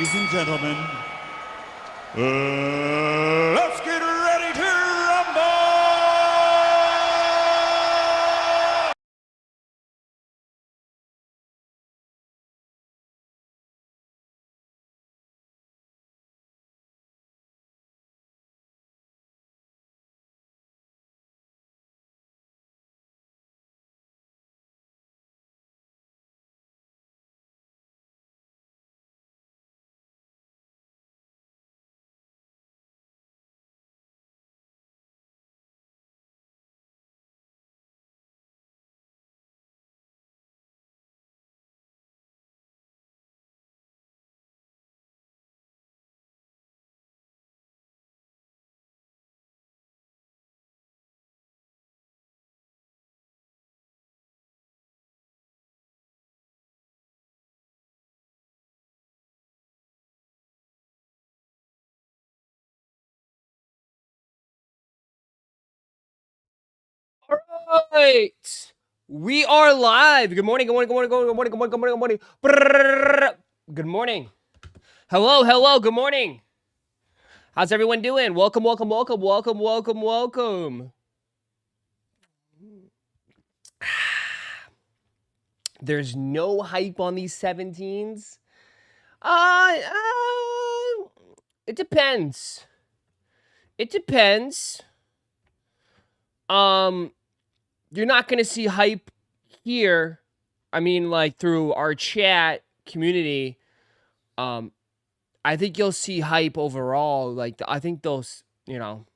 Ladies and gentlemen, let's get ready to rumble! All right. We are live. Good morning. Good morning. Good morning. Good morning. Good morning. Good morning. Good morning. Brrrr. Good morning. Hello. Hello. Good morning. How's everyone doing? Welcome. Welcome. Welcome. Welcome. Welcome. Welcome. There's no hype on these 17s. It depends. It depends. You're not gonna see hype here. I mean, like through our chat community. I think you'll see hype overall. Like I think those, you know,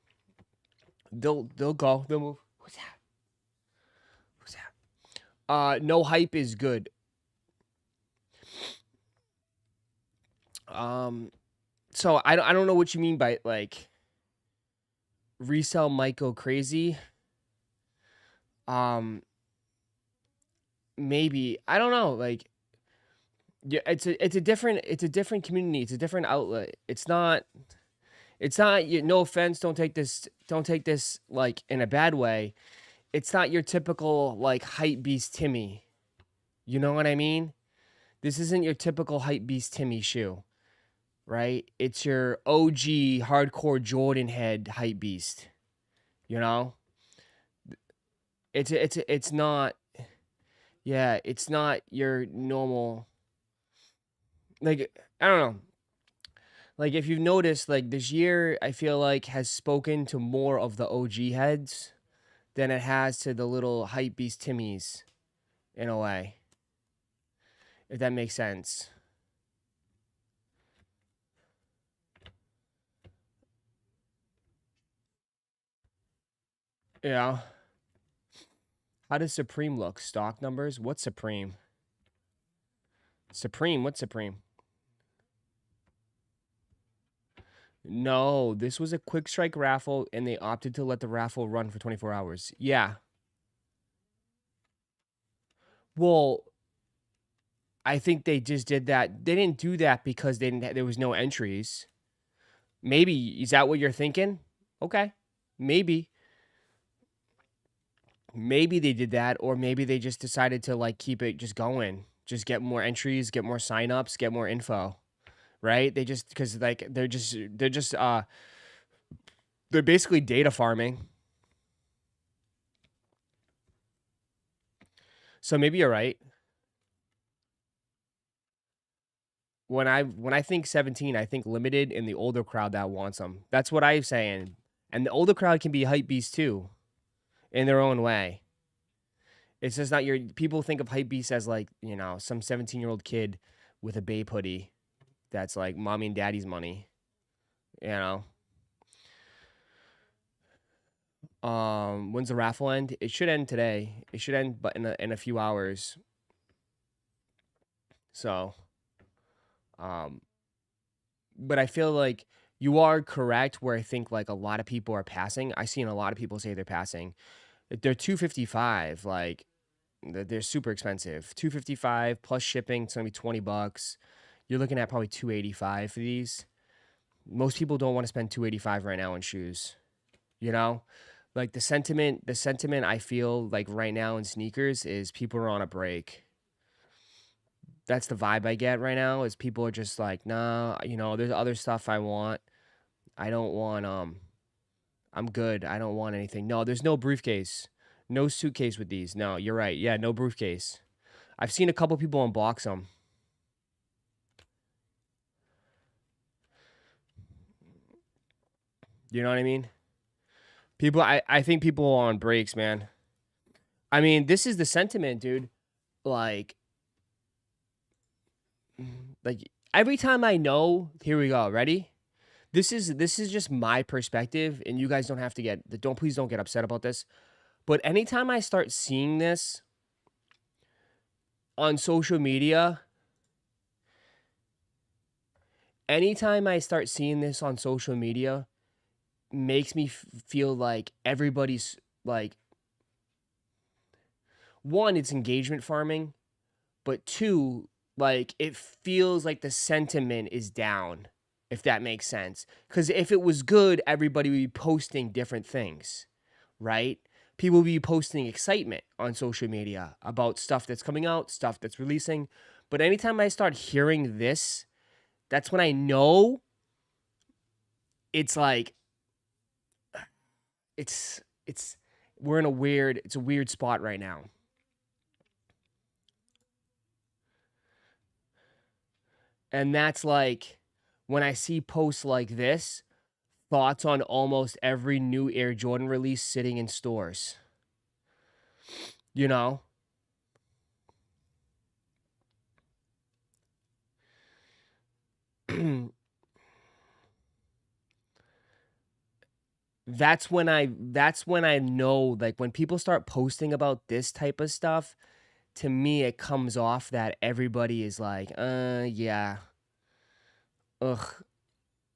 they'll go, they'll move. Who's that? Who's that? No hype is good. So I don't know what you mean by like resell might go crazy. Maybe I don't know. Like, yeah, it's a different community. It's a different outlet. It's not. No offense. Don't take this like in a bad way. It's not your typical like hype beast Timmy. You know what I mean? This isn't your typical hype beast Timmy shoe, right? It's your OG hardcore Jordan head hype beast. You know? It's not. Yeah, it's not your normal. Like I don't know. Like if you've noticed, like this year, I feel like has spoken to more of the OG heads than it has to the little hype beast Timmies, in a way. If that makes sense. Yeah. How does Supreme look? Stock numbers? What's Supreme? Supreme, what's Supreme? No, this was a quick strike raffle and they opted to let the raffle run for 24 hours. Yeah. Well, I think they just did that. They didn't do that because there was no entries. Maybe is that what you're thinking? Okay. Maybe. Maybe they did that, or maybe they just decided to like keep it just going. Just get more entries, get more signups, get more info. Right? They just because like they're basically data farming. So maybe you're right. When I think 17, I think limited and the older crowd that wants them. That's what I'm saying. And the older crowd can be hype beasts too, in their own way. It's just not your people think of hype beast as like, you know, some 17-year-old kid with a Bape hoodie that's like mommy and daddy's money. You know. When's the raffle end? It should end today. It should end but in a few hours. So, but I feel like you are correct where I think like a lot of people are passing. I've seen a lot of people say they're passing. They're 255, like they're super expensive. 255 plus shipping, it's gonna be $20. You're looking at probably 285 for these. Most people don't want to spend 285 right now on shoes. You know? Like the sentiment I feel like right now in sneakers is people are on a break. That's the vibe I get right now is people are just like, nah, there's other stuff I want. I don't want I'm good. I don't want anything. No, there's no briefcase. No suitcase with these. No, you're right. Yeah, no briefcase. I've seen a couple people unbox them. You know what I mean? I think people are on breaks, man. I mean, this is the sentiment, dude. Like, every time I know, here we go. Ready? This is just my perspective, and you guys don't have to please don't get upset about this. But anytime I start seeing this on social media, makes me feel like everybody's like, one, it's engagement farming, but two, like it feels like the sentiment is down, if that makes sense. Because if it was good, everybody would be posting different things, right? People would be posting excitement on social media about stuff that's coming out, stuff that's releasing. But anytime I start hearing this, that's when I know it's like it's we're in a weird spot right now. And that's like when I see posts like this, thoughts on almost every new Air Jordan release sitting in stores. You know? That's when I know, like, when people start posting about this type of stuff, to me it comes off that everybody is like, yeah. Ugh.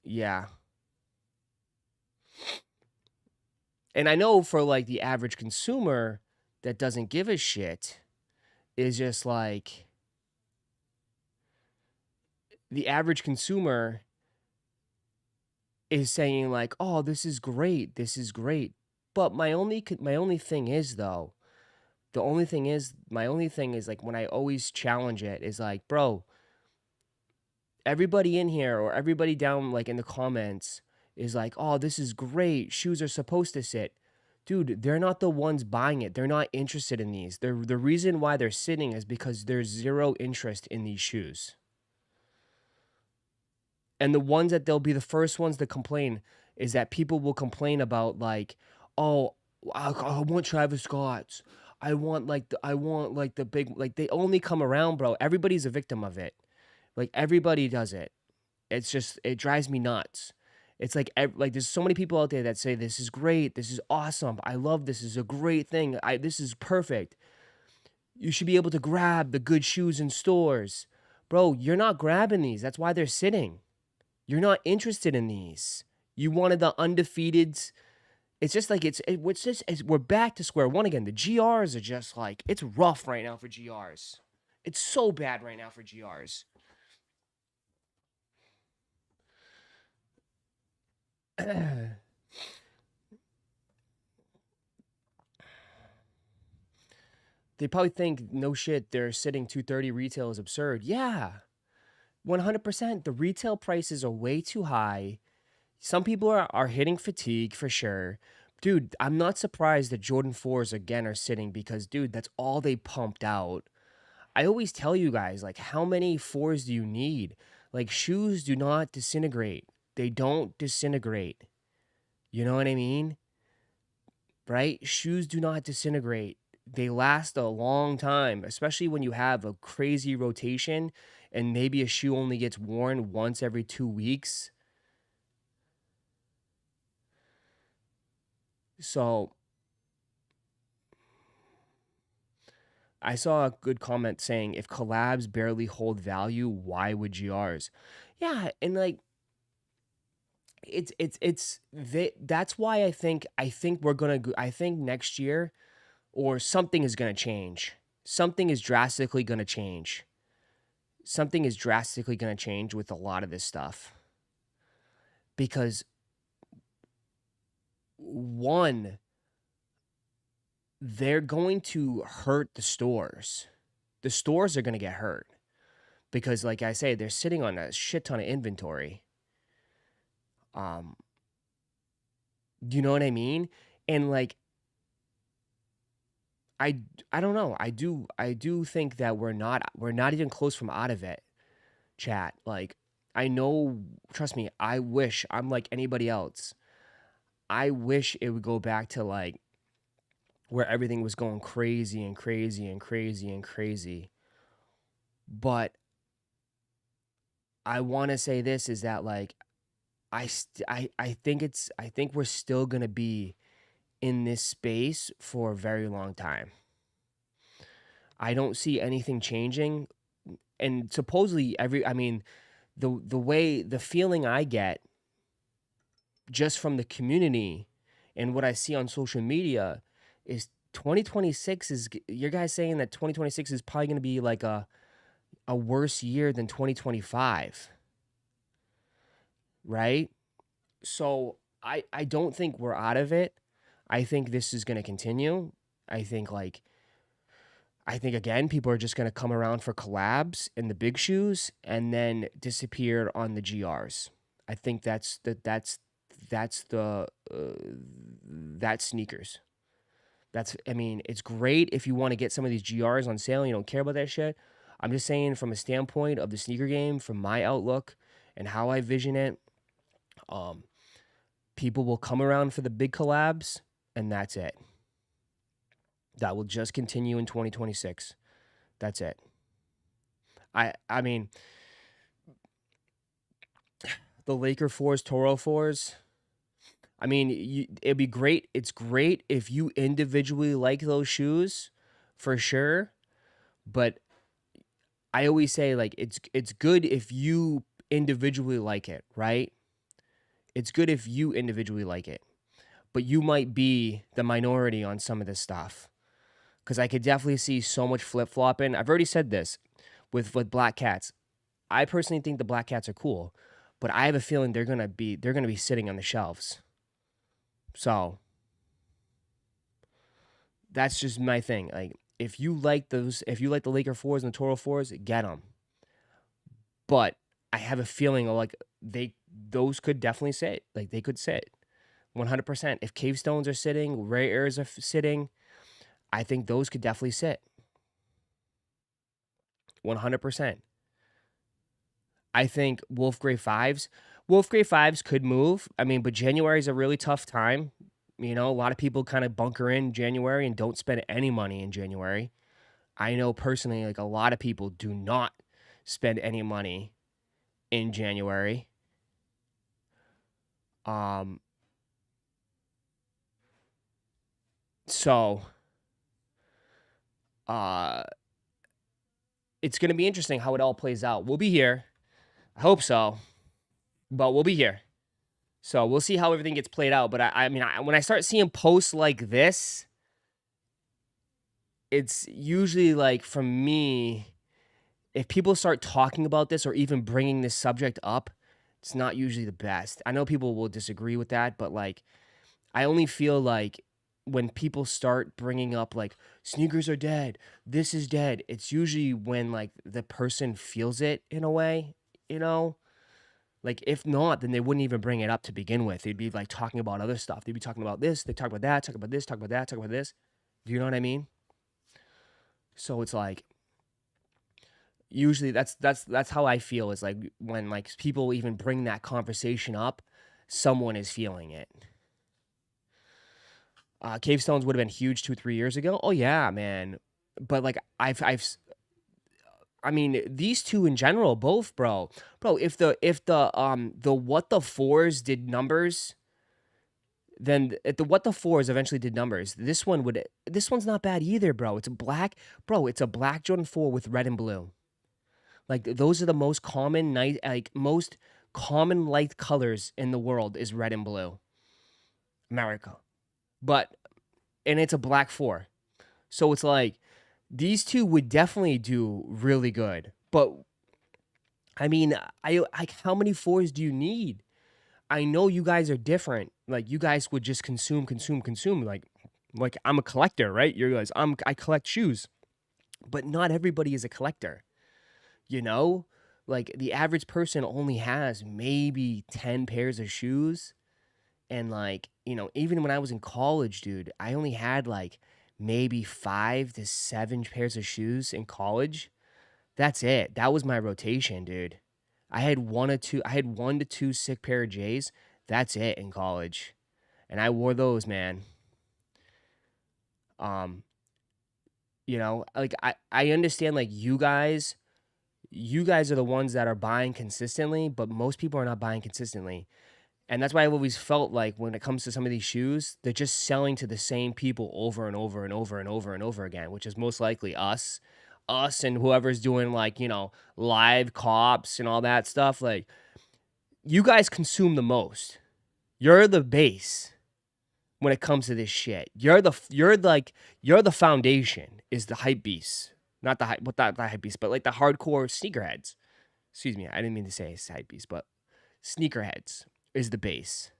Yeah. And I know for like the average consumer that doesn't give a shit is just like the average consumer is saying like, "Oh, this is great. This is great." But my only thing is though, my only thing is like when I always challenge it is like, "Bro, everybody in here or everybody down like in the comments is like, "Oh, this is great. Shoes are supposed to sit." Dude, they're not the ones buying it. They're not interested in these. The reason why they're sitting is because there's zero interest in these shoes. And the ones that they'll be the first ones to complain is that people will complain about like, "Oh, I want Travis Scott's. I want like the big, like they only come around, bro. Everybody's a victim of it. Like everybody does it. It's just it drives me nuts. It's like there's so many people out there that say this is great, this is awesome, I love this is a great thing, this is perfect. You should be able to grab the good shoes in stores. Bro, you're not grabbing these. That's why they're sitting. You're not interested in these. You wanted the undefeateds. It's just like we're back to square one again. The GRs are just like, it's rough right now for GRs. It's so bad right now for GRs. They probably think, no shit, they're sitting 230 retail is absurd. Yeah, 100%. The retail prices are way too high. Some people are hitting fatigue for sure. Dude, I'm not surprised that Jordan 4s again are sitting because, dude, that's all they pumped out. I always tell you guys, like, how many 4s do you need? Like, shoes do not disintegrate. They don't disintegrate. You know what I mean? Right? Shoes do not disintegrate. They last a long time, especially when you have a crazy rotation and maybe a shoe only gets worn once every 2 weeks. So I saw a good comment saying, if collabs barely hold value, why would GRs? Yeah, and like that's why I think we're gonna I think next year or something is gonna change. Something is drastically gonna change. Something is drastically gonna change with a lot of this stuff. Because one, they're going to hurt the stores. The stores are going to get hurt. because like I say, they're sitting on a shit ton of inventory. Um, do you know what I mean? And like I don't know. I do think that we're not even close from out of it, chat. Like I know, trust me, I wish I'm like anybody else. I wish it would go back to like where everything was going crazy and crazy and crazy and crazy. But I want to say this is that like I think we're still going to be in this space for a very long time. I don't see anything changing, and supposedly I mean the feeling I get just from the community and what I see on social media is 2026 is your guys saying that 2026 is probably going to be like a worse year than 2025, right? So I don't think we're out of it. I think this is going to continue. I think like I think again people are just going to come around for collabs in the big shoes and then disappear on the GRs. I think that's the that's sneakers. That's I mean, it's great if you want to get some of these GRs on sale and you don't care about that shit. I'm just saying from a standpoint of the sneaker game, from my outlook and how I vision it, um, people will come around for the big collabs, and that's it. That will just continue in 2026. That's it. I mean, the Laker 4s, Toro 4s. I mean, it'd be great. It's great if you individually like those shoes, for sure. But I always say like it's good if you individually like it, right? It's good if you individually like it. But you might be the minority on some of this stuff. Because I could definitely see so much flip-flopping. I've already said this with Black Cats. I personally think the Black Cats are cool, but I have a feeling they're gonna be sitting on the shelves. So that's just my thing. Like if you like the Laker 4s and the Toro 4s, get them. But I have a feeling like those could definitely sit. Like they could sit 100%. If Cave Stones are sitting, Rare Airs are sitting, I think those could definitely sit 100%. I think Wolf Gray 5s could move. I mean, but January is a really tough time. You know, a lot of people kind of bunker in January and don't spend any money in January. I know personally, like a lot of people do not spend any money in January. Um, so uh it's gonna be interesting how it all plays out. We'll be here. I hope so, but we'll be here. So we'll see how everything gets played out. But I mean, when I start seeing posts like this, it's usually like from me, if people start talking about this or even bringing this subject up, it's not usually the best. I know people will disagree with that, but like, I only feel like when people start bringing up like sneakers are dead, this is dead, it's usually when like the person feels it in a way, you know? Like if not, then they wouldn't even bring it up to begin with. They'd be like talking about other stuff. They'd be talking about this, they talk about that, talk about this, talk about that, talk about this. Do you know what I mean? So it's like usually that's how I feel is like when like people even bring that conversation up, someone is feeling it. Cave Stones would have been huge 2-3 years ago. Oh yeah, man. But like I mean these two in general, both, bro. Bro, if the what the fours did numbers, then if the what the fours eventually did numbers, this one's not bad either, bro. It's a black Jordan 4 with red and blue. Like those are the most common most common light colors in the world is red and blue. America. And it's a black 4. So it's like these two would definitely do really good. But I mean, I how many 4s do you need? I know you guys are different. Like you guys would just consume. Like I'm a collector, right? You guys, I collect shoes. But not everybody is a collector. you know? Like the average person only has maybe 10 pairs of shoes. And like, even when I was in college, dude, I only had like maybe 5 to 7 pairs of shoes in college. That's it. That was my rotation, dude. I had 1 to 2 sick pair of J's. That's it in college. And I wore those, man. Um, like I understand like you guys are the ones that are buying consistently, but most people are not buying consistently. And that's why I've always felt like when it comes to some of these shoes, they're just selling to the same people over and over and over and over and over again, which is most likely us and whoever's doing like, live cops and all that stuff. Like you guys consume the most. You're the base when it comes to this shit. You're the foundation is the hype beast. Not the hype, but not the hype beast, but like the hardcore sneakerheads. Excuse me, I didn't mean to say hype beast, but sneakerheads is the base,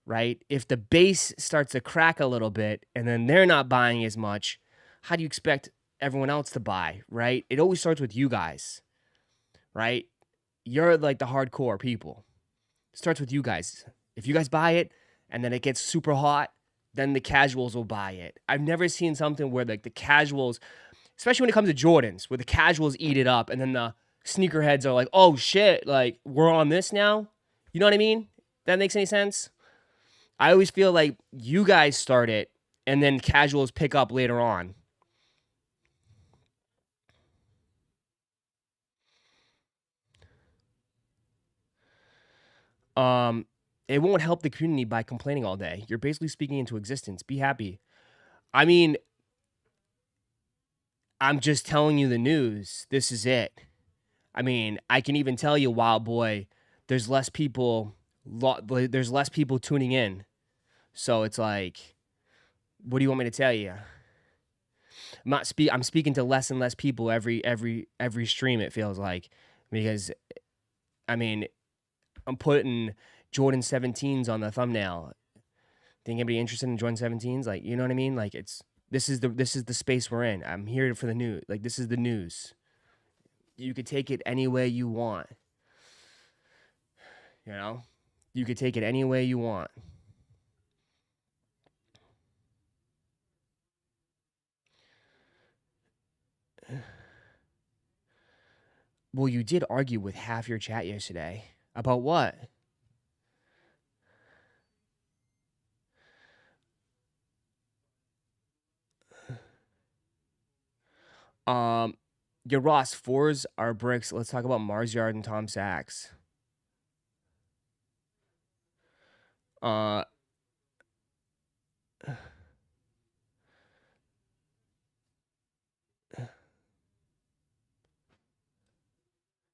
right? If the base starts to crack a little bit and then they're not buying as much, how do you expect everyone else to buy, right? It always starts with you guys, right? You're like the hardcore people. It starts with you guys. If you guys buy it and then it gets super hot, then the casuals will buy it. I've never seen something where like the casuals, especially when it comes to Jordans, where the casuals eat it up and then the sneakerheads are like, oh shit, like we're on this now. You know what I mean? That makes any sense? I always feel like you guys start it and then casuals pick up later on. Um, it won't help the community by complaining all day. You're basically speaking into existence. Be happy. I mean, I'm just telling you the news. This is it. I mean, I can even tell you, Wild Boy, there's less people. There's less people tuning in. So it's like, what do you want me to tell you? I'm speaking to less and less people every stream. It feels like because I mean I'm putting Jordan 17s on the thumbnail. Think anybody interested in Jordan 17s? Like, you know what I mean? Like this is the space we're in. I'm here for the news. Like this is the news. You could take it any way you want. You know? You could take it any way you want. Well, you did argue with half your chat yesterday. About what? Um, your Ross, fours are bricks. Let's talk about Mars Yard and Tom Sachs. Uh,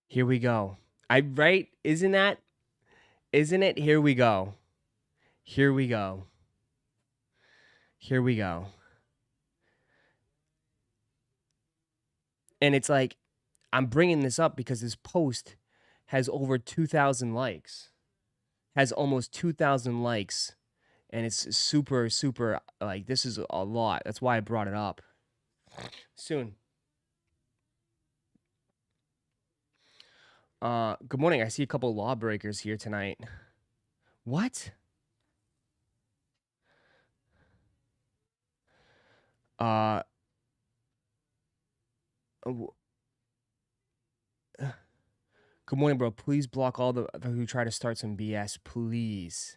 here we go. Right? Isn't it? Here we go. Here we go. Here we go. And it's like, I'm bringing this up because this post has over 2,000 likes, has almost 2,000 likes. And it's super, super, like, this is a lot. That's why I brought it up. Soon. Good morning. I see a couple lawbreakers here tonight. What? Uh, w- Good morning, bro. Please block all the who try to start some BS, please.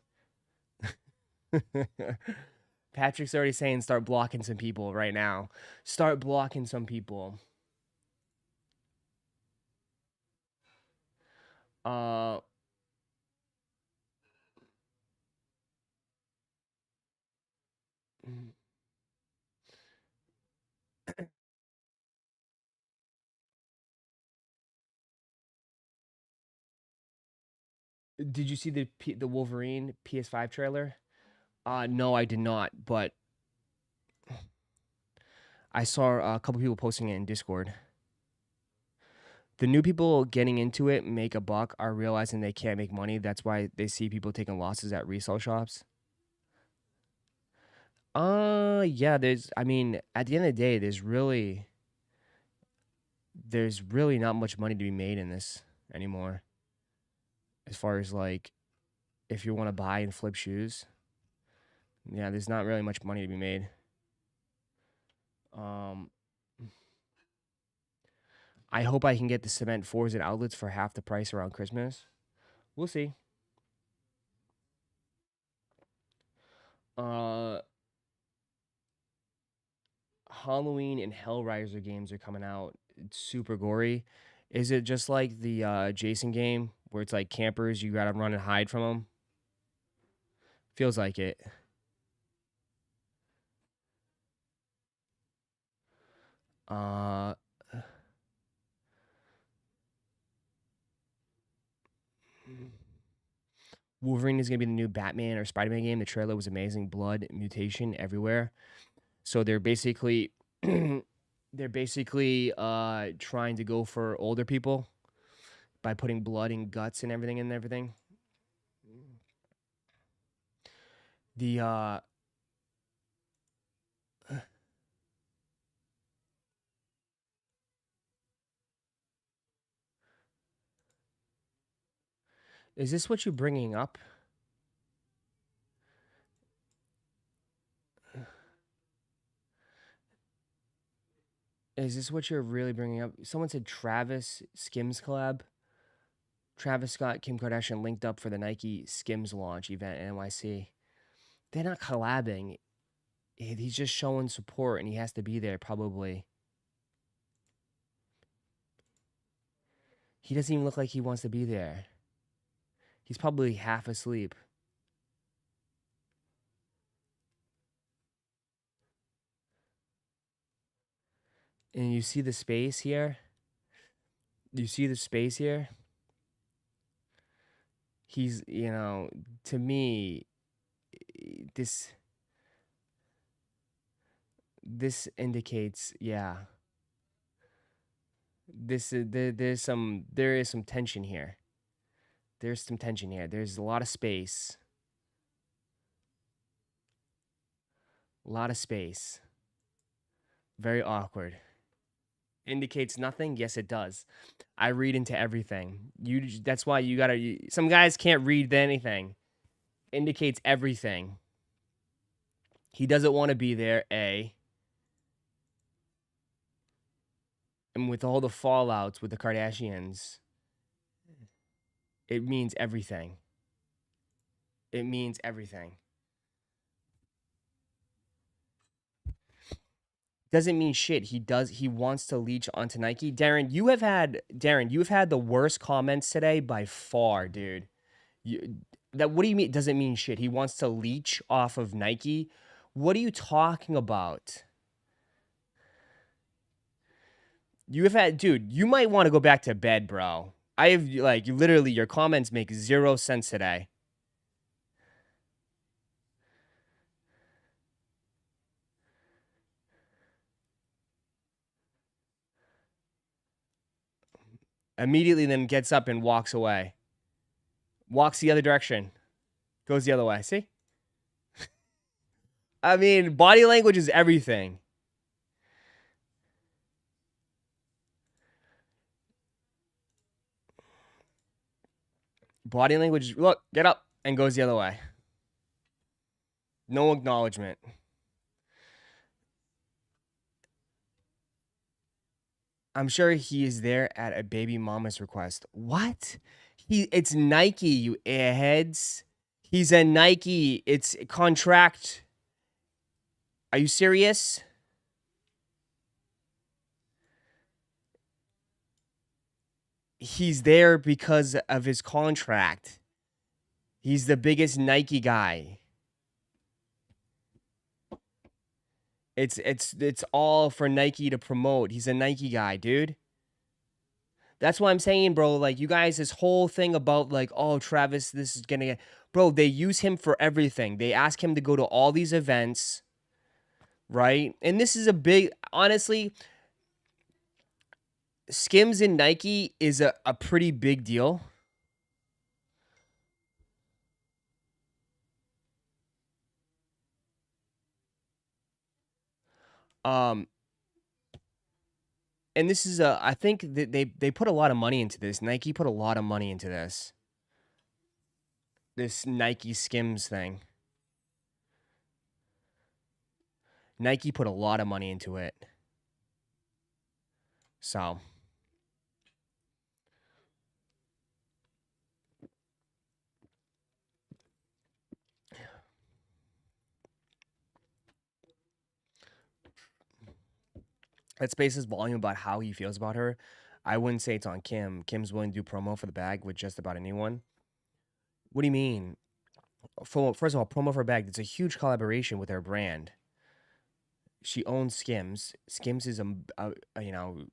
Patrick's already saying start blocking some people right now. Start blocking some people. Uh Did you see the Wolverine PS5 trailer? No, I did not, but I saw a couple people posting it in Discord. The new people getting into it make a buck are realizing they can't make money. That's why they see people taking losses at resale shops. Yeah, I mean, at the end of the day, there's really not much money to be made in this anymore. As far as like, if you want to buy and flip shoes, yeah, there's not really much money to be made. I hope I can get the cement fours and outlets for half the price around Christmas. We'll see. Halloween and Hellraiser games are coming out. It's super gory. Is it just like the Jason game where it's like campers, you gotta run and hide from them? Feels like it. Wolverine is gonna be the new Batman or Spider-Man game. The trailer was amazing. Blood, mutation everywhere. So they're basically trying to go for older people by putting blood and guts and everything in everything. The is this what you're bringing up? Is this what you're really bringing up? Someone said Travis Skims collab. Travis Scott, Kim Kardashian linked up for the Nike Skims launch event in NYC. They're not collabing. He's just showing support and he has to be there probably. He doesn't even look like he wants to be there. He's probably half asleep. And you see the space here? You see the space here? He's, you know, to me, this indicates, yeah. There is some tension here. There's some tension here. There's a lot of space. A lot of space. Very awkward. Indicates nothing? Yes, it does. I read into everything. That's why you gotta. Some guys can't read anything. Indicates everything. He doesn't want to be there. A. And with all the fallouts with the Kardashians, it means everything. It means everything. Doesn't mean shit. He wants to leech onto Nike. Darren, you have had the worst comments today by far, dude. What do you mean doesn't mean shit? He wants to leech off of Nike? What are you talking about? You have had, dude, you might want to go back to bed, bro. I have, like, literally, your comments make 0 sense today. Immediately then gets up and walks away. Walks the other direction. Goes the other way. See? I mean, body language is everything. Body language, look, get up, and goes the other way. No acknowledgement. I'm sure he is there at a baby mama's request. What? It's Nike, you airheads. He's a Nike. It's a contract. Are you serious? He's there because of his contract. He's the biggest Nike guy. It's all for Nike to promote. He's a Nike guy, dude. That's what I'm saying, bro. Like, you guys, this whole thing about, like, oh, Travis, this is gonna get... Bro, they use him for everything. They ask him to go to all these events, right? And this is a big... Honestly, Skims and Nike is a pretty big deal. and this is a, I think that they put a lot of money into this. Nike put a lot of money into this. This Nike Skims thing. Nike put a lot of money into it. So that spaces volume about how he feels about her. I wouldn't say it's on Kim. Kim's willing to do promo for the bag with just about anyone. What do you mean? First of all, promo for a bag. It's a huge collaboration with her brand. She owns Skims. Skims is you know,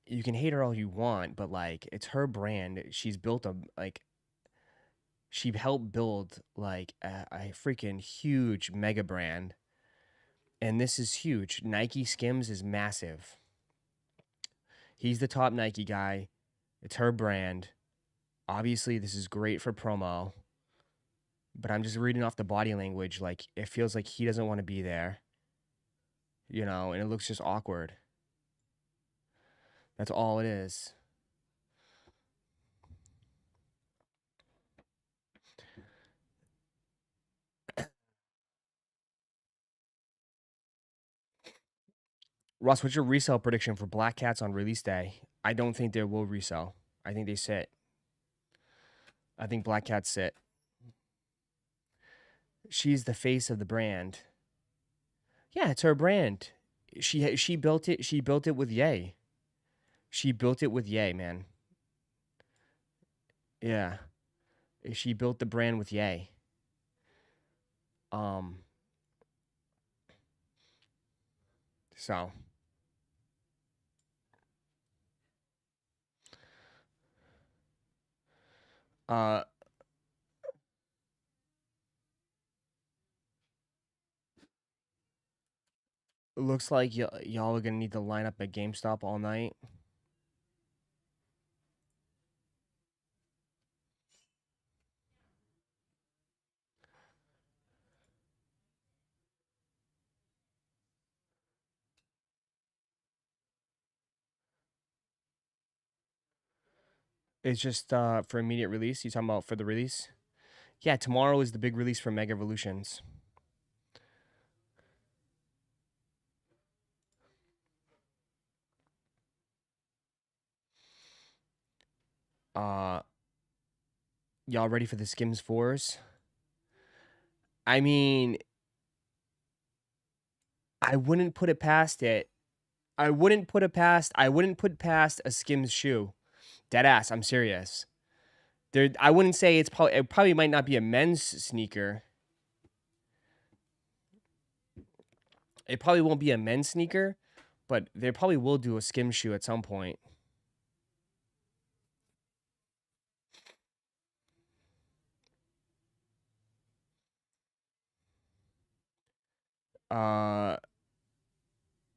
you can hate her all you want, but like it's her brand. She's built a like she helped build like a freaking huge mega brand. And this is huge. Nike Skims is massive. He's the top Nike guy. It's her brand. Obviously, this is great for promo. But I'm just reading off the body language. Like, it feels like he doesn't want to be there. You know, and it looks just awkward. That's all it is. Ross, what's your resale prediction for Black Cats on release day? I don't think they will resell. I think they sit. I think Black Cats sit. She's the face of the brand. Yeah, it's her brand. She built it. She built it with Ye. She built it with Ye, man. Yeah, she built the brand with Ye. So uh looks like y'all are gonna need to line up at GameStop all night. It's just for immediate release. You talking about for the release? Yeah, tomorrow is the big release for Mega Evolutions. Y'all ready for the Skims 4s? I mean, I wouldn't put it past it. I wouldn't put past a Skims shoe. Dead ass, I'm serious. I wouldn't say it probably might not be a men's sneaker. It probably won't be a men's sneaker, but they probably will do a Skims shoe at some point.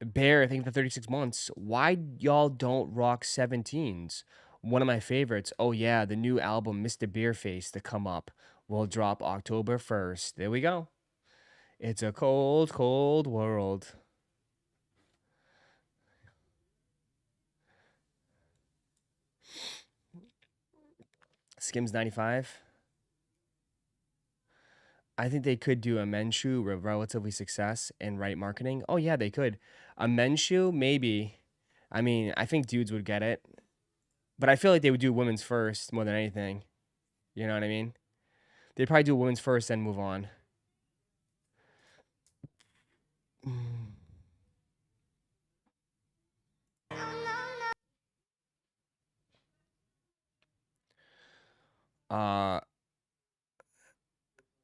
Bear, I think for 36 months. Why y'all don't rock 17s? One of my favorites. Oh yeah, the new album Mr. Beerface to come up will drop October 1st. There we go. It's a cold, cold world. Skims 95. I think they could do a men's shoe with relatively success and right marketing. Oh yeah, they could. A men's shoe, maybe. I mean, I think dudes would get it. But I feel like they would do women's first more than anything. You know what I mean? They'd probably do women's first and move on. I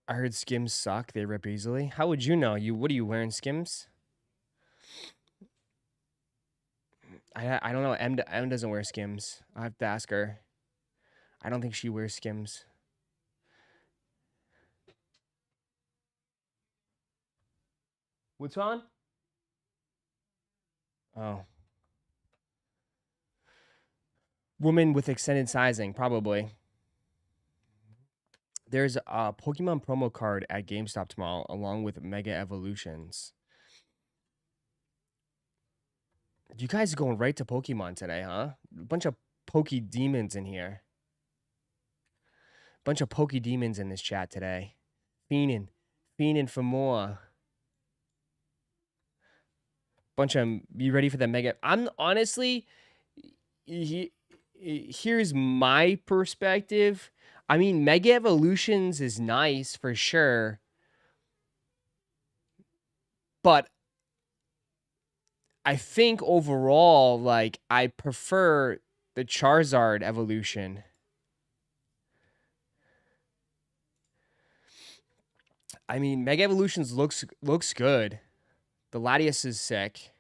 heard Skims suck. They rip easily. How would you know? What are you wearing, Skims? I don't know. M doesn't wear Skims. I have to ask her. I don't think she wears Skims. What's on? Oh. Woman with extended sizing, probably. There's a Pokemon promo card at GameStop tomorrow, along with Mega Evolutions. You guys are going right to Pokemon today, huh? A bunch of Poke Demons in here. Bunch of Poke Demons in this chat today. Fiending for more. Bunch of, you ready for the mega? I'm honestly, here's my perspective. I mean, Mega Evolutions is nice for sure. But I think overall, like, I prefer the Charizard evolution. I mean, Mega Evolutions looks good. The Latias is sick.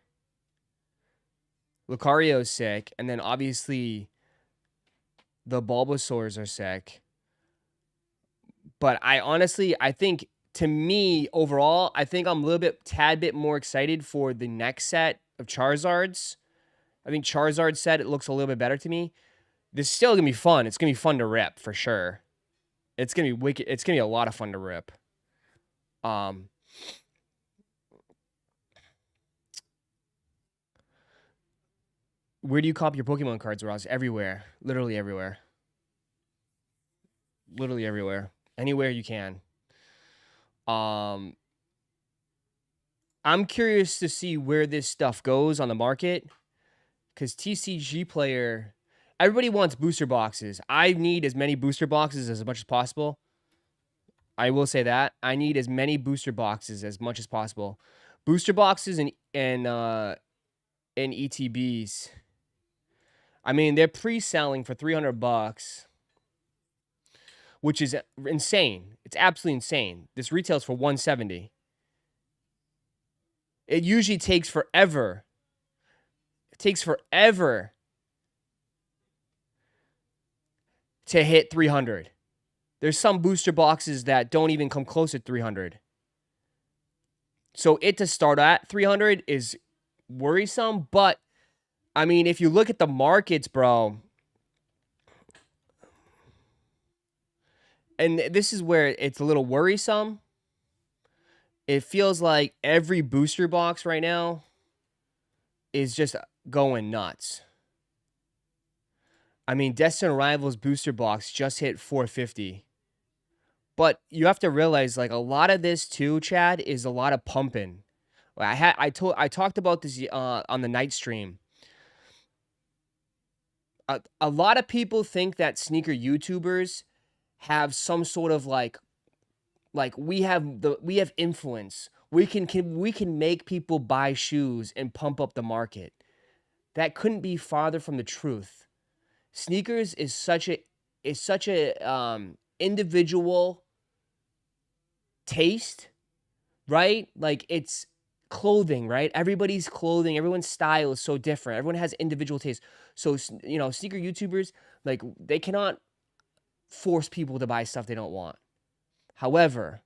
Lucario's sick. And then obviously the Bulbasaurs are sick. But I think, to me, overall, I think I'm a little tad bit more excited for the next set of Charizards. I think Charizard set, it looks a little bit better to me. This is still going to be fun. It's going to be fun to rip, for sure. It's going to be wicked. It's going to be a lot of fun to rip. Where do you copy your Pokemon cards, Roz? Everywhere. Literally everywhere. Literally everywhere. Anywhere you can. I'm curious to see where this stuff goes on the market. Because TCG player, everybody wants booster boxes. I need as many booster boxes as much as possible. I will say that. I need as many booster boxes as much as possible. Booster boxes and ETBs. I mean, they're pre-selling for $300, which is insane. It's absolutely insane. This retails for $170. It usually takes forever. It takes forever to hit 300. There's some booster boxes that don't even come close to 300. So it to start at 300 is worrisome, but I mean, if you look at the markets, bro, and this is where it's a little worrisome. It feels like every booster box right now is just going nuts. I mean, Destined Rivals booster box just hit 450. But you have to realize, like, a lot of this too, Chad, is a lot of pumping. I talked about this on the night stream. A lot of people think that sneaker YouTubers have some sort of like we have influence. We can make people buy shoes and pump up the market. That couldn't be farther from the truth. Sneakers is such a individual taste, right? Like, it's clothing, right? Everybody's clothing, everyone's style is so different. Everyone has individual taste. So, you know, sneaker YouTubers, like, they cannot force people to buy stuff they don't want. However,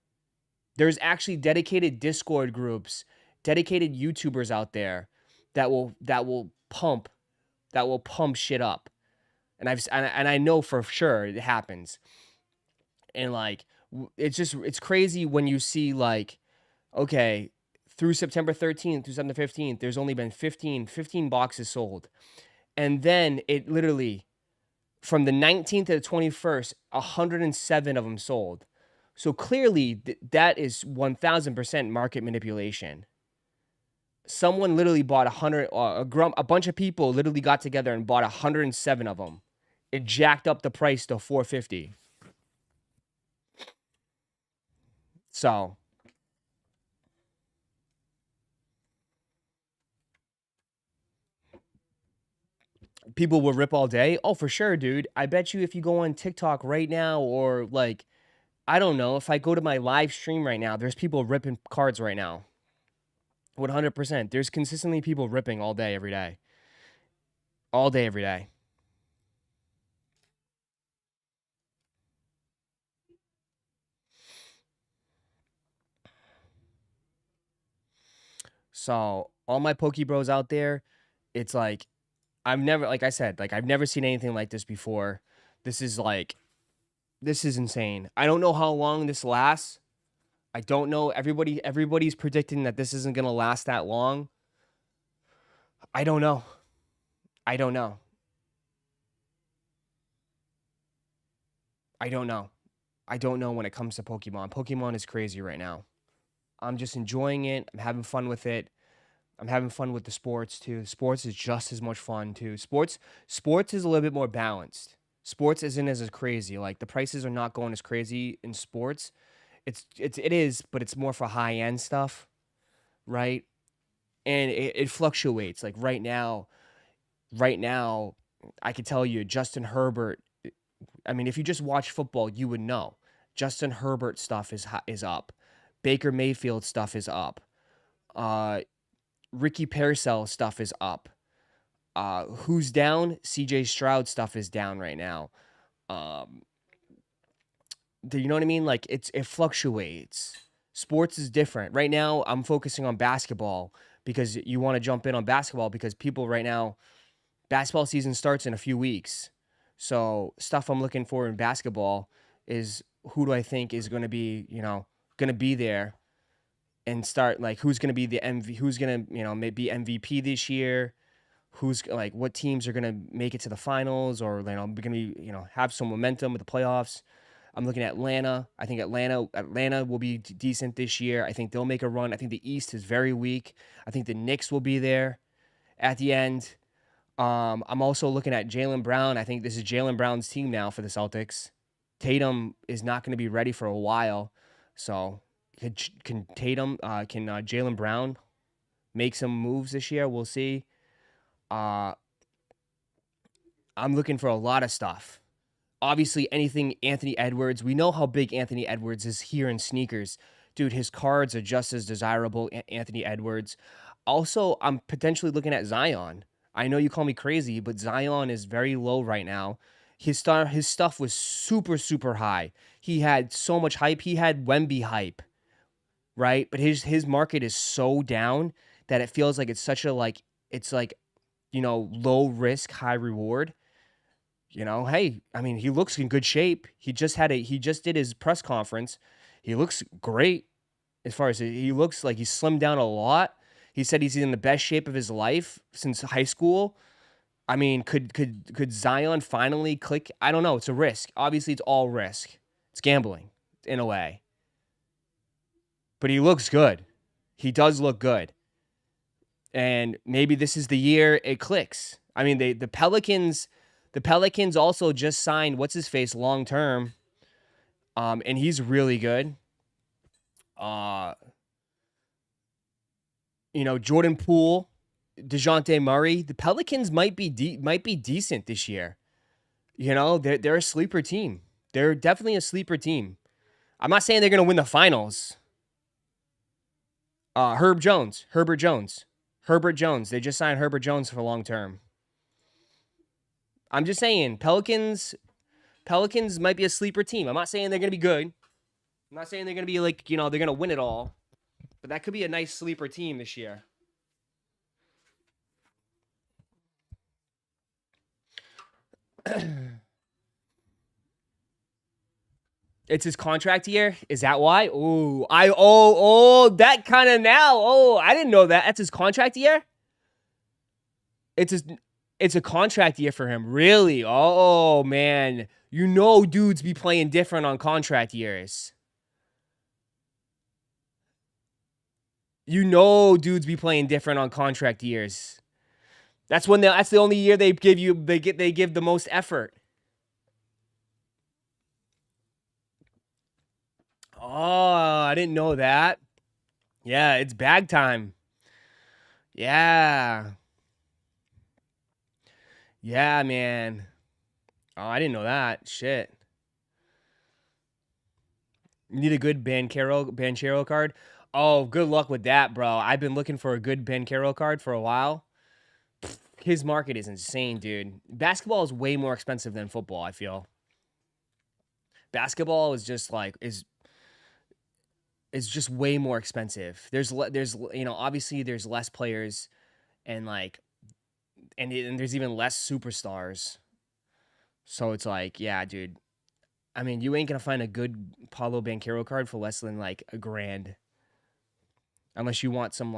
there's actually dedicated Discord groups, dedicated YouTubers out there that will pump shit up. And I know for sure it happens. And like, it's crazy when you see, like, okay, through September 13th, through September 15th, there's only been 15 boxes sold. And then it literally, from the 19th to the 21st, 107 of them sold. So clearly, that is 1,000% market manipulation. Someone literally bought a bunch of people literally got together and bought 107 of them. It jacked up the price to 450. So people will rip all day. Oh, for sure, dude. I bet you if you go on TikTok right now, or like, I don't know, if I go to my live stream right now, there's people ripping cards right now. 100%. There's consistently people ripping all day, every day. All day, every day. So, all my Poke Bros out there, it's like, like I said, like, I've never seen anything like this before. This is insane. I don't know how long this lasts. I don't know. Everybody's predicting that this isn't going to last that long. I don't know. I don't know. I don't know. I don't know when it comes to Pokemon. Pokemon is crazy right now. I'm just enjoying it. I'm having fun with it. I'm having fun with the sports too. Sports is just as much fun too. Sports is a little bit more balanced. Sports isn't as crazy. Like the prices are not going as crazy in sports. It is, but it's more for high end stuff, right? And it fluctuates. Like right now, I could tell you Justin Herbert. I mean, if you just watch football, you would know. Justin Herbert stuff is up. Baker Mayfield stuff is up. Uh, Ricky Parcell stuff is up. Who's down? CJ Stroud stuff is down right now. Do you know what I mean? Like it fluctuates. Sports is different. Right now, I'm focusing on basketball because you want to jump in on basketball because people right now, basketball season starts in a few weeks. So stuff I'm looking for in basketball is who do I think is going to be, going to be there and start like who's going to be the who's going to, maybe MVP this year, who's like what teams are going to make it to the finals or going to be, have some momentum with the playoffs. I'm looking at Atlanta. I think Atlanta will be decent this year. I think they'll make a run. I think the East is very weak. I think the Knicks will be there at the end. I'm also looking at Jaylen Brown. I think this is Jaylen Brown's team now for the Celtics. Tatum is not going to be ready for a while. So can Jaylen Brown make some moves this year? We'll see. I'm looking for a lot of stuff. Obviously, anything Anthony Edwards. We know how big Anthony Edwards is here in sneakers. Dude, his cards are just as desirable, Anthony Edwards. Also, I'm potentially looking at Zion. I know you call me crazy, but Zion is very low right now. His stuff was super, super high. He had so much hype. He had Wemby hype, right? But his market is so down that it feels like it's such a low risk, high reward. Hey, I mean, he looks in good shape. He just did his press conference. He looks great as far as he looks like he's slimmed down a lot. He said he's in the best shape of his life since high school. I mean, could Zion finally click? I don't know. It's a risk. Obviously, it's all risk. It's gambling in a way. But he looks good. He does look good. And maybe this is the year it clicks. I mean, the Pelicans also just signed what's his face long term. And he's really good. Jordan Poole, DeJounte Murray, the Pelicans might be decent this year. They're a sleeper team. They're definitely a sleeper team. I'm not saying they're going to win the finals. Herbert Jones. They just signed Herbert Jones for long term. I'm just saying Pelicans might be a sleeper team. I'm not saying they're going to be good. I'm not saying they're going to be like, they're going to win it all. But that could be a nice sleeper team this year. It's his contract year. Is that why? That kind of now. Oh, I didn't know that. That's his contract year. It's a contract year for him. Really? Oh man, dudes be playing different on contract years. Dudes be playing different on contract years. That's the only year they give the most effort. Oh, I didn't know that. Yeah, it's bag time. Yeah. Yeah, man. Oh, I didn't know that. Shit. You need a good Banchero card? Oh, good luck with that, bro. I've been looking for a good Banchero card for a while. His market is insane, dude. Basketball is way more expensive than football, I feel. Basketball is just like is just way more expensive. There's obviously there's less players and and there's even less superstars. So it's like, yeah, dude. I mean, you ain't gonna find a good Paulo Banchero card for less than like $1,000. Unless you want some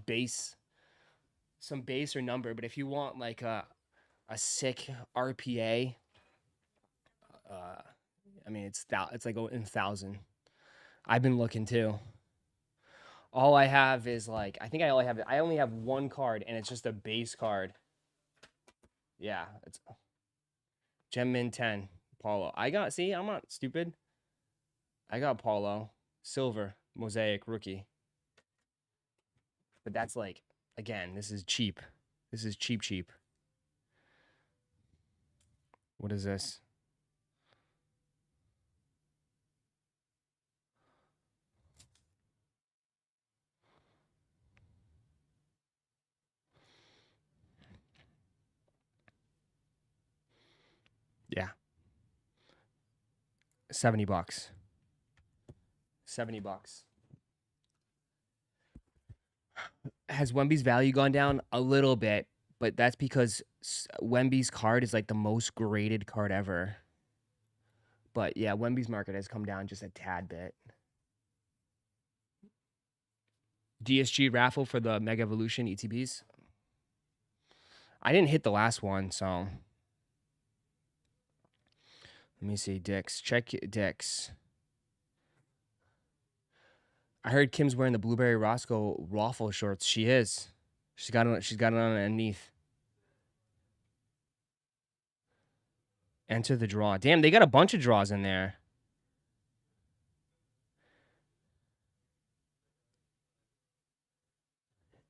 base some base or number, but if you want like a sick RPA, I mean it's like in 1,000. I've been looking too. All I have is like I only have one card, and it's just a base card. Yeah, it's Gem Min 10 Paulo. I'm not stupid. I got Paulo Silver Mosaic rookie. But that's like, again, this is cheap. This is cheap. What is this? Yeah. $70. $70. Has Wemby's value gone down? A little bit, but that's because Wemby's card is like the most graded card ever. But yeah, Wemby's market has come down just a tad bit. DSG raffle for the Mega Evolution ETBs. I didn't hit the last one, so let me see. Dix. Check Dix. I heard Kim's wearing the Blueberry Roszko waffle shorts. She is. She's got it on underneath. Enter the draw. Damn, they got a bunch of draws in there.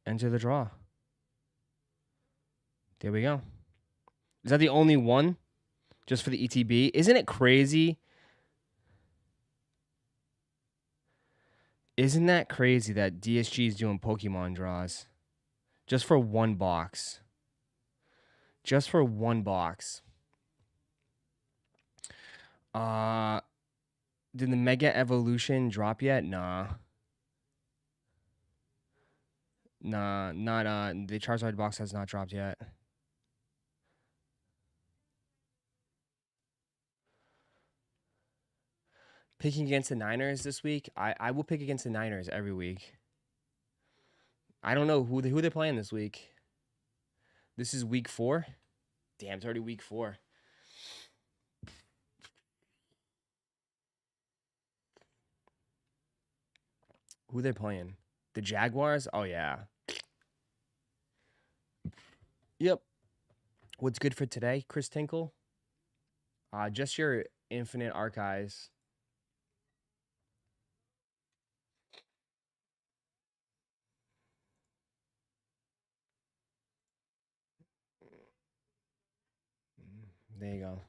Enter the draw. There we go. Is that the only one? Just for the ETB? Isn't it crazy? Isn't that crazy that DSG is doing Pokemon draws? Just for one box. Just for one box. Did the Mega Evolution drop yet? Nah. Nah, not the Charizard box has not dropped yet. Picking against the Niners this week? I will pick against the Niners every week. I don't know who they're playing this week. This is week 4? Damn, it's already week 4. Who they playing? The Jaguars? Oh, yeah. Yep. What's good for today, Chris Tinkle? Just your infinite archives. There you go.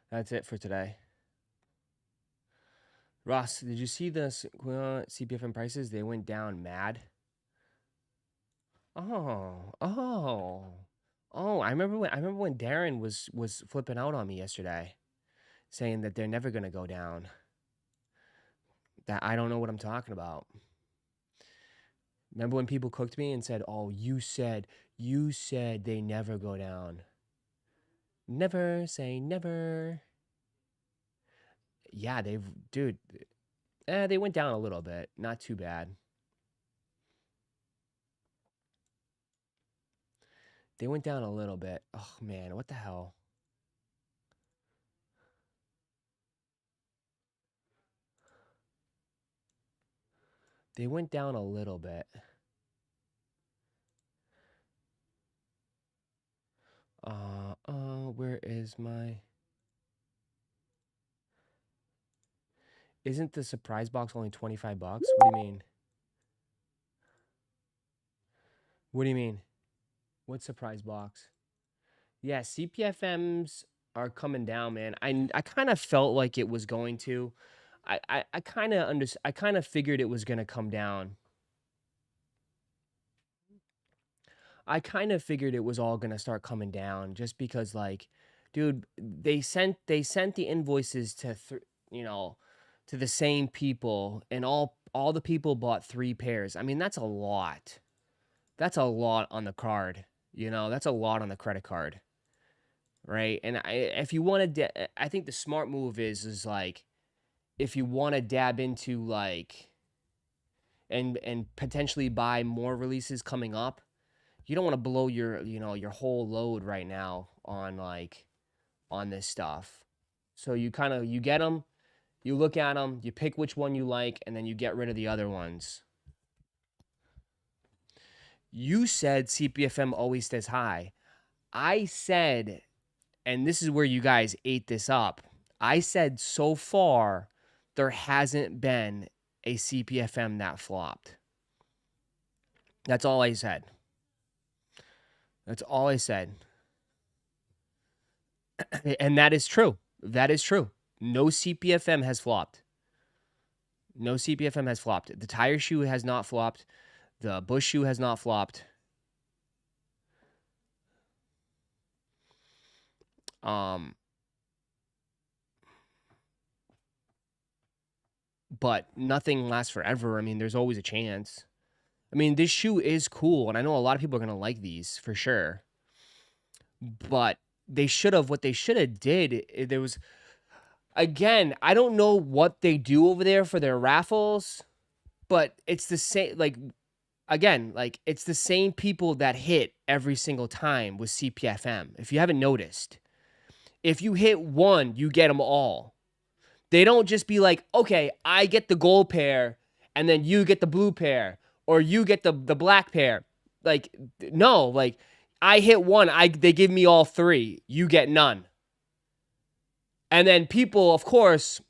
That's it for today. Ross, did you see the CPFM prices? They went down mad. Oh. I remember when Darren was flipping out on me yesterday, saying that they're never gonna go down. That I don't know what I'm talking about. Remember when people cooked me and said, "Oh, you said they never go down." Never say never. Yeah, they went down a little bit. Not too bad. They went down a little bit. Oh, man, what the hell? They went down a little bit. Where is my... Isn't the surprise box only $25? What do you mean? What do you mean? What surprise box? Yeah, CPFMs are coming down, man. I kind of felt like it was going to. I kind of figured it was going to come down. I kind of figured it was all going to start coming down just because, like, dude, they sent the invoices to to the same people, and all the people bought 3 pairs. I mean, that's a lot. That's a lot on the card. That's a lot on the credit card. Right? And if you want to I think the smart move is like, if you want to dab into like and potentially buy more releases coming up, you don't want to blow your, your whole load right now on on this stuff. So you get them, you look at them, you pick which one you like, and then you get rid of the other ones. You said CPFM always stays high. I said, and this is where you guys ate this up. I said so far there hasn't been a CPFM that flopped. That's all I said. That's all I said. And that is true. That is true. No CPFM has flopped. No CPFM has flopped. The tire shoe has not flopped. The Bush shoe has not flopped. But nothing lasts forever. I mean, there's always a chance. I mean, this shoe is cool, and I know a lot of people are gonna like these for sure. But what they should have did, there was, again, I don't know what they do over there for their raffles, but it's the same, it's the same people that hit every single time with CPFM. If you haven't noticed, if you hit one, you get them all. They don't just be like, okay, I get the gold pair, and then you get the blue pair, or you get the black pair. Like, no, like, I hit one, they give me all three. You get none. And then people, of course,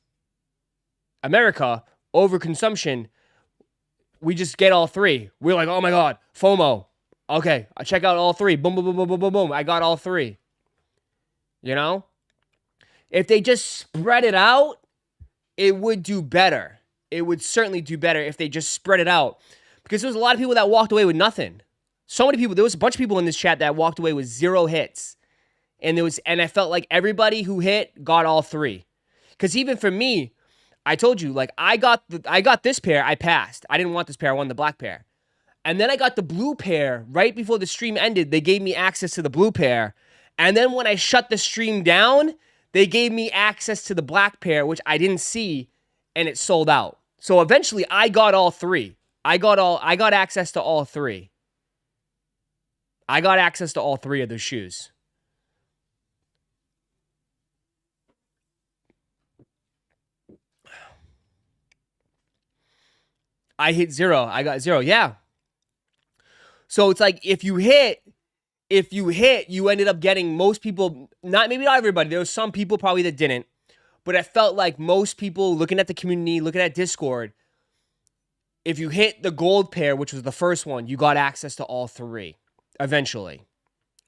America, overconsumption, we just get all three. We're like, oh my God, FOMO. Okay, I check out all three. Boom, boom, boom, boom, boom, boom, boom. I got all three. You know? If they just spread it out, it would do better. It would certainly do better if they just spread it out. Because there was a lot of people that walked away with nothing. So many people, there was a bunch of people in this chat that walked away with 0 hits. And I felt like everybody who hit got all three. Because even for me, I told you, like, I got this pair, I passed. I didn't want this pair, I wanted the black pair. And then I got the blue pair right before the stream ended. They gave me access to the blue pair. And then when I shut the stream down, they gave me access to the black pair, which I didn't see, and it sold out. So eventually I got all three. I got access to all three. I got access to all three of those shoes. I hit 0. I got 0. Yeah. So it's like if you hit, you ended up getting most people, maybe not everybody. There was some people probably that didn't. But I felt like most people looking at the community, looking at Discord, if you hit the gold pair, which was the first one, you got access to all three eventually.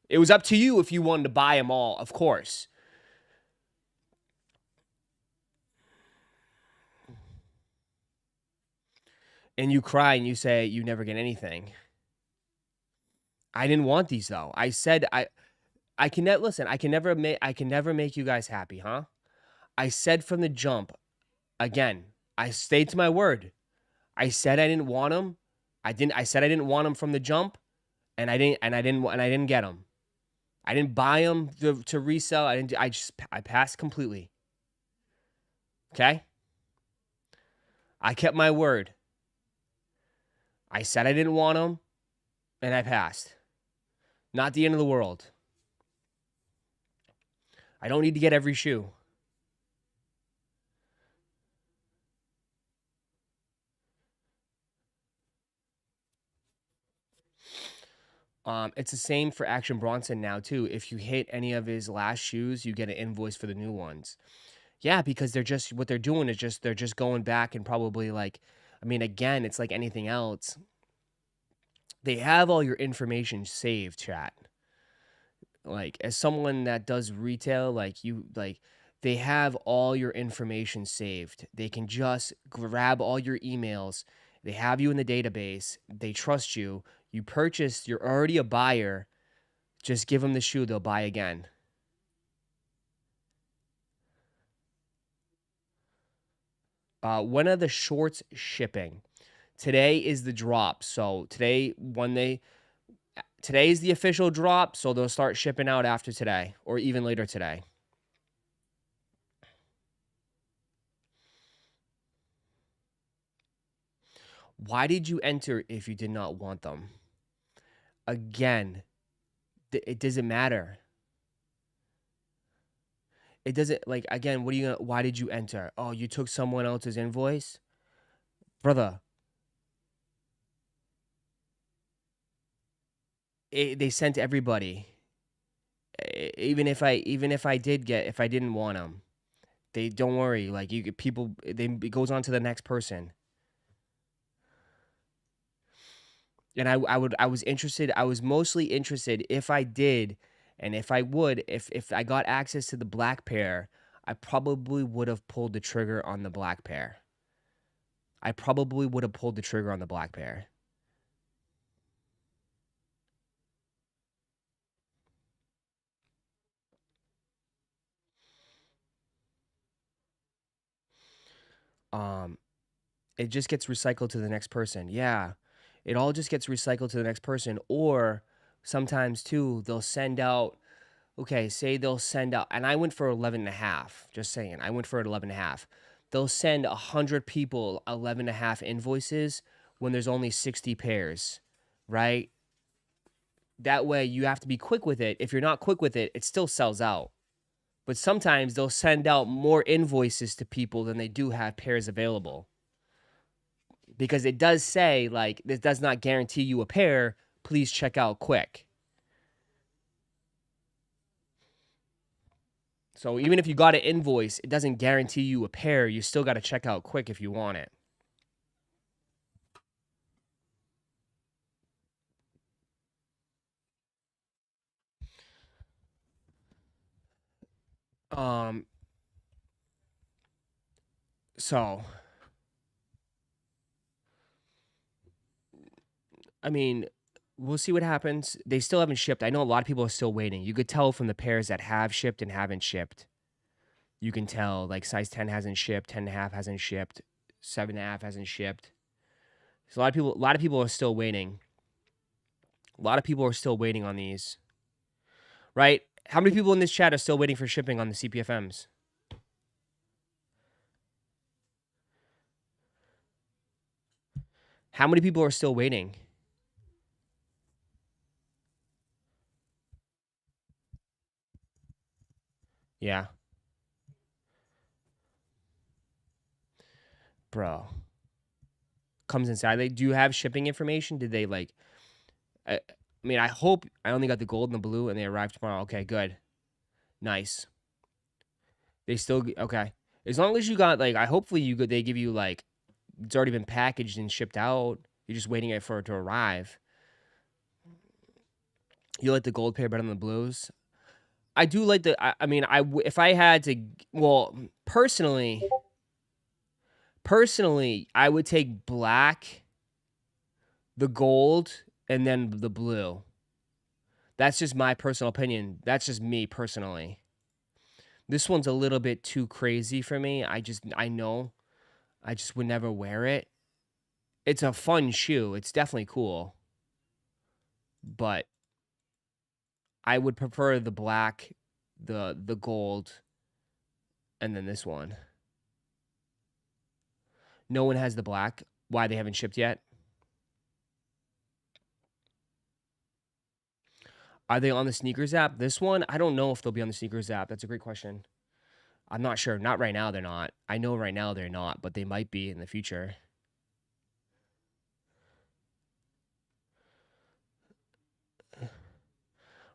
It was up to you if you wanted to buy them all, of course. And you cry and you say you never get anything. I didn't want these though. I said I can never make you guys happy, huh? I said from the jump, again, I stayed to my word. I said I didn't want them. I said I didn't want them from the jump, and I didn't get them. I didn't buy them to resell. I passed completely. Okay? I kept my word. I said I didn't want them, and I passed. Not the end of the world. I don't need to get every shoe. It's the same for Action Bronson now too. If you hit any of his last shoes, you get an invoice for the new ones. Yeah, because what they're doing is they're just going back and probably like, I mean, again, it's like anything else. They have all your information saved, chat. Like, as someone that does retail, they have all your information saved. They can just grab all your emails. They have you in the database. They trust you. You purchased, you're already a buyer. Just give them the shoe, they'll buy again. When are the shorts shipping? Today is the drop. So today is the official drop, so they'll start shipping out after today or even later today. Why did you enter if you did not want them? again, it doesn't matter. It doesn't, like, again, what are you gonna, why did you enter? Oh, you took someone else's invoice? Brother, they sent everybody. Even if I didn't want them, they don't worry. Like, you people, it goes on to the next person. And I was interested. I was mostly interested if I did, and if I would, if I got access to the black pair, I probably would have pulled the trigger on the black pair. I probably would have pulled the trigger on the black pair. It just gets recycled to the next person. Yeah. It all just gets recycled to the next person. Or sometimes too, they'll send out, okay, say they'll send out, and I went for 11 and a half, just saying, I went for 11 and a half. They'll send 100 people 11 and a half invoices when there's only 60 pairs, right? That way you have to be quick with it. If you're not quick with it, it still sells out. But sometimes they'll send out more invoices to people than they do have pairs available. Because it does say, like, this does not guarantee you a pair. Please check out quick. So even if you got an invoice, it doesn't guarantee you a pair. You still got to check out quick if you want it. So, I mean, we'll see what happens. They still haven't shipped. I know a lot of people are still waiting. You could tell from the pairs that have shipped and haven't shipped. You can tell, like, size 10 hasn't shipped, 10 and a half hasn't shipped, 7 and a half hasn't shipped. So a lot of people are still waiting. A lot of people are still waiting on these. Right? How many people in this chat are still waiting for shipping on the CPFMs? How many people are still waiting? Yeah. Bro. Comes inside. Like, do you have shipping information? Did they, like, I mean, I hope I only got the gold and the blue and they arrived tomorrow. Okay, good. Nice. They still, okay. As long as you got, like, hopefully they give you, like, it's already been packaged and shipped out. You're just waiting for it to arrive. You like the gold pair better than the blues? I do like the, I mean, if I had to, well, personally, I would take black, the gold, and then the blue. That's just my personal opinion. That's just me personally. This one's a little bit too crazy for me. I know. I just would never wear it. It's a fun shoe. It's definitely cool. But I would prefer the black, the gold, and then this one. No one has the black. Why they haven't shipped yet? Are they on the sneakers app? This one, I don't know if they'll be on the sneakers app. That's a great question. I'm not sure. Not right now, they're not. I know right now they're not, but they might be in the future.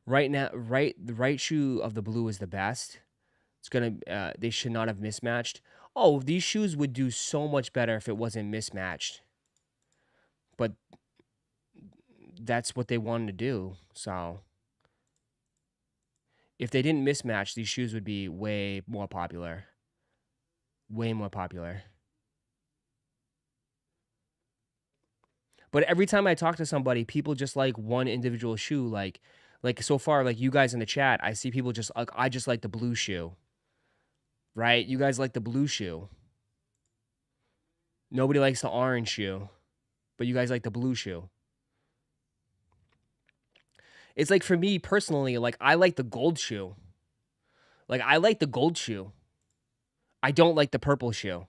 Right now, the right shoe of the blue is the best. It's gonna, they should not have mismatched. Oh, these shoes would do so much better if it wasn't mismatched. But that's what they wanted to do. So if they didn't mismatch, these shoes would be way more popular. Way more popular. But every time I talk to somebody, people just like one individual shoe. Like so far, like you guys in the chat, I see people just like, I just like the blue shoe. Right? You guys like the blue shoe. Nobody likes the orange shoe. But you guys like the blue shoe. It's like, for me personally, like, I like the gold shoe. Like, I like the gold shoe. I don't like the purple shoe.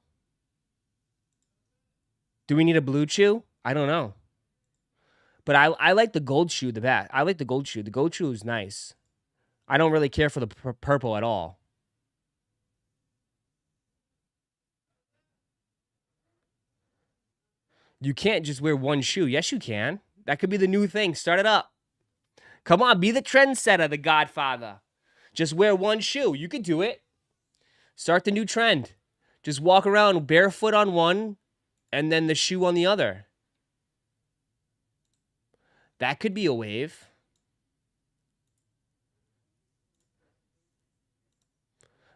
Do we need a blue shoe? I don't know. But I like the gold shoe the best. I like the gold shoe. The gold shoe is nice. I don't really care for the purple at all. You can't just wear one shoe. Yes, you can. That could be the new thing. Start it up. Come on, be the trendsetter, the Godfather. Just wear one shoe. You could do it. Start the new trend. Just walk around barefoot on one and then the shoe on the other. That could be a wave.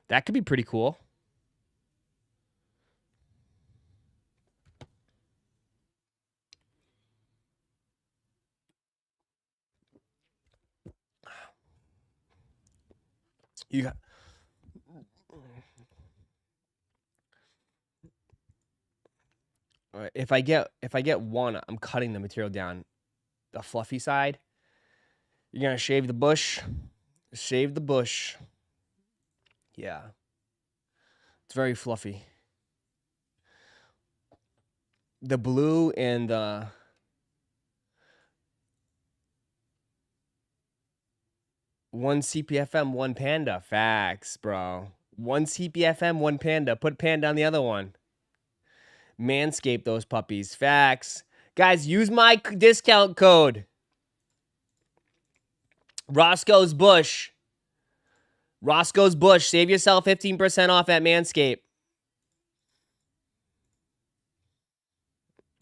That could be pretty cool. You got... If I get one, I'm cutting the material down. The fluffy side. You're gonna shave the bush. Shave the bush. Yeah. It's very fluffy. The blue and the... One CPFM, one panda. Facts, bro. One CPFM, one panda. Put panda on the other one. Manscape those puppies. Facts. Guys, use my discount code. Roszko's Bush. Roszko's Bush. Save yourself 15% off at Manscaped.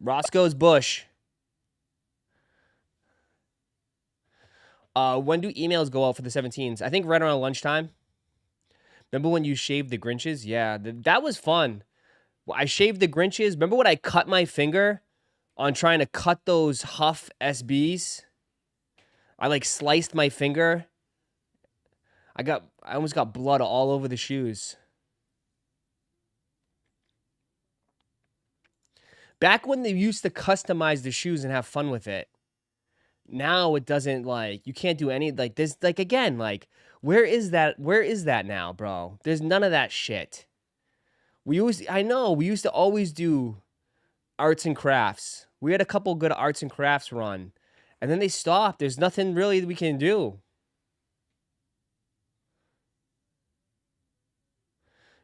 Roszko's Bush. When do emails go out for the 17s? I think right around lunchtime. Remember when you shaved the Grinches? Yeah, that was fun. I shaved the Grinches. Remember when I cut my finger on trying to cut those Huff SBs? I like sliced my finger. I almost got blood all over the shoes. Back when they used to customize the shoes and have fun with it. Now it doesn't, like, you can't do any, like, this, like, again, like, where is that now, bro? There's none of that shit. I know, we used to always do arts and crafts. We had a couple good arts and crafts run, and then they stopped. There's nothing really we can do.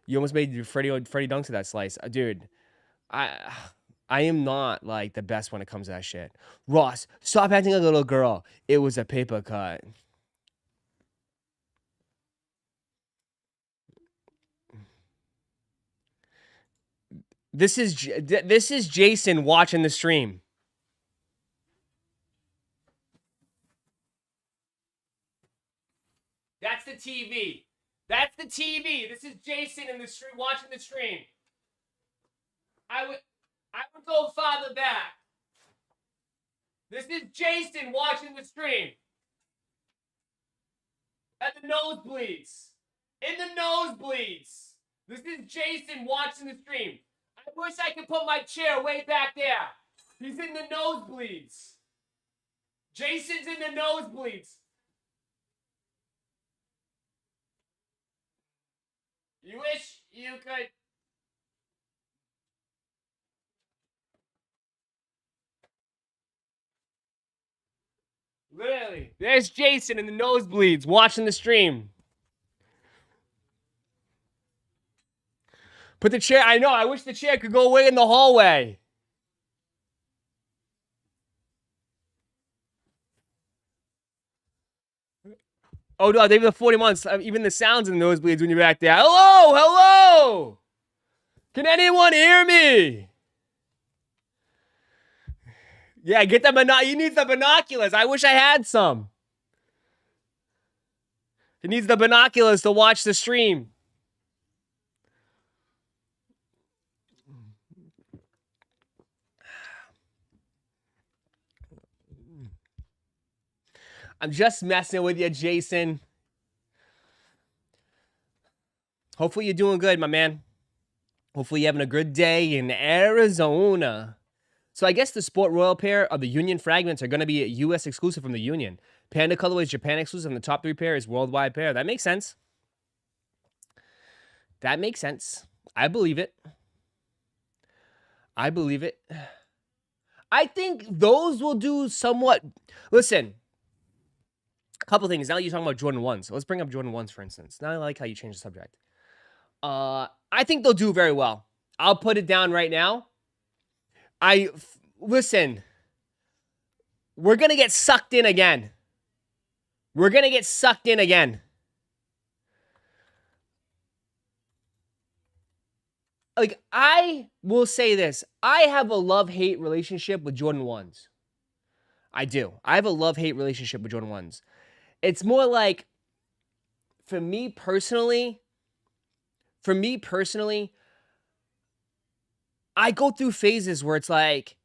You almost made Freddie Dunks with that slice. Dude, I am not, like, the best when it comes to that shit. Ross, stop acting like a little girl. It was a paper cut. This is Jason watching the stream. That's the TV. That's the TV. This is Jason in the stream watching the stream. I would go farther back. This is Jason watching the stream. At the nosebleeds. In the nosebleeds. This is Jason watching the stream. I wish I could put my chair way back there. He's in the nosebleeds. Jason's in the nosebleeds. You wish you could... Literally. There's Jason in the nosebleeds watching the stream. Put the chair... I know, I wish the chair could go away in the hallway. Oh, no, they've been 40 months. Even the sounds in the nosebleeds when you're back there. Hello! Hello! Can anyone hear me? Yeah, get the binoculars. He needs the binoculars. I wish I had some. He needs the binoculars to watch the stream. I'm just messing with you, Jason. Hopefully you're doing good, my man. Hopefully you're having a good day in Arizona. So I guess the Sport Royal pair of the Union fragments are going to be U.S. exclusive from the Union. Panda colorway is Japan exclusive, and the top 3 pair is worldwide pair. That makes sense. That makes sense. I believe it. I believe it. I think those will do somewhat. Listen, a couple things. Now you're talking about Jordan 1s. Let's bring up Jordan 1s, for instance. Now I like how you changed the subject. I think they'll do very well. I'll put it down right now. Listen, we're going to get sucked in again. We're going to get sucked in again. Like, I will say this. I have a love-hate relationship with Jordan 1s. I do. I have a love-hate relationship with Jordan 1s. It's more like, for me personally, I go through phases where it's like,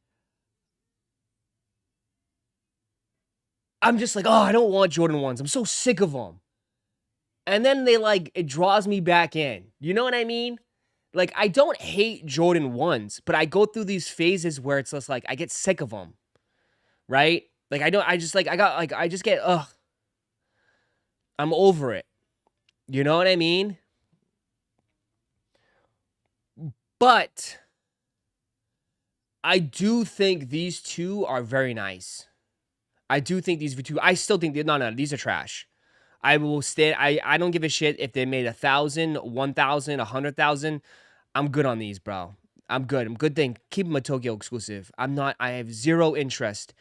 I'm just like, oh, I don't want Jordan 1s. I'm so sick of them. And then it draws me back in. You know what I mean? Like, I don't hate Jordan 1s, but I go through these phases where it's just like, I get sick of them. Right? Like, I just get, ugh. I'm over it. You know what I mean? But I do think these two are very nice. I do think these two, I still think, no, these are trash. I will stand, I don't give a shit if they made 1,000, 1,000, 100,000. I'm good on these, bro. I'm good. I'm good thing. Keep them a Tokyo exclusive. I have zero interest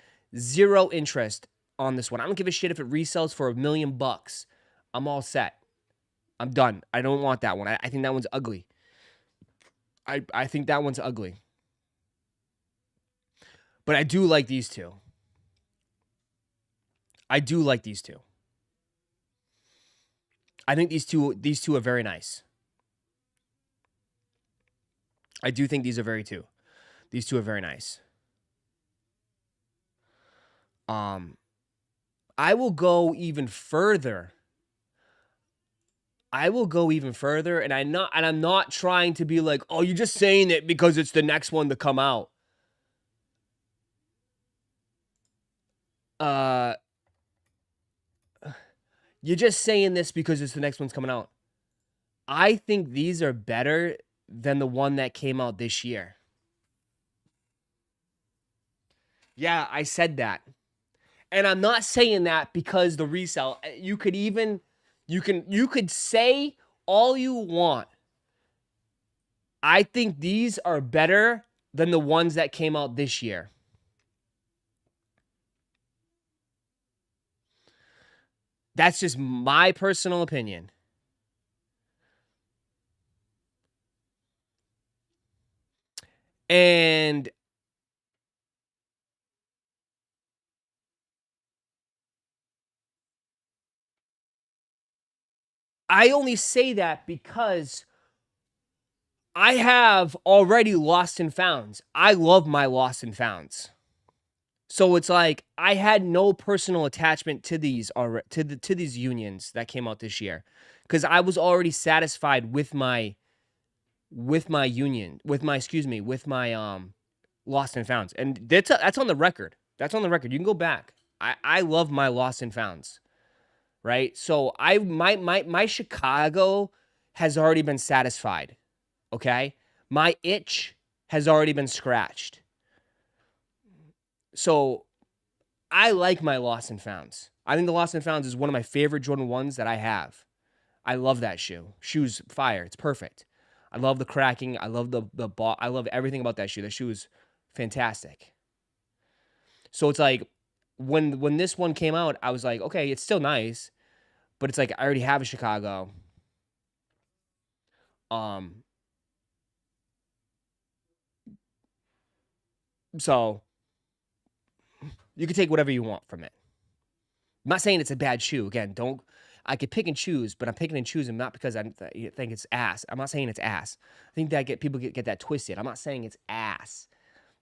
on this one. I don't give a shit if it resells for $1 million. I'm all set. I'm done. I don't want that one. I think that one's ugly. I think that one's ugly. But I do like these two. I think these two are very nice. I do think these two are very nice. I will go even further. And I'm not trying to be like, oh, you're just saying it because it's the next one to come out. You're just saying this because it's the next one's coming out. I think these are better than the one that came out this year. Yeah, I said that. And I'm not saying that because the resell. You could say all you want. I think these are better than the ones that came out this year. That's just my personal opinion. And I only say that because I have already lost and founds. I love my lost and founds. So it's like I had no personal attachment to these to these unions that came out this year, because I was already satisfied with my lost and founds, and that's on the record. That's on the record. You can go back. I love my lost and founds, right? So my Chicago has already been satisfied. Okay, my itch has already been scratched. So I like my lost and founds. I think the lost and founds is one of my favorite Jordan 1s that I have. I love that shoe. Shoe's fire. It's perfect. I love the cracking. I love the ball. I love everything about that shoe. That shoe is fantastic. So it's like when this one came out, I was like, okay, it's still nice, but it's like I already have a Chicago. So you can take whatever you want from it. I'm not saying it's a bad shoe. Again, I could pick and choose, but I'm picking and choosing not because I think it's ass. I'm not saying it's ass. I think that people get that twisted. I'm not saying it's ass.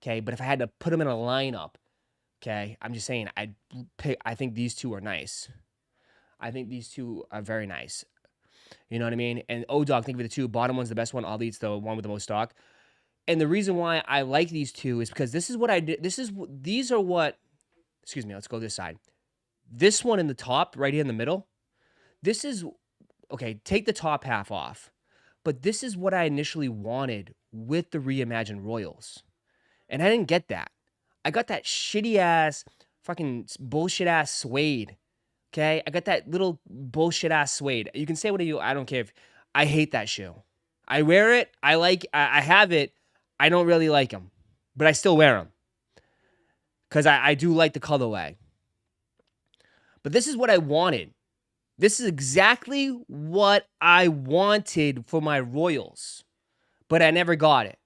Okay, but if I had to put them in a lineup, okay, I'm just saying I think these two are nice. I think these two are very nice. You know what I mean? And O-Dog, think of the two. Bottom one's the best one. All these the one with the most stock. And the reason why I like these two is because this is what I did. These are what. Excuse me. Let's go this side. This one in the top, right here in the middle. This is okay. Take the top half off, but this is what I initially wanted with the reimagined Royals, and I didn't get that. I got that shitty ass, fucking bullshit ass suede. Okay, I got that little bullshit ass suede. You can say what you. I don't care if I hate that shoe. I wear it. I have it. I don't really like them, but I still wear them because I do like the colorway. But this is what I wanted. This is exactly what I wanted for my Royals, but I never got it.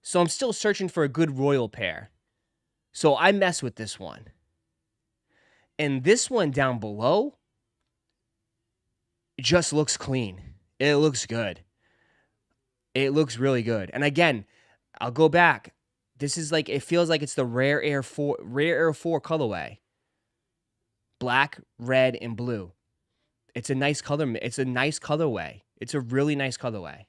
So I'm still searching for a good Royal pair. So I mess with this one. And this one down below just looks clean. It looks good. It looks really good. And again, I'll go back. This is like, it feels like it's the Rare Air 4 colorway. Black, red, and blue. It's a nice color. It's a nice colorway. It's a really nice colorway.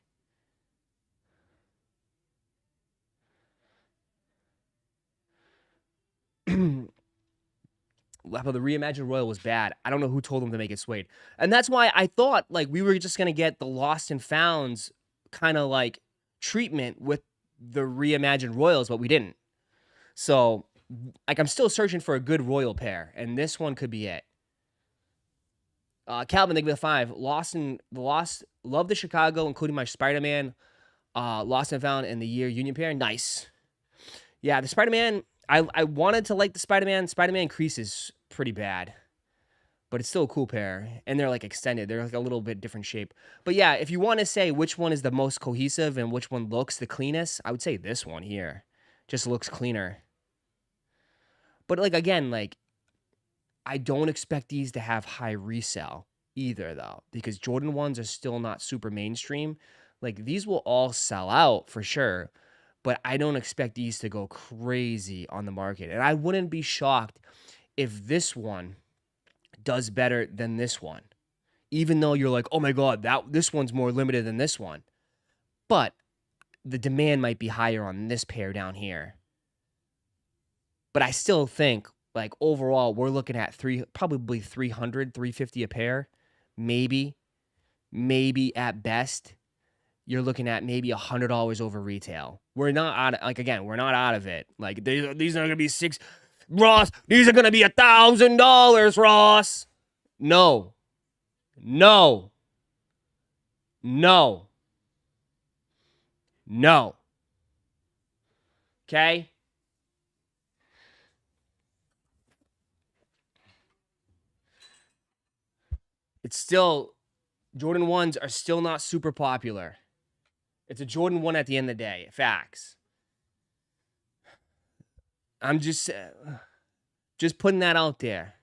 But the reimagined Royal was bad. I don't know who told them to make it suede. And that's why I thought like we were just going to get the Lost and Founds kind of like treatment with the reimagined Royals, but we didn't. So like I'm still searching for a good Royal pair, and this one could be it. Calvin, thank you for the 5. Love the Chicago, including my Spider-Man, Lost and Found, and the Year Union pair. Nice. Yeah, the Spider-Man, I wanted to like the Spider-Man. Spider-Man creases pretty bad, but it's still a cool pair. And they're like extended. They're like a little bit different shape. But yeah, if you want to say which one is the most cohesive and which one looks the cleanest, I would say this one here. Just looks cleaner. But like again, like I don't expect these to have high resale either though, because Jordan 1s are still not super mainstream. Like these will all sell out for sure, but I don't expect these to go crazy on the market. And I wouldn't be shocked if this one does better than this one, even though you're like, oh my God, this one's more limited than this one. But the demand might be higher on this pair down here. But I still think like overall, we're looking at probably 300, 350 a pair, maybe at best. You're looking at maybe $100 over retail. We're not out of, like again, we're not out of it. Like these are gonna be Ross. These are gonna be $1,000, Ross. No. Okay. It's still, Jordan 1s are still not super popular. It's a Jordan 1 at the end of the day. Facts. I'm just putting that out there.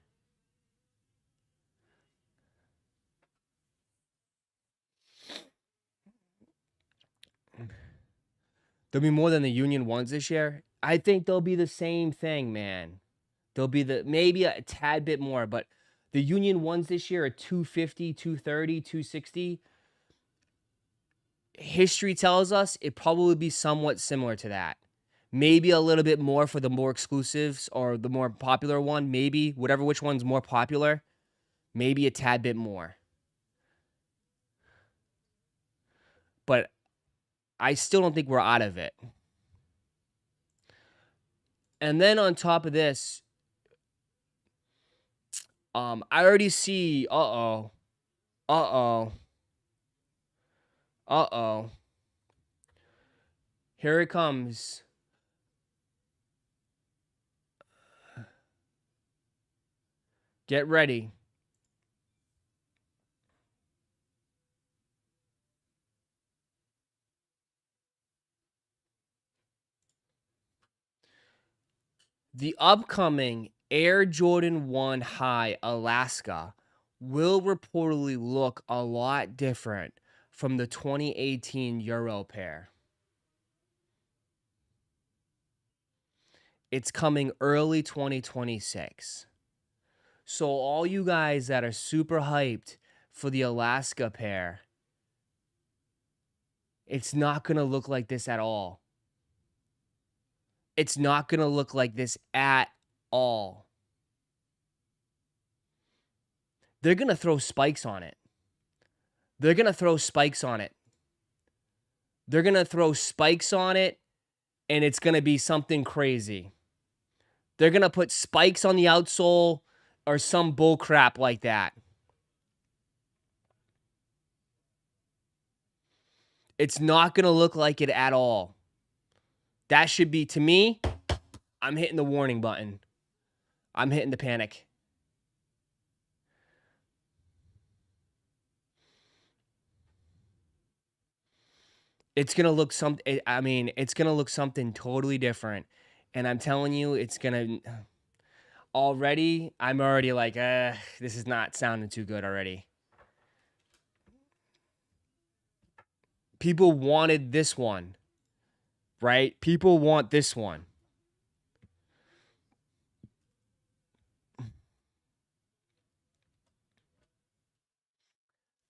There'll be more than the Union 1s this year. I think they'll be the same thing, man. They'll be maybe a tad bit more, but the Union 1s this year are 250, 230, 260. History tells us it probably be somewhat similar to that. Maybe a little bit more for the more exclusives or the more popular one. Maybe which one's more popular. Maybe a tad bit more. But I still don't think we're out of it. And then on top of this, I already see, uh-oh. Here it comes. Get ready. The upcoming Air Jordan 1 High Alaska will reportedly look a lot different from the 2018 Euro pair. It's coming early 2026. So all you guys that are super hyped for the Alaska pair, it's not going to look like this at all. It's not going to look like this at all. They're going to throw spikes on it. They're going to throw spikes on it. They're going to throw spikes on it, and it's going to be something crazy. They're going to put spikes on the outsole or some bull crap like that. It's not going to look like it at all. That should be, to me, I'm hitting the warning button. I'm hitting the panic. It's going to look something, I mean, it's going to look something totally different. And I'm telling you, it's going to, already, I'm already like, this is not sounding too good already. People wanted this one, right? People want this one.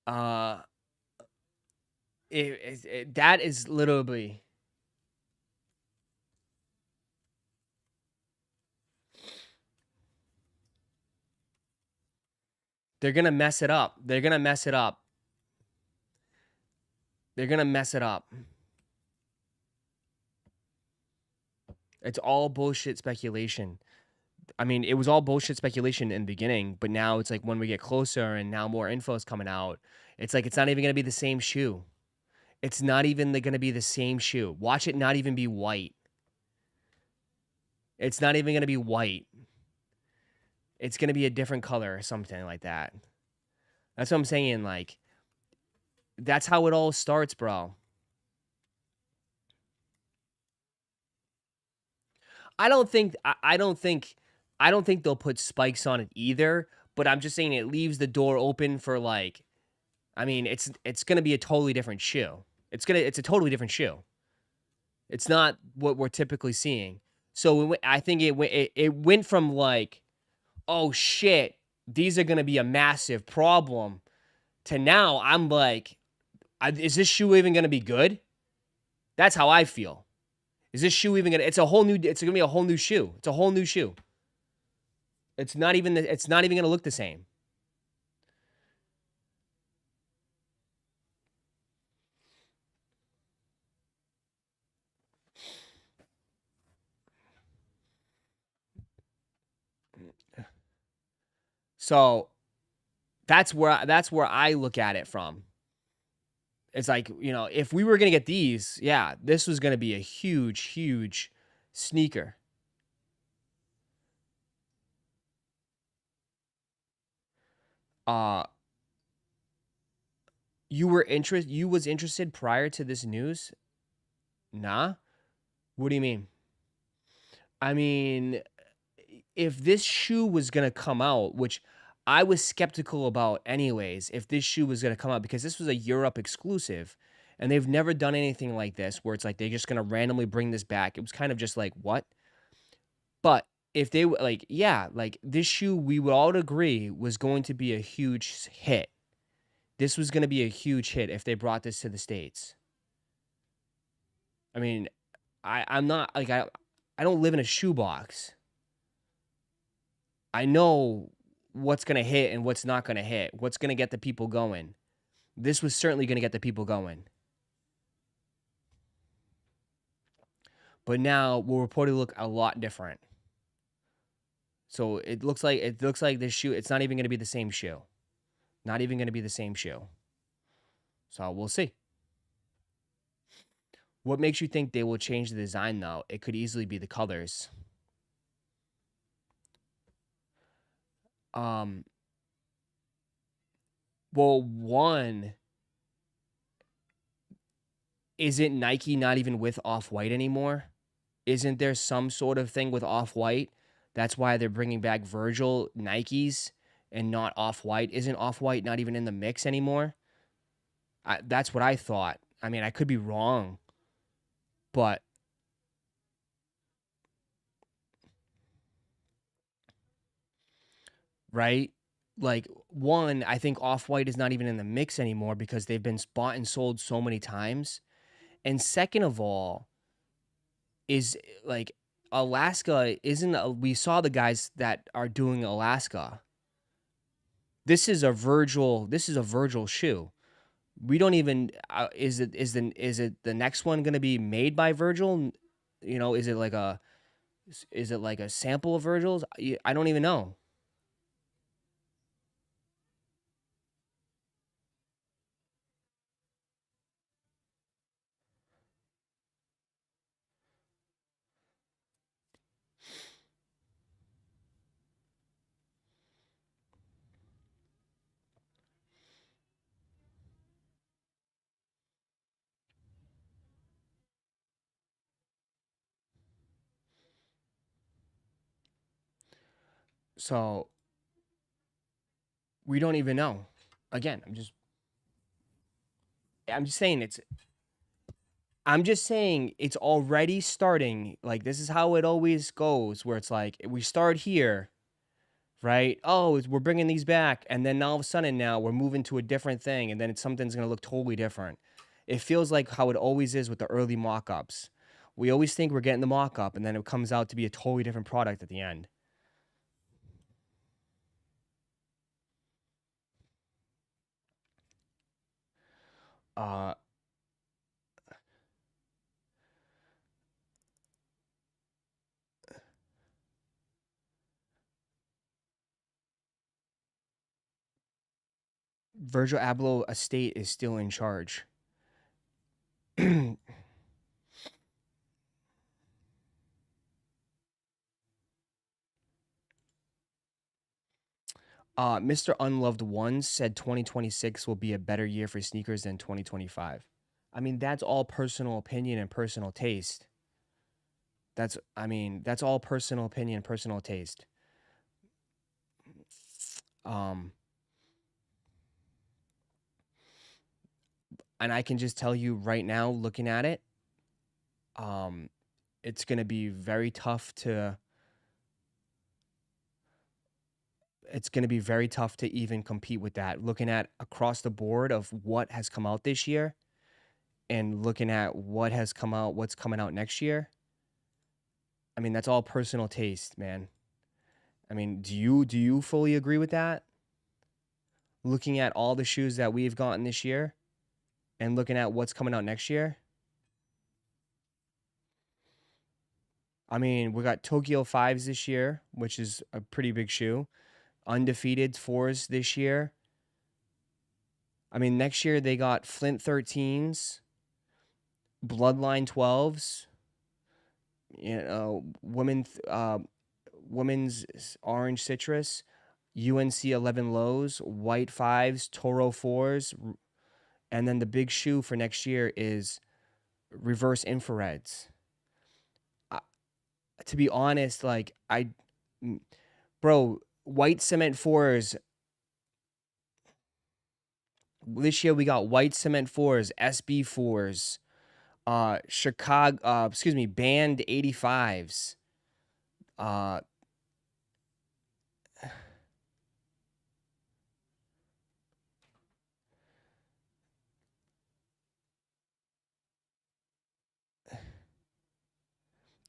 That is literally, they're gonna mess it up. They're gonna mess it up. They're gonna mess it up. It's all bullshit speculation. I mean, it was all bullshit speculation in the beginning, but now it's like when we get closer and now more info is coming out, it's like it's not even gonna be the same shoe. It's not even gonna be the same shoe. Watch it not even be white. It's not even gonna be white. It's gonna be a different color or something like that. That's what I'm saying. Like, that's how it all starts, bro. I don't think they'll put spikes on it either, but I'm just saying it leaves the door open for, like, I mean, it's gonna be a totally different shoe. It's a totally different shoe. It's not what we're typically seeing. So I think it went from like, oh shit, these are gonna be a massive problem, to now I'm like, is this shoe even gonna be good? That's how I feel. Is this shoe even gonna? It's gonna be a whole new shoe. It's a whole new shoe. It's not even gonna look the same. So that's where I look at it from. It's like, you know, if we were gonna get these, yeah, this was gonna be a huge sneaker. You was interested prior to this news? Nah? What do you mean? I mean, if this shoe was gonna come out, which I was skeptical about anyways, if this shoe was gonna come out, because this was a Europe exclusive, and they've never done anything like this, where it's like they're just gonna randomly bring this back. It was kind of just like, what? But if they like, yeah, like this shoe, we would all agree was going to be a huge hit. This was gonna be a huge hit if they brought this to the States. I mean, I'm not like I don't live in a shoebox. I know what's going to hit and what's not going to hit, what's going to get the people going. This was certainly going to get the people going. But now will reportedly look a lot different. So it looks like this shoe, it's not even going to be the same shoe. Not even going to be the same shoe. So we'll see. What makes you think they will change the design though? It could easily be the colors. Well, one, isn't Nike not even with Off-White anymore? Isn't there some sort of thing with Off-White? That's why they're bringing back Virgil Nikes and not Off-White. Isn't Off-White not even in the mix anymore? That's what I thought. I mean, I could be wrong, but right? Like, one, I think Off-White is not even in the mix anymore because they've been bought and sold so many times. And second of all, is like Alaska isn't we saw the guys that are doing Alaska. This is a Virgil shoe. We don't even is it the next one going to be made by Virgil? You know, is it like a Is it like a sample of Virgil's? I don't even know. So we don't even know. Again, I'm just saying it's already starting. Like, this is how it always goes, where it's like we start here, right? Oh, we're bringing these back, and then all of a sudden now we're moving to a different thing, and then something's gonna look totally different. It feels like how it always is with the early mock-ups. We always think we're getting the mock-up, and then it comes out to be a totally different product at the end. Uh, Virgil Abloh estate is still in charge. Mr. Unloved One said 2026 will be a better year for sneakers than 2025. I mean, that's all personal opinion and personal taste. That's all personal opinion, personal taste. Um, and I can just tell you right now, looking at it, um, it's gonna be very tough to. It's gonna be very tough to even compete with that. Looking at across the board of what has come out this year, and looking at what has come out, what's coming out next year. I mean, that's all personal taste, man. I mean, do you fully agree with that? Looking at all the shoes that we've gotten this year and looking at what's coming out next year. I mean, we got Tokyo 5s this year, which is a pretty big shoe. Undefeated 4s this year. I mean, next year they got Flint 13s, Bloodline 12s, women's orange citrus, UNC 11 lows, white 5s, Toro 4s, and then the big shoe for next year is reverse infrareds. To be honest, like bro, white cement 4s. This year we got white cement 4s, SB 4s, Band 85s.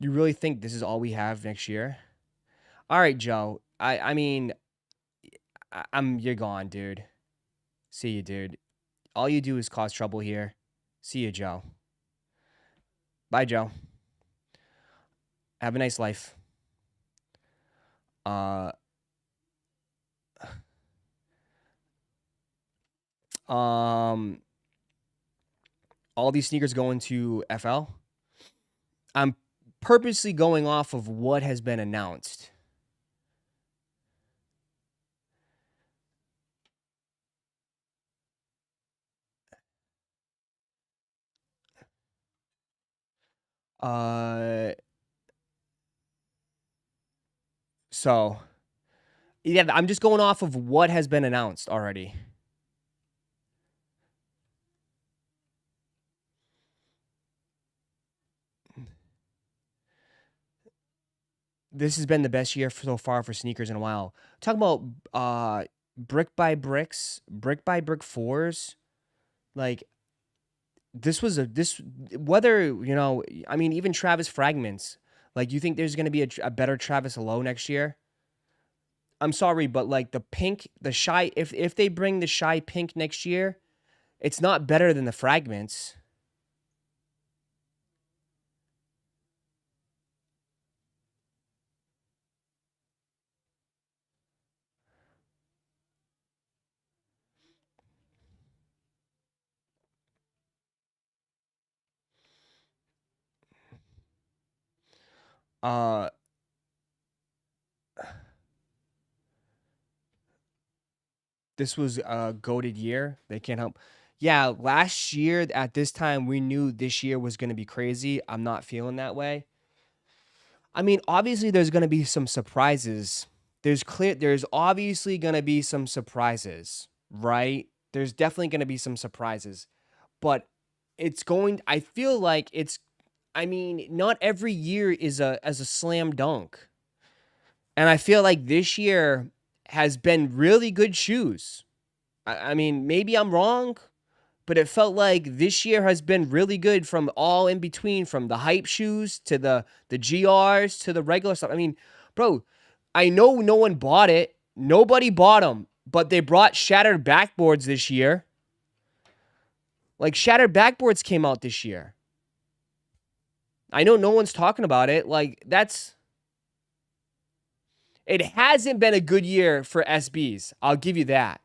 You really think this is all we have next year? All right, Joe. I mean, you're gone, dude. See you, dude. All you do is cause trouble here. See you, Joe. Bye, Joe. Have a nice life. All these sneakers going to FL. I'm purposely going off of what has been announced. So yeah, I'm just going off of what has been announced already. This has been the best year so far for sneakers in a while. Talking about brick by brick 4s. Like, this was whether, I mean, even Travis Fragments. Like, you think there's going to be a better Travis Low next year? I'm sorry, but like the pink, the shy, if they bring the shy pink next year, it's not better than the Fragments. Uh, this was a goated year. They can't help. Yeah, last year at this time we knew this year was going to be crazy. I'm not feeling that way. I mean, obviously there's going to be some surprises. There's obviously going to be some surprises, right? There's definitely going to be some surprises. But I feel like I mean, not every year is a slam dunk. And I feel like this year has been really good shoes. I mean, maybe I'm wrong, but it felt like this year has been really good from all in between, from the hype shoes to the GRs to the regular stuff. I mean, bro, I know no one bought it. Nobody bought them, but they brought shattered backboards this year. Like, shattered backboards came out this year. I know no one's talking about it. Like, it hasn't been a good year for SBs. I'll give you that.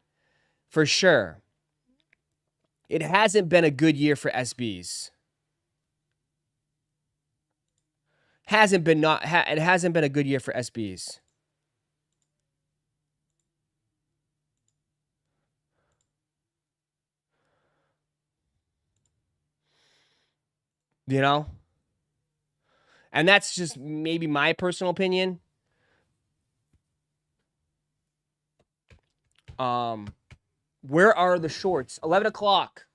For sure. It hasn't been a good year for SBs. It hasn't been a good year for SBs. You know? And that's just maybe my personal opinion. Where are the shorts? 11 o'clock.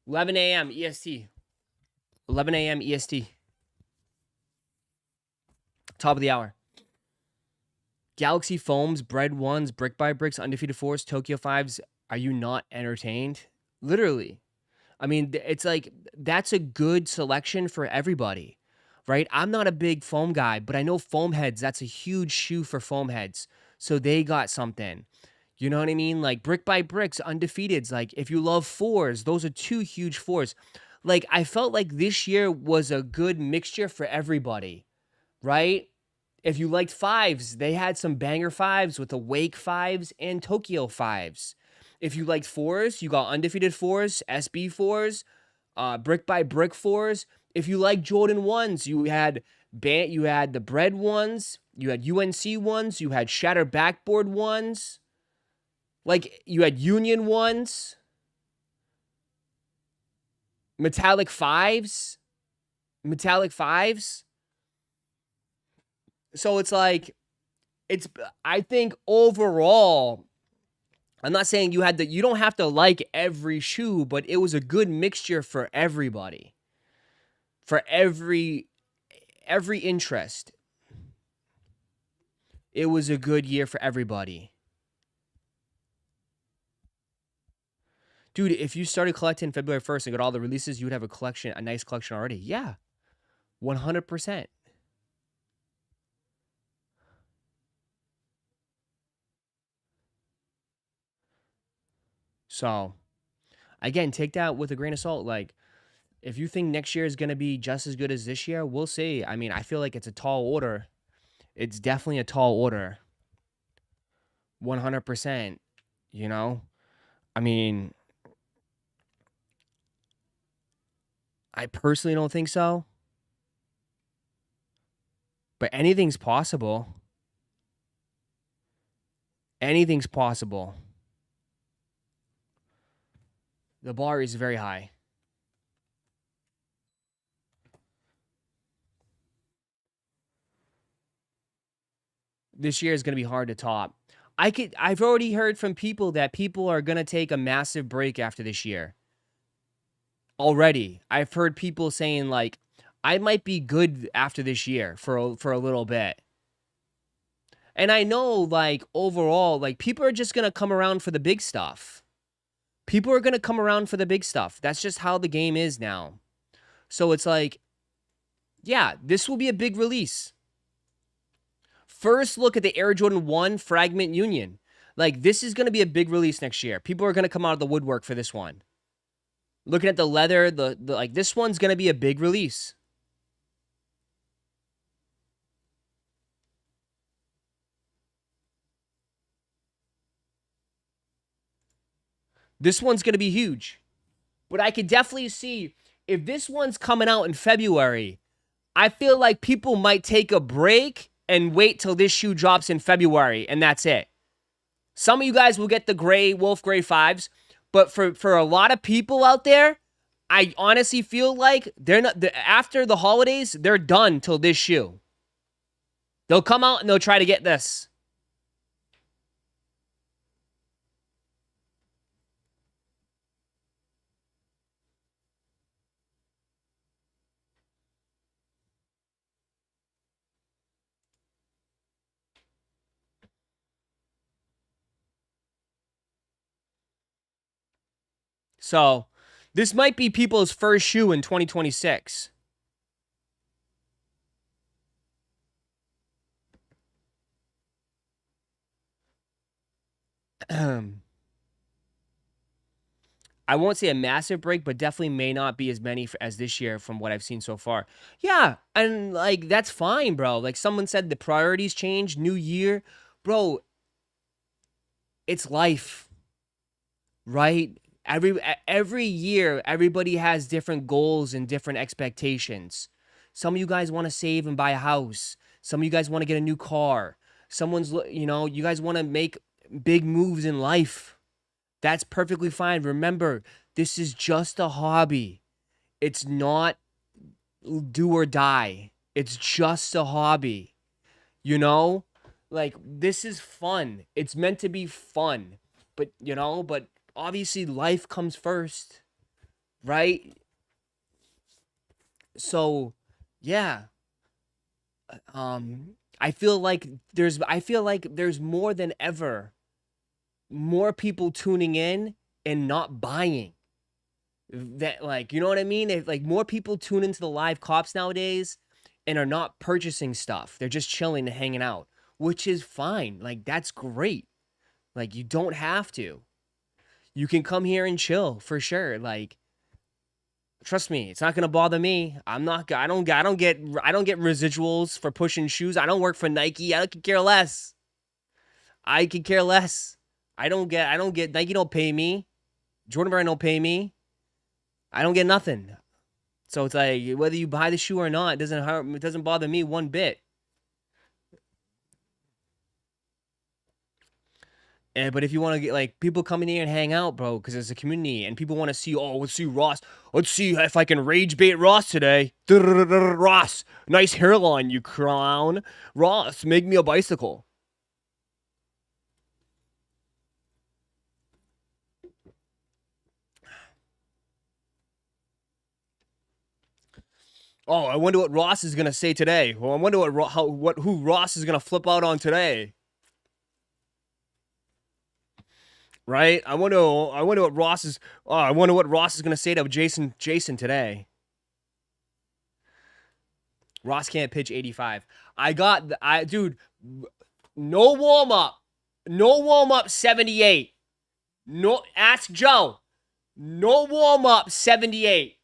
11 a.m. EST. 11 a.m. EST. Top of the hour. Galaxy Foams, Bread Ones, Brick by Bricks, Undefeated Fours, Tokyo Fives. Are you not entertained? Literally. I mean, it's like, that's a good selection for everybody, right? I'm not a big foam guy, but I know foam heads, that's a huge shoe for foam heads. So they got something. You know what I mean? Like Brick by Bricks, Undefeateds. Like if you love fours, those are two huge fours. Like I felt like this year was a good mixture for everybody, right? If you liked fives, they had some banger fives with the Wake fives and Tokyo fives. If you liked fours, you got Undefeated fours, SB fours, Brick by Brick fours. If you like Jordan ones, you had the Bread ones, you had UNC ones, you had Shattered Backboard ones. Like, you had Union ones, metallic fives. So it's like, I think overall, I'm not saying you don't have to like every shoe, but it was a good mixture for everybody. For every interest. It was a good year for everybody. Dude, if you started collecting February 1st and got all the releases, you would have a nice collection already. Yeah. 100%. So, again, take that with a grain of salt. Like, if you think next year is going to be just as good as this year, we'll see. I mean, I feel like it's a tall order. It's definitely a tall order. 100%. You know? I mean, I personally don't think so. But anything's possible. Anything's possible. The bar is very high. This year is going to be hard to top. I've already heard from people that people are going to take a massive break after this year. Already. I've heard people saying like, I might be good after this year for a little bit. And I know like overall, like people are just going to come around for the big stuff. People are going to come around for the big stuff. That's just how the game is now. So it's like, yeah, this will be a big release. First look at the Air Jordan 1 Fragment Union. Like, this is going to be a big release next year. People are going to come out of the woodwork for this one. Looking at the leather, like, this one's going to be a big release. This one's going to be huge. But I could definitely see, if this one's coming out in February, I feel like people might take a break and wait till this shoe drops in February, and that's it. Some of you guys will get the Wolf Gray 5s, but for a lot of people out there, I honestly feel like they're not after the holidays, they're done till this shoe. They'll come out and they'll try to get this. So, this might be people's first shoe in 2026. I won't say a massive break, but definitely may not be as many as this year from what I've seen so far. Yeah, and like that's fine, bro. Like someone said, the priorities change, new year, bro. It's life, right? Every year, everybody has different goals and different expectations. Some of you guys want to save and buy a house. Some of you guys want to get a new car. You guys want to make big moves in life. That's perfectly fine. Remember, this is just a hobby. It's not do or die. It's just a hobby. You know? Like, this is fun. It's meant to be fun. But obviously life comes first, right? So, yeah. I feel like there's more than ever more people tuning in and not buying. That, like, you know what I mean? Like more people tune into the live cops nowadays and are not purchasing stuff. They're just chilling and hanging out, which is fine. Like, that's great. Like, you don't have to. You can come here and chill for sure. Like, trust me, it's not gonna bother me. I don't get residuals for pushing shoes. I don't work for Nike. I could care less. I could care less. I don't get Nike don't pay me. Jordan Brand don't pay me. I don't get nothing. So it's like, whether you buy the shoe or not, it doesn't bother me one bit. But if you want to get like people coming here and hang out, bro, because it's a community and people want to see, oh, let's see Ross. Let's see if I can rage bait Ross today. Ross, nice hairline, you clown. Ross, make me a bicycle. Oh, I wonder what Ross is gonna say today. Well, I wonder who Ross is gonna flip out on today. Right? I wonder what Ross is. Oh, I wonder what Ross is gonna say to Jason today. Ross can't pitch 85. Dude, no warm up. No warm up 78. No, ask Joe. No warm up 78.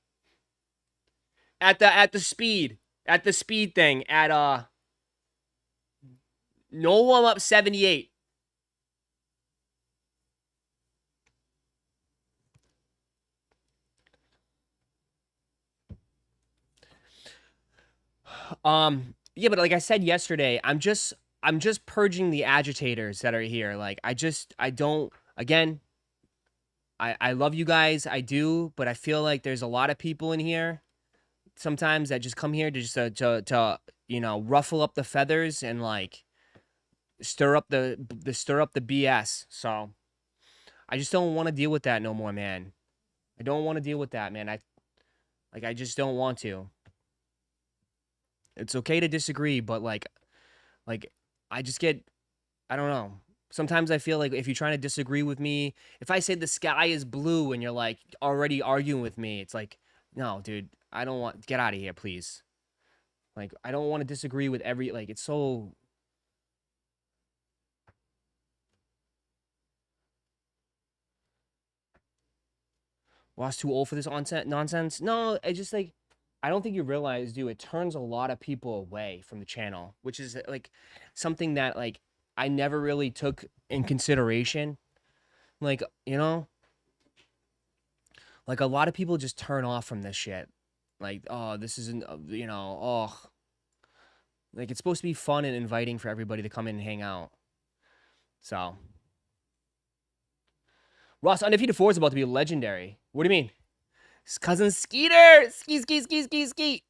At the speed thing no warm up 78. Yeah, but like I said yesterday, I'm just purging the agitators that are here. Like, I don't, again, I love you guys, I do, but I feel like there's a lot of people in here sometimes that just come here to just to ruffle up the feathers and like stir up the BS. So I just don't want to deal with that no more, man. I don't want to deal with that, man. I just don't want to. It's okay to disagree, but like I just get, I don't know. Sometimes I feel like if you're trying to disagree with me, if I say the sky is blue and you're like already arguing with me, it's like, no, dude, I don't want, get out of here, please. Like, I don't want to disagree with like, it's so. Was too old for this nonsense? No, I just like, I don't think you realize, dude, it turns a lot of people away from the channel, which is like something that like I never really took in consideration. Like, like a lot of people just turn off from this shit. Like, oh, this isn't, you know, oh, like it's supposed to be fun and inviting for everybody to come in and hang out. So, Ross, undefeated 4 is about to be legendary. What do you mean? His cousin Skeeter! Ski, ski, ski, ski, ski.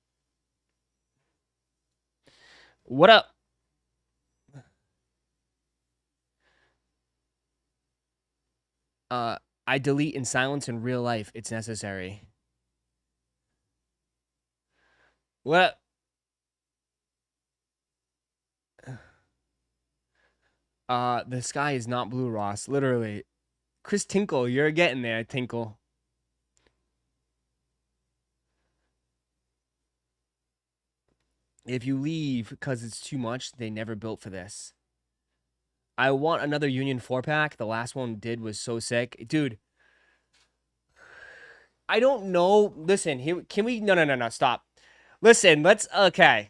What up? I delete in silence in real life. It's necessary. What up? The sky is not blue, Ross. Literally. Chris Tinkle, you're getting there, Tinkle. If you leave because it's too much, they never built for this. I want another Union 4-pack. The last one did was so sick. Dude, I don't know. Listen, here, can we? No, stop. Listen, let's, okay.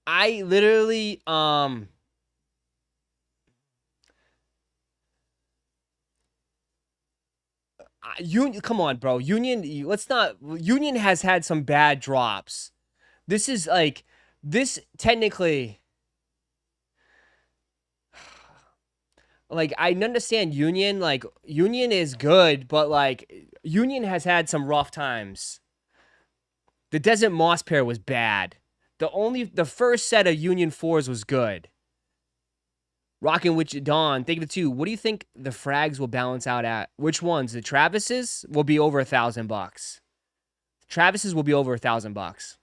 I literally, Union, come on, bro. Union, let's not. Union has had some bad drops. This is like, this technically, like, I understand Union. Like, Union is good, but like, Union has had some rough times. The Desert Moss pair was bad. The first set of Union 4s was good. Rockin' with you, Dawn. Thank you for 2. What do you think the frags will balance out at? Which ones? The Travis's will be over $1,000. Travis's will be over $1,000.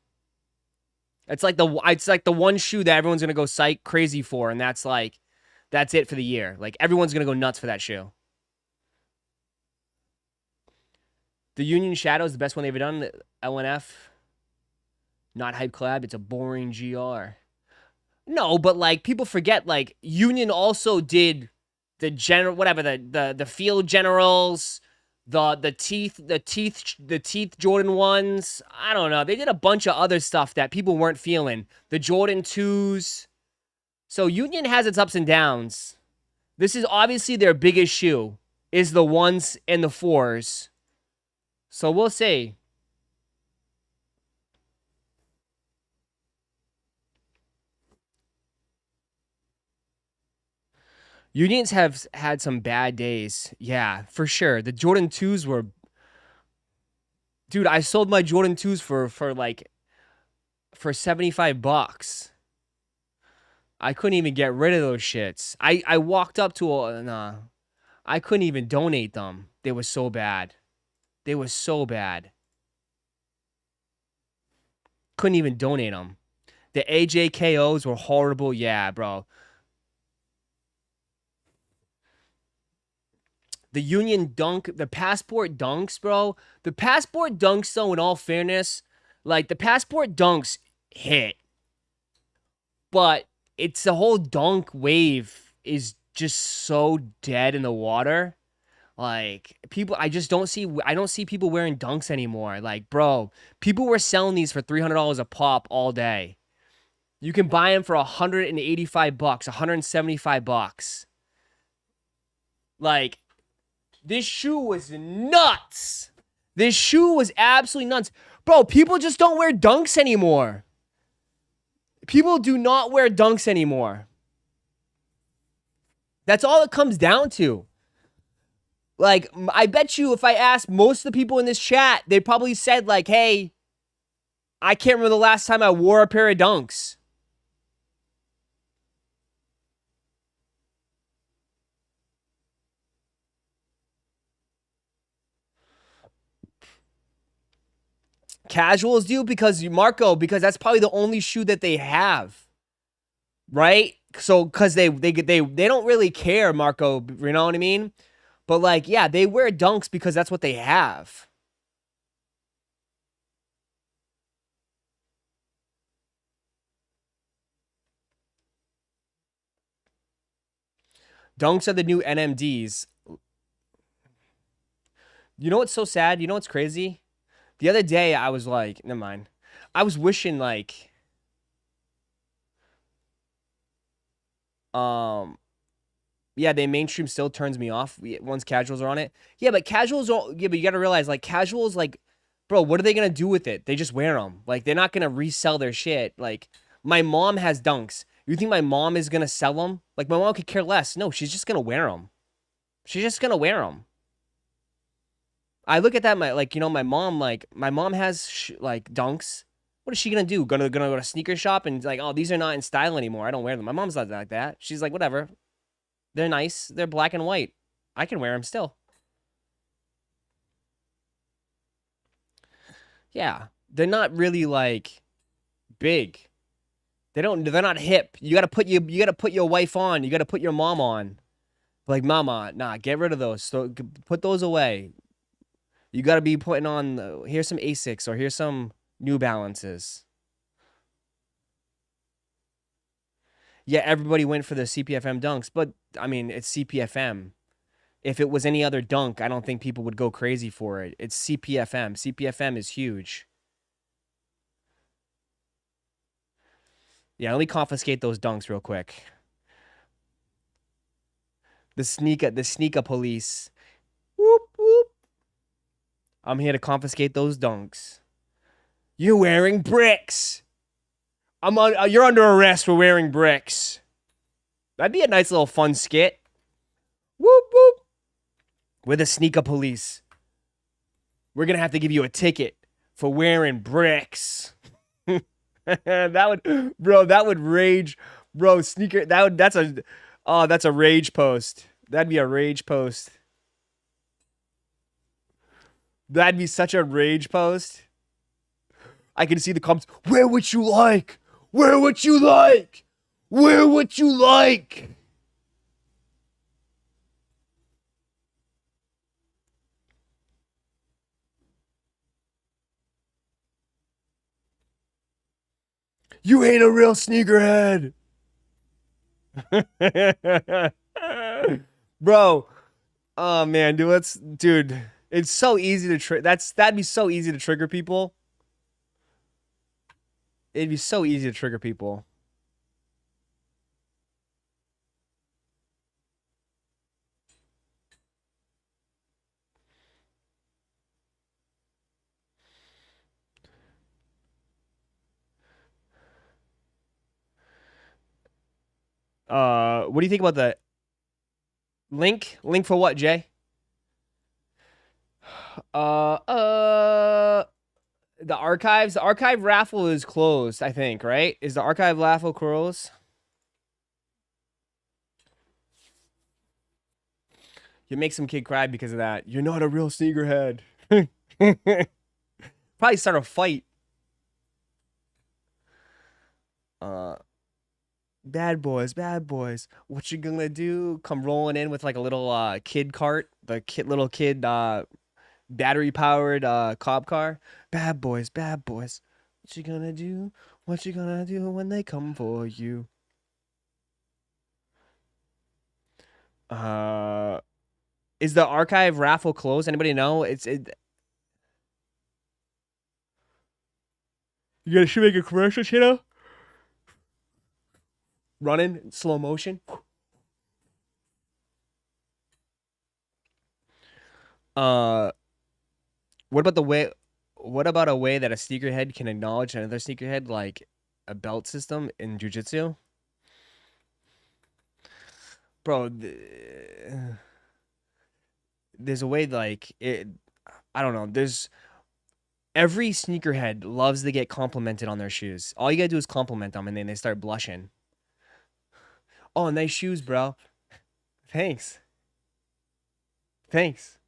It's like the one shoe that everyone's gonna go psych crazy for, and that's it for the year. Like everyone's gonna go nuts for that shoe. The Union Shadow is the best one they've ever done. LNF. Not hype collab. It's a boring GR. No, but like people forget, like Union also did the general, whatever, the field generals, the teeth Jordan 1s. I don't know. They did a bunch of other stuff that people weren't feeling. The Jordan 2s. So Union has its ups and downs. This is obviously their biggest shoe, is the 1s and the 4s. So we'll see. Unions have had some bad days. Yeah, for sure. The Jordan 2s were... Dude, I sold my Jordan 2s for $75. I couldn't even get rid of those shits. I walked up to nah. I couldn't even donate them. They were so bad. They were so bad. Couldn't even donate them. The AJKOs were horrible. Yeah, bro. The Union Dunk, the Passport Dunks, bro. The Passport Dunks, though, in all fairness, like, the Passport Dunks hit. But it's the whole dunk wave is just so dead in the water. Like, people, I don't see people wearing Dunks anymore. Like, bro, people were selling these for $300 a pop all day. You can buy them for $185, $175. Like, this shoe was nuts. This shoe was absolutely nuts. Bro, people just don't wear Dunks anymore. People do not wear Dunks anymore. That's all it comes down to. Like, I bet you if I asked most of the people in this chat, they probably said, like, hey, I can't remember the last time I wore a pair of Dunks. Casuals do because that's probably the only shoe that they have. Right? So, because they don't really care, Marco, you know what I mean? But, like, yeah, they wear Dunks because that's what they have. Dunks are the new NMDs. You know what's so sad? You know what's crazy? The other day, I was like, never mind. I was wishing, like, Yeah, they mainstream still turns me off once casuals are on it. Yeah, but casuals are, yeah, but you got to realize like casuals like bro, what are they going to do with it? They just wear them. Like they're not going to resell their shit. Like my mom has dunks. You think my mom is going to sell them? Like my mom could care less. No, she's just going to wear them. She's just going to wear them. I look at that my like, you know, my mom has like dunks. What is she going to do? Gonna go to a sneaker shop and like, "Oh, these are not in style anymore. I don't wear them." My mom's not like that. She's like, "Whatever. They're nice. They're black and white. I can wear them still." Yeah. They're not really like big. They're not hip. You got to put your wife on. You got to put your mom on. Like, "Mama, nah, get rid of those. So put those away. You got to be putting on here's some Asics or here's some New Balances." Yeah, everybody went for the CPFM dunks, but I mean, it's CPFM. If it was any other dunk, I don't think people would go crazy for it. It's CPFM. CPFM is huge. Yeah, let me confiscate those dunks real quick. The sneaker police. Whoop whoop. I'm here to confiscate those dunks. You're wearing bricks. You're under arrest for wearing bricks. That'd be a nice little fun skit. Whoop whoop. We're the sneaker police. We're gonna have to give you a ticket for wearing bricks. That would rage, bro. Sneaker. That's a rage post. That'd be a rage post. That'd be such a rage post. I can see the comments. Wear what you like. Wear what you like. Wear what you like. You ain't a real sneakerhead. Bro. Oh man, dude. It's so easy to that'd be so easy to trigger people. It'd be so easy to trigger people. What do you think about the link? Link for what, Jay? Uh, uh, the archives. The archive raffle is closed, I think, right? Is the archive raffle closed? You make some kid cry because of that. You're not a real sneakerhead. Probably start a fight. Uh, bad boys, bad boys. What you gonna do? Come rolling in with like a little kid cart, the little kid battery powered cop car. Bad boys, bad boys. What you gonna do? What you gonna do when they come for you? Uh, is the archive raffle closed? Anybody know? You guys should make a commercial, Chino. Running in slow motion. Uh, what about the way? What about a way that a sneakerhead can acknowledge another sneakerhead, like a belt system in jujitsu? Bro, there's a way like it. I don't know. There's every sneakerhead loves to get complimented on their shoes. All you gotta do is compliment them, and then they start blushing. Oh, nice shoes, bro. Thanks. Thanks.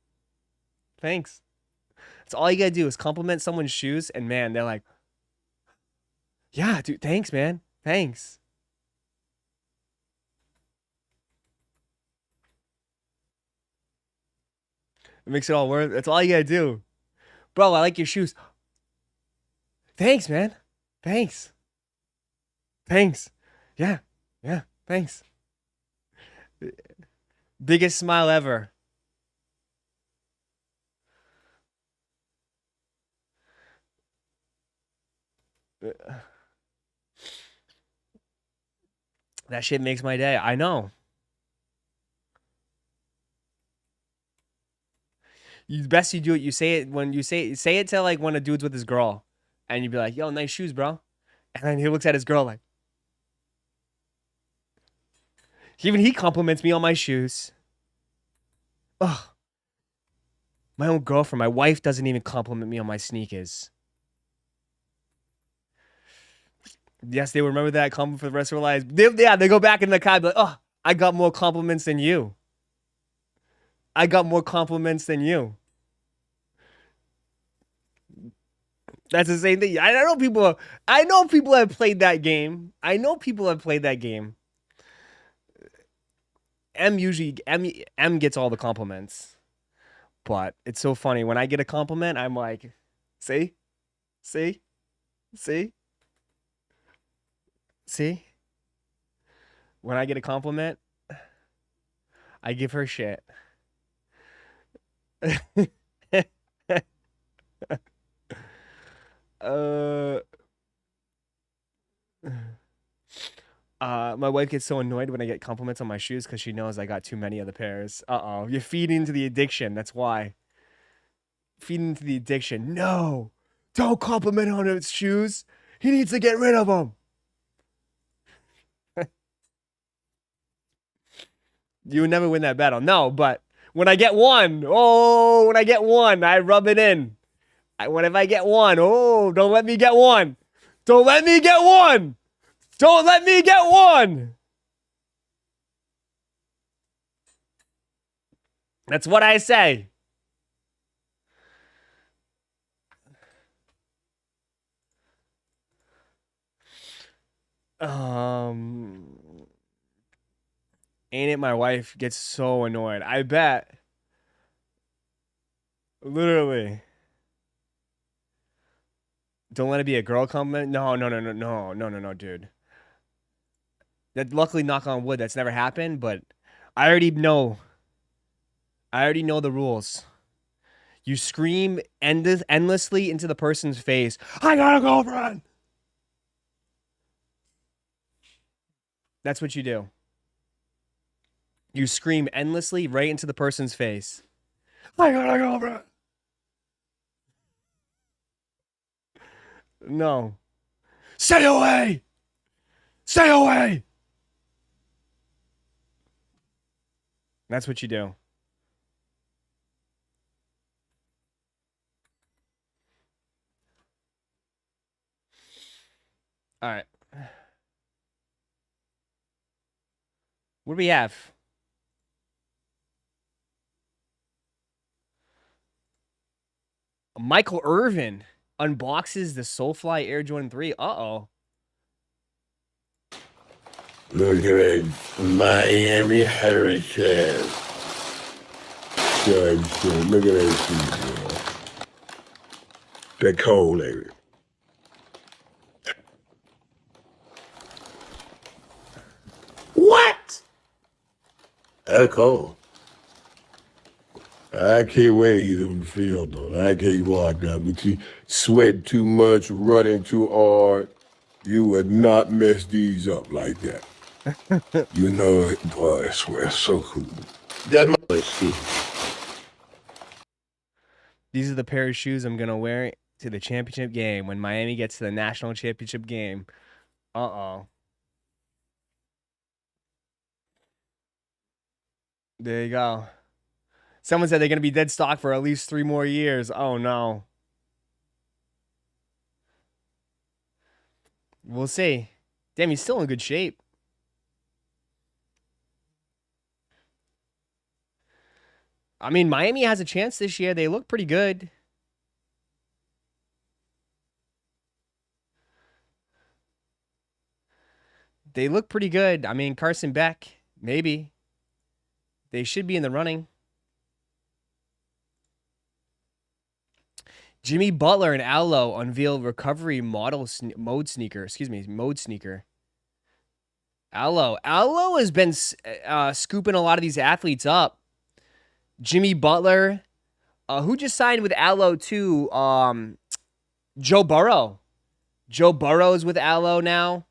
Thanks. That's all you gotta do is compliment someone's shoes, and man, they're like, "Yeah, dude, thanks, man. Thanks." It makes it all worth. That's all you gotta do, bro. I like your shoes. Thanks, man. Thanks. Thanks. Yeah. Yeah. Thanks. Biggest smile ever. That shit makes my day. I know. best you do it. You say it when you say it to like one of the dudes with his girl, and you'd be like, "Yo, nice shoes, bro." And then he looks at his girl like, even he compliments me on my shoes. Ugh. My own girlfriend, my wife doesn't even compliment me on my sneakers. Yes, they remember that compliment for the rest of their lives. They go back in the car, like, oh, I got more compliments than you. I got more compliments than you. That's the same thing. I know people have played that game. M gets all the compliments. But it's so funny. When I get a compliment, I'm like, see? See? See? See? When I get a compliment, I give her shit. My wife gets so annoyed when I get compliments on my shoes because she knows I got too many of the pairs. Uh-oh. You're feeding into the addiction. That's why. Feeding into the addiction. No. Don't compliment on his shoes. He needs to get rid of them. You would never win that battle. No, but when I get one, I rub it in. If I get one, don't let me get one. Don't let me get one. Don't let me get one. That's what I say. Ain't it my wife gets so annoyed. I bet. Literally. Don't let it be a girl compliment. No, dude. That luckily, knock on wood, that's never happened, but I already know. I already know the rules. You scream endlessly into the person's face, I got a girlfriend! That's what you do. You scream endlessly right into the person's face. I got a girlfriend! No. Stay away! Stay away! That's what you do. All right. What do we have? Michael Irvin unboxes the Soulfly Air Jordan 3. Uh-oh. Look at it, Miami Hurricane. Look at that shit, bro. That cold, ain't it? What? That cold. I can't wait to get on the field, though. I can't walk that, but you sweat too much, running too hard. You would not mess these up like that. You know it, boy, I swear, it's so cool. That's my shit. These are the pair of shoes I'm going to wear to the championship game when Miami gets to the national championship game. Uh-oh. There you go. Someone said they're going to be dead stock for at least 3 more years. Oh, no. We'll see. Damn, he's still in good shape. I mean, Miami has a chance this year. They look pretty good. They look pretty good. I mean, Carson Beck, maybe. They should be in the running. Jimmy Butler and Allo unveil recovery mode sneaker. Mode sneaker. Allo has been scooping a lot of these athletes up. Jimmy Butler, who just signed with Allo too? Joe Burrow. Joe Burrow is with Allo now.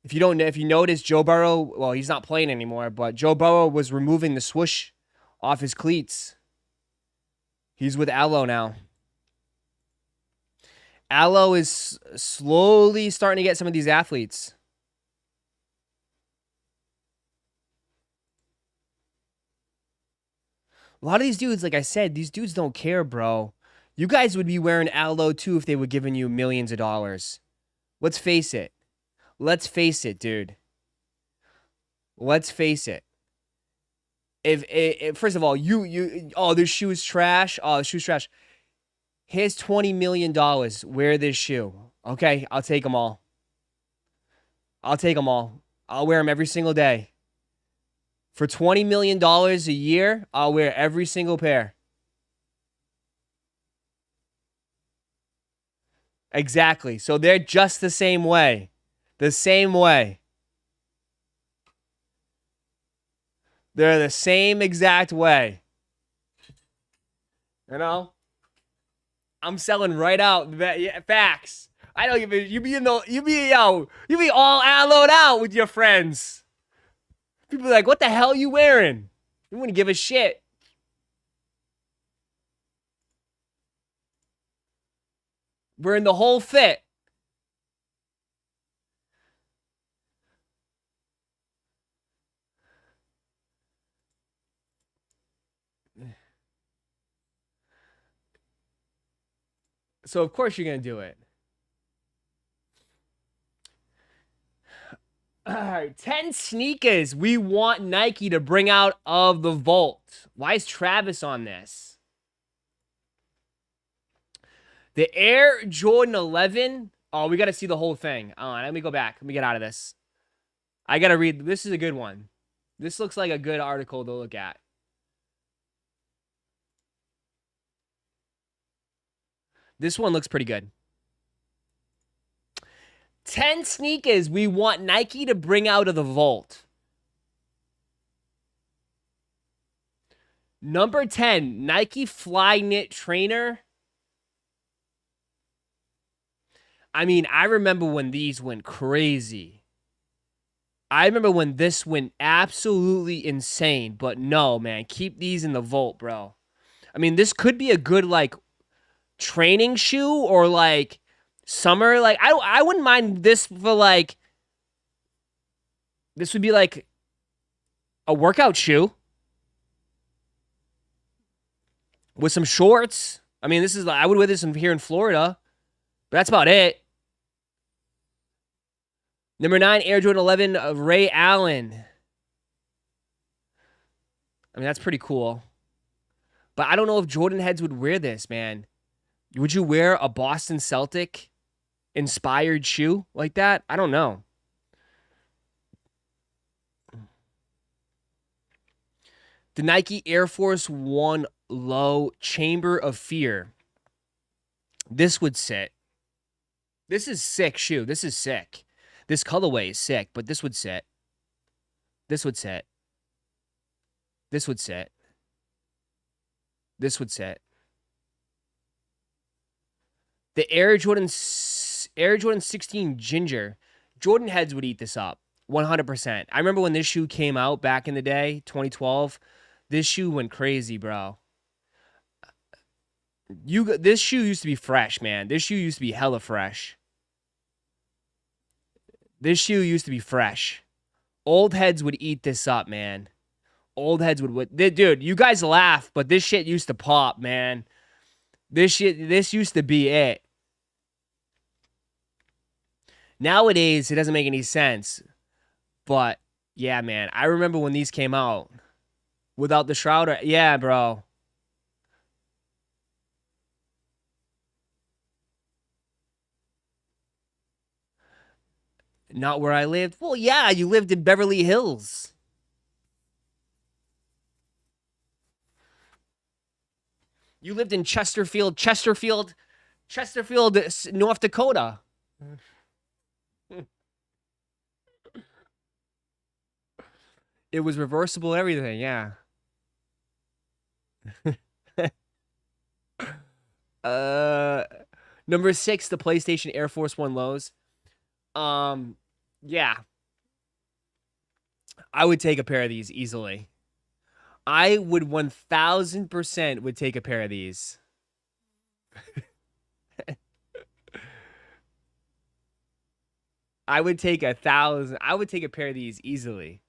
If you notice, Joe Burrow, well, he's not playing anymore, but Joe Burrow was removing the swoosh off his cleats. He's with Aloe now. Aloe is slowly starting to get some of these athletes. A lot of these dudes, like I said, these dudes don't care, bro. You guys would be wearing Aloe too if they were giving you millions of dollars. Let's face it. Let's face it, dude. Let's face it. If first of all, oh, this shoe is trash. Oh, the shoe's trash. Here's $20 million. Wear this shoe. Okay, I'll take them all. I'll take them all. I'll wear them every single day. For $20 million a year, I'll wear every single pair. Exactly. So they're just the same way. The same way. They're the same exact way. You know? I'm selling right out. Yeah, facts. I don't give a, you be all alloed out with your friends. People are like, what the hell are you wearing? You wouldn't give a shit. Wearing the whole fit. So of course you're gonna do it. All right, 10 sneakers we want Nike to bring out of the vault. Why is Travis on this? The Air Jordan 11. Oh, we got to see the whole thing. Let me go back. Let me get out of this. I got to read. This is a good one. This looks like a good article to look at. This one looks pretty good. 10 sneakers we want Nike to bring out of the vault. Number 10, Nike Fly Knit Trainer. I mean, I remember when these went crazy. I remember when this went absolutely insane. But no, man, keep these in the vault, bro. I mean, this could be a good, like, training shoe or, like, summer. Like, I wouldn't mind this for, like, this would be, like, a workout shoe. With some shorts. I mean, this is, I would wear this here in Florida. But that's about it. Number 9, Air Jordan 11 of Ray Allen. I mean, that's pretty cool. But I don't know if Jordan heads would wear this, man. Would you wear a Boston Celtic inspired shoe like that? I don't know. The Nike Air Force One Low Chamber of Fear. This would sit. This is sick shoe. This is sick. This colorway is sick, but this would sit. This would sit. This would sit. This would sit. The Air Jordan 16 Ginger. Jordan heads would eat this up. 100%. I remember when this shoe came out back in the day, 2012. This shoe went crazy, bro. This shoe used to be fresh, man. This shoe used to be hella fresh. This shoe used to be fresh. Old heads would eat this up, man. Old heads would. Dude, you guys laugh, but this shit used to pop, man. This used to be it. Nowadays, it doesn't make any sense. But, yeah, man. I remember when these came out. Without the shroud. Yeah, bro. Not where I lived. Well, yeah, you lived in Beverly Hills. You lived in Chesterfield, North Dakota. It was reversible everything, yeah. Number 6, the PlayStation Air Force One Lows. Yeah. I would take a pair of these easily. I would 1000% would take a pair of these. I would take 1,000. I would take a pair of these easily.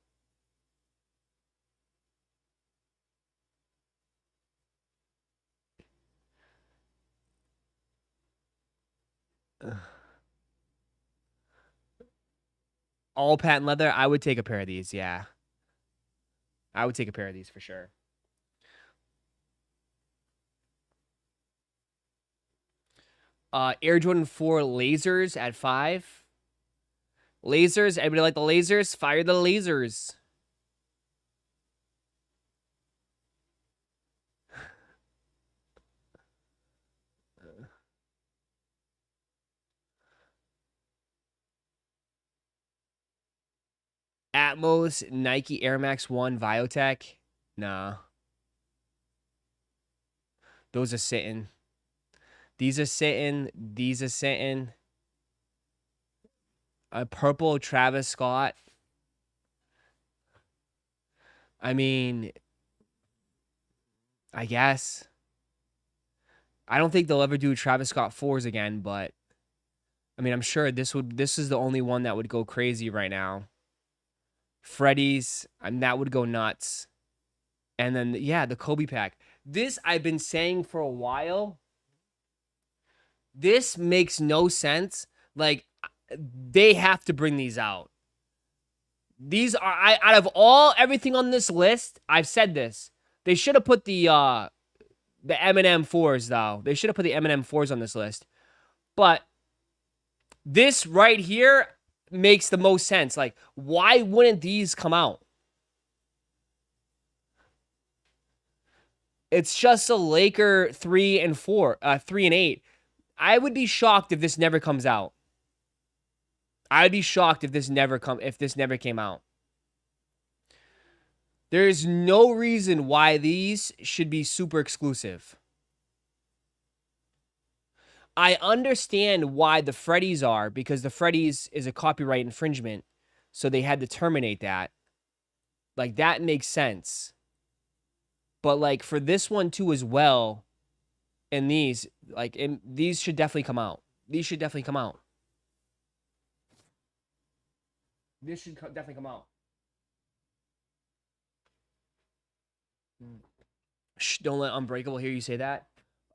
All patent leather. I would take a pair of these. Yeah. I would take a pair of these for sure. Air Jordan 4 lasers at 5. Lasers. Everybody like the lasers? Fire the lasers. Atmos, Nike Air Max 1, Viotech. Nah. Those are sitting. These are sitting. These are sitting. A purple Travis Scott. I mean, I guess. I don't think they'll ever do Travis Scott 4s again, but I mean, I'm sure this is the only one that would go crazy right now. Freddy's, that would go nuts. And then, yeah, the Kobe pack. This I've been saying for a while. This makes no sense. Like, they have to bring these out. These are, out of everything on this list, I've said this. They should have put the M&M 4s, though. They should have put the M&M 4s on this list. But this right here makes the most sense. Like, why wouldn't these come out? It's just a Laker 3 and 8. I would be shocked if this never comes out. I'd be shocked if this never came out. There's no reason why these should be super exclusive. I understand why the Freddy's are, because the Freddy's is a copyright infringement, so they had to terminate that. Like, that makes sense. But, like, for this one, too, as well, and these, like, these should definitely come out. These should definitely come out. This should definitely come out. Shh, don't let Unbreakable hear you say that.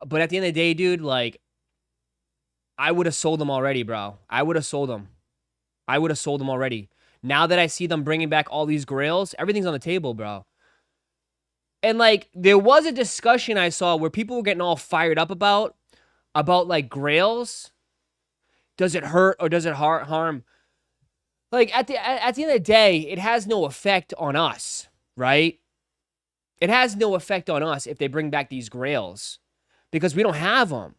But at the end of the day, dude, like, I would have sold them already, bro. I would have sold them. I would have sold them already. Now that I see them bringing back all these grails, everything's on the table, bro. And, like, there was a discussion I saw where people were getting all fired up about like, grails. Does it hurt or does it harm? Like, at the end of the day, it has no effect on us, right? It has no effect on us if they bring back these grails, because we don't have them.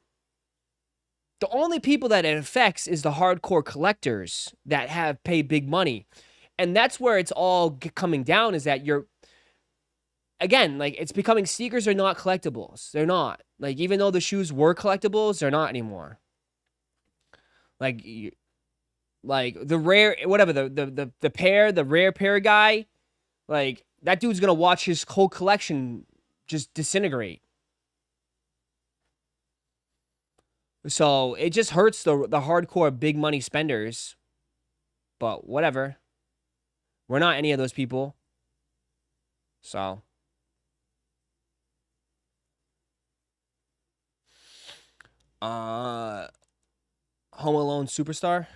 The only people that it affects is the hardcore collectors that have paid big money. And that's where it's all coming down, is that again, like, it's becoming, sneakers are not collectibles. They're not. Like, even though the shoes were collectibles, they're not anymore. Like the rare, whatever, the rare pair guy, like, that dude's gonna watch his whole collection just disintegrate. So it just hurts the hardcore big money spenders. But whatever. We're not any of those people. So. Home Alone Superstar.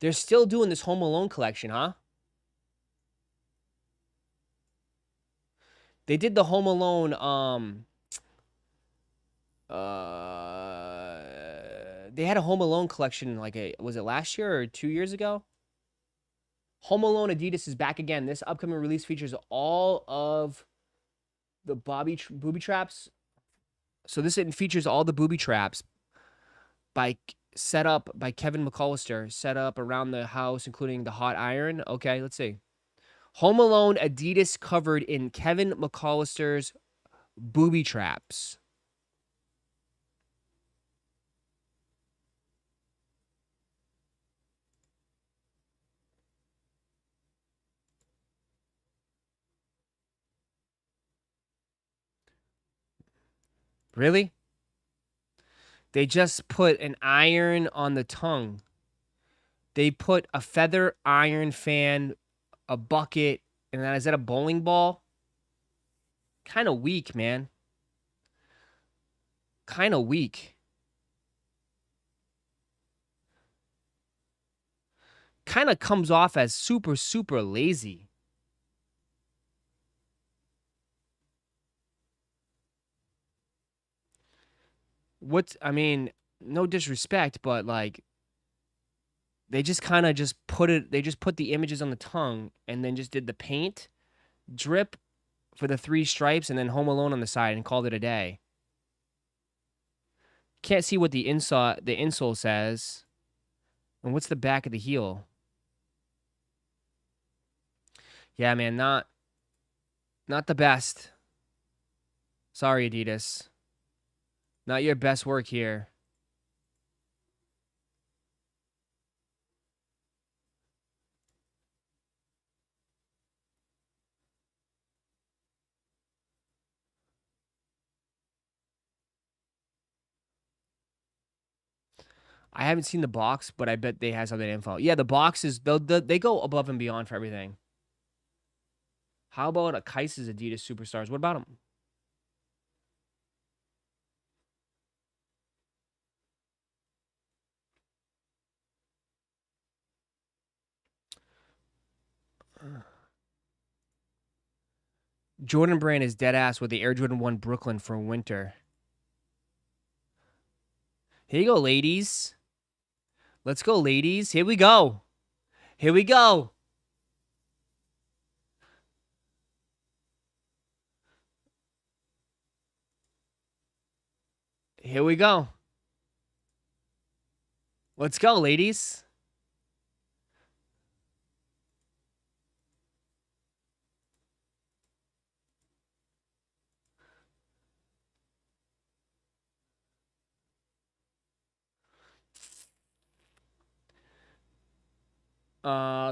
They're still doing this Home Alone collection, huh? They did the Home Alone, they had a Home Alone collection, like, was it last year or 2 years ago? Home Alone Adidas is back again. This upcoming release features all of the booby traps. So this features all the booby traps set up by Kevin McAllister, set up around the house, including the hot iron. Okay, let's see. Home Alone Adidas covered in Kevin McAllister's booby traps. Really? They just put an iron on the tongue. They put a feather iron fan, a bucket, and then is that a bowling ball? Kind of weak, man. Kind of weak. Kind of comes off as super, super lazy. I mean, no disrespect, but like, they just kind of just put the images on the tongue and then just did the paint, drip for the 3 stripes, and then Home Alone on the side and called it a day. Can't see what the insole says. And what's the back of the heel? Yeah, man, not the best. Sorry, Adidas. Not your best work here. I haven't seen the box, but I bet they have some of that info. Yeah, the box is they go above and beyond for everything. How about a Kais's Adidas Superstars? What about them? Jordan Brand is dead ass with the Air Jordan 1 Brooklyn for winter. Here you go, ladies. Let's go, ladies. Here we go. Here we go. Here we go. Let's go, ladies.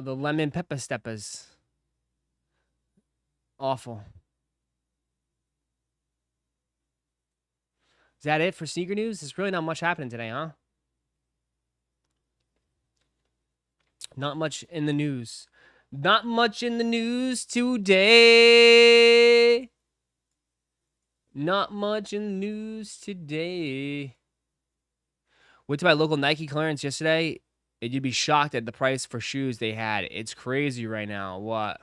The lemon pepper steppers. Awful. Is that it for sneaker news? There's really not much happening today, huh? Not much in the news. Not much in the news today. Not much in the news today. Went to my local Nike clearance yesterday, and you'd be shocked at the price for shoes they had. It's crazy right now. What?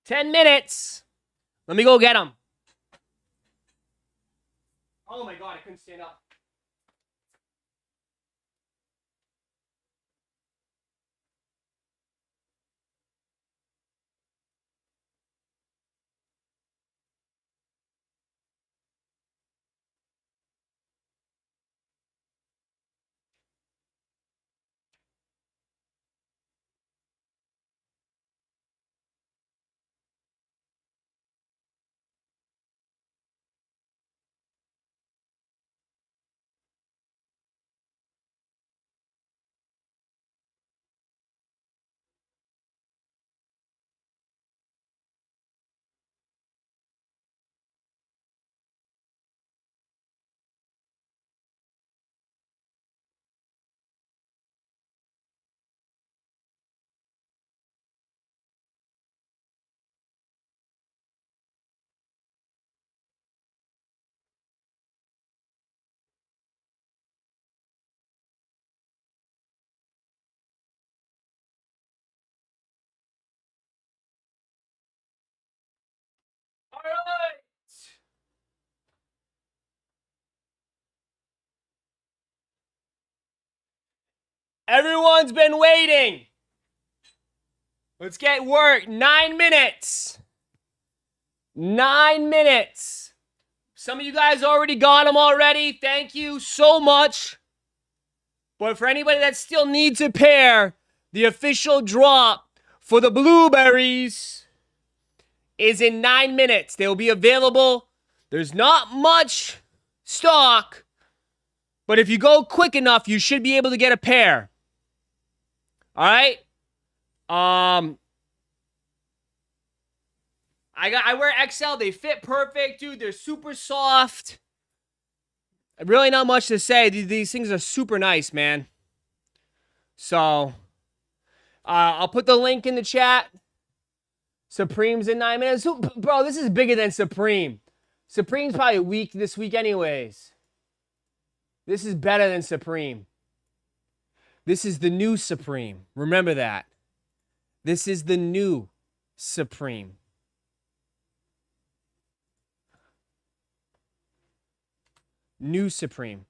"10 minutes. Let me go get them." Oh my God, I couldn't stand up. All right. Everyone's been waiting. Let's get work. 9 minutes. 9 minutes. Some of you guys already got them already. Thank you so much. But for anybody that still needs a pair, the official drop for the blueberries is in 9 minutes. They'll be available. There's not much stock, but if you go quick enough, you should be able to get a pair. All right? I I wear XL. They fit perfect, dude. They're super soft. Really not much to say. These things are super nice, man. So, I'll put the link in the chat. Supreme's in 9 minutes. Bro, this is bigger than Supreme. Supreme's probably weak this week anyways. This is better than Supreme. This is the new Supreme. Remember that. This is the new Supreme. New Supreme.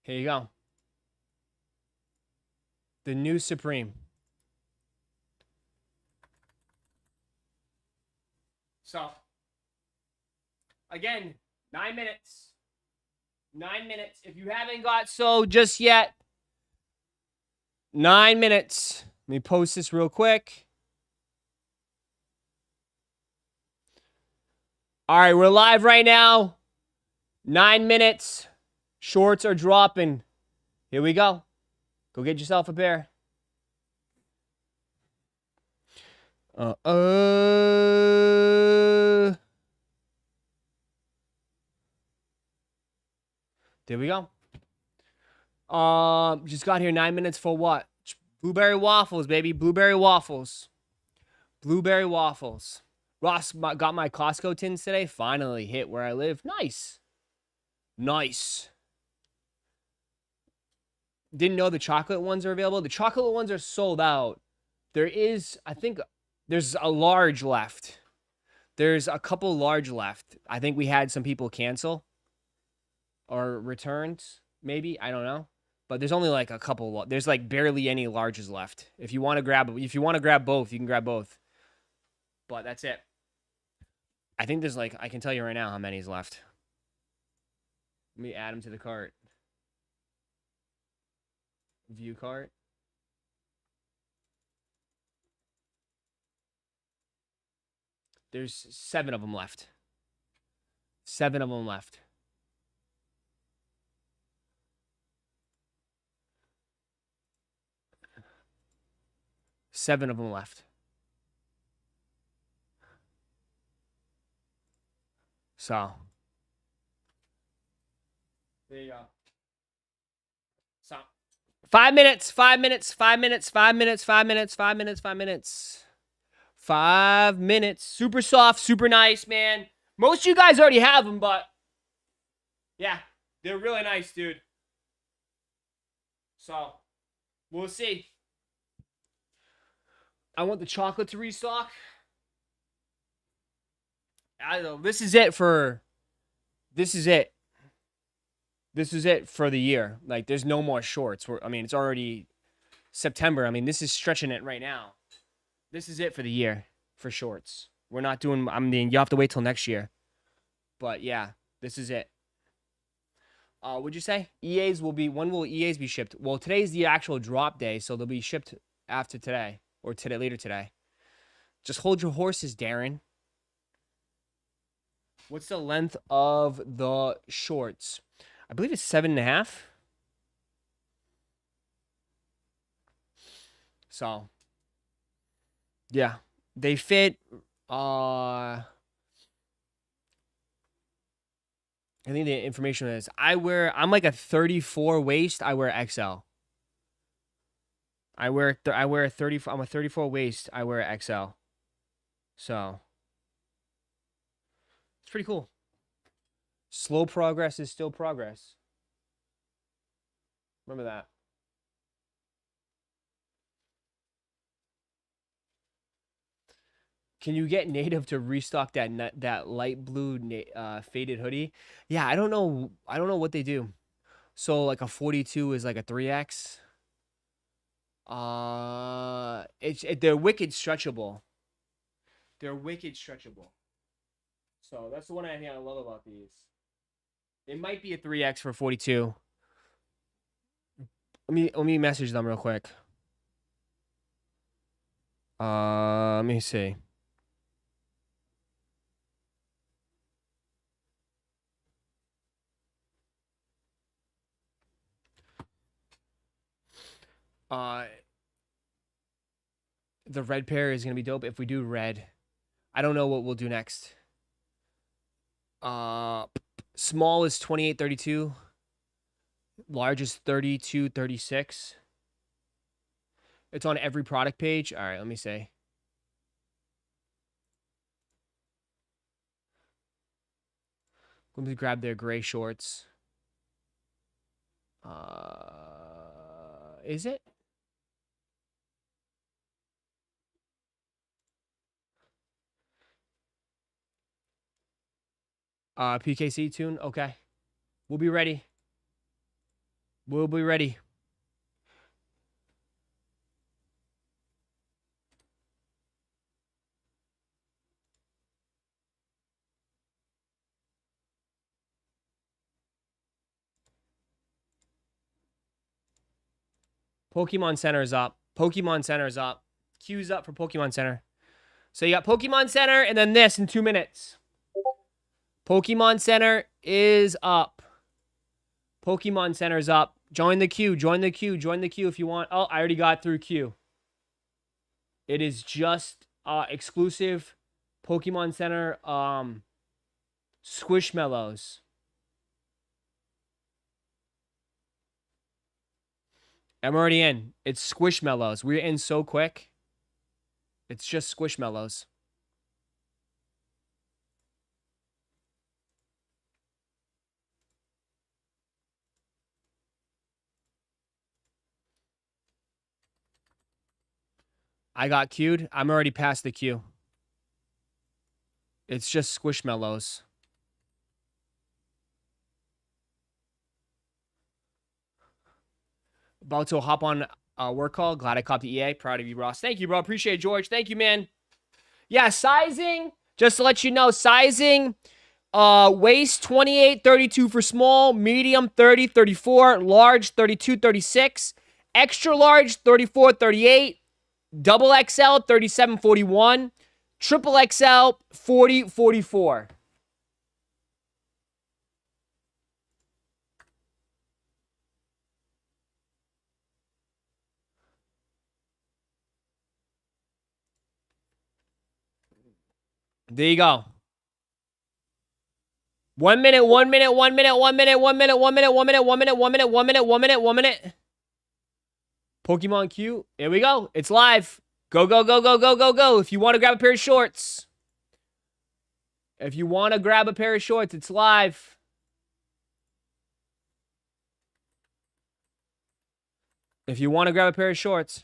Here you go. The new Supreme. So, again, 9 minutes. 9 minutes. If you haven't got so just yet, 9 minutes. Let me post this real quick. All right, we're live right now. 9 minutes. Shorts are dropping. Here we go. Go get yourself a pair. There we go. Just got here 9 minutes for what? Blueberry waffles, baby. Blueberry waffles. Blueberry waffles. Ross got my Costco tins today. Finally hit where I live. Nice. Nice. Didn't know the chocolate ones are available. The chocolate ones are sold out. There is, I think, there's a large left. There's a couple large left. I think we had some people cancel or returned, maybe. I don't know. But there's only like a couple. There's like barely any larges left. If you want to grab both, you can grab both. But that's it. I think there's like, I can tell you right now how many is left. Let me add them to the cart. View cart. There's 7 of them left. 7 of them left. Seven of them left. So, there you go. So, 5 minutes, 5 minutes, 5 minutes, 5 minutes, 5 minutes, 5 minutes, 5 minutes. 5 minutes. Super soft, super nice, man. Most of you guys already have them, but yeah, they're really nice, dude. So, we'll see. I want the chocolate to restock. I don't know. This is it for the year. Like, there's no more shorts. I mean, it's already September. I mean, this is stretching it right now. This is it for the year for shorts. We're not doing, I mean, you have to wait till next year. But yeah, this is it. What'd you say? When will EAs be shipped? Well, today's the actual drop day, so they'll be shipped after today. Or later today. Just hold your horses, Darren. What's the length of the shorts? I believe it's 7.5. So, yeah. They fit, I think the information is, I'm like a 34 waist. I wear XL. I'm a 34 waist. I wear XL. So, it's pretty cool. Slow progress is still progress. Remember that. Can you get Native to restock that light blue faded hoodie? Yeah, I don't know. I don't know what they do. So like a 42 is like a 3X. They're wicked stretchable. They're wicked stretchable. So that's the one I think I love about these. It might be a 3X for 42. Let me message them real quick. Let me see. The red pair is gonna be dope if we do red. I don't know what we'll do next. Small is 28.32. Large is 32.36. It's on every product page. All right, let me see. Let me grab their gray shorts. Is it? PKC tune. Okay. We'll be ready. We'll be ready. Pokemon Center is up. Pokemon Center is up. Queue's up for Pokemon Center. So you got Pokemon Center and then this in 2 minutes. Pokemon Center is up. Pokemon Center is up. Join the queue. Join the queue. Join the queue if you want. Oh, I already got through queue. It is just exclusive Pokemon Center Squishmallows. I'm already in. It's Squishmallows. We're in so quick. It's just Squishmallows. I got queued. I'm already past the queue. It's just Squishmallows. About to hop on a work call. Glad I copped the EA. Proud of you, Ross. Thank you, bro. Appreciate it, George. Thank you, man. Yeah, sizing. Just to let you know, sizing. Waist 28.32 for small. Medium 30.34. Large 32.36. Extra large 34.38. Double XL 37.41. Triple XL 40.44. There you go. 1 minute, 1 minute, 1 minute, 1 minute, 1 minute, 1 minute, 1 minute, 1 minute, 1 minute, 1 minute, 1 minute, 1 minute. Pokemon Q. Here we go. It's live. Go, go, go, go, go, go, go. If you want to grab a pair of shorts. If you want to grab a pair of shorts, it's live. If you want to grab a pair of shorts.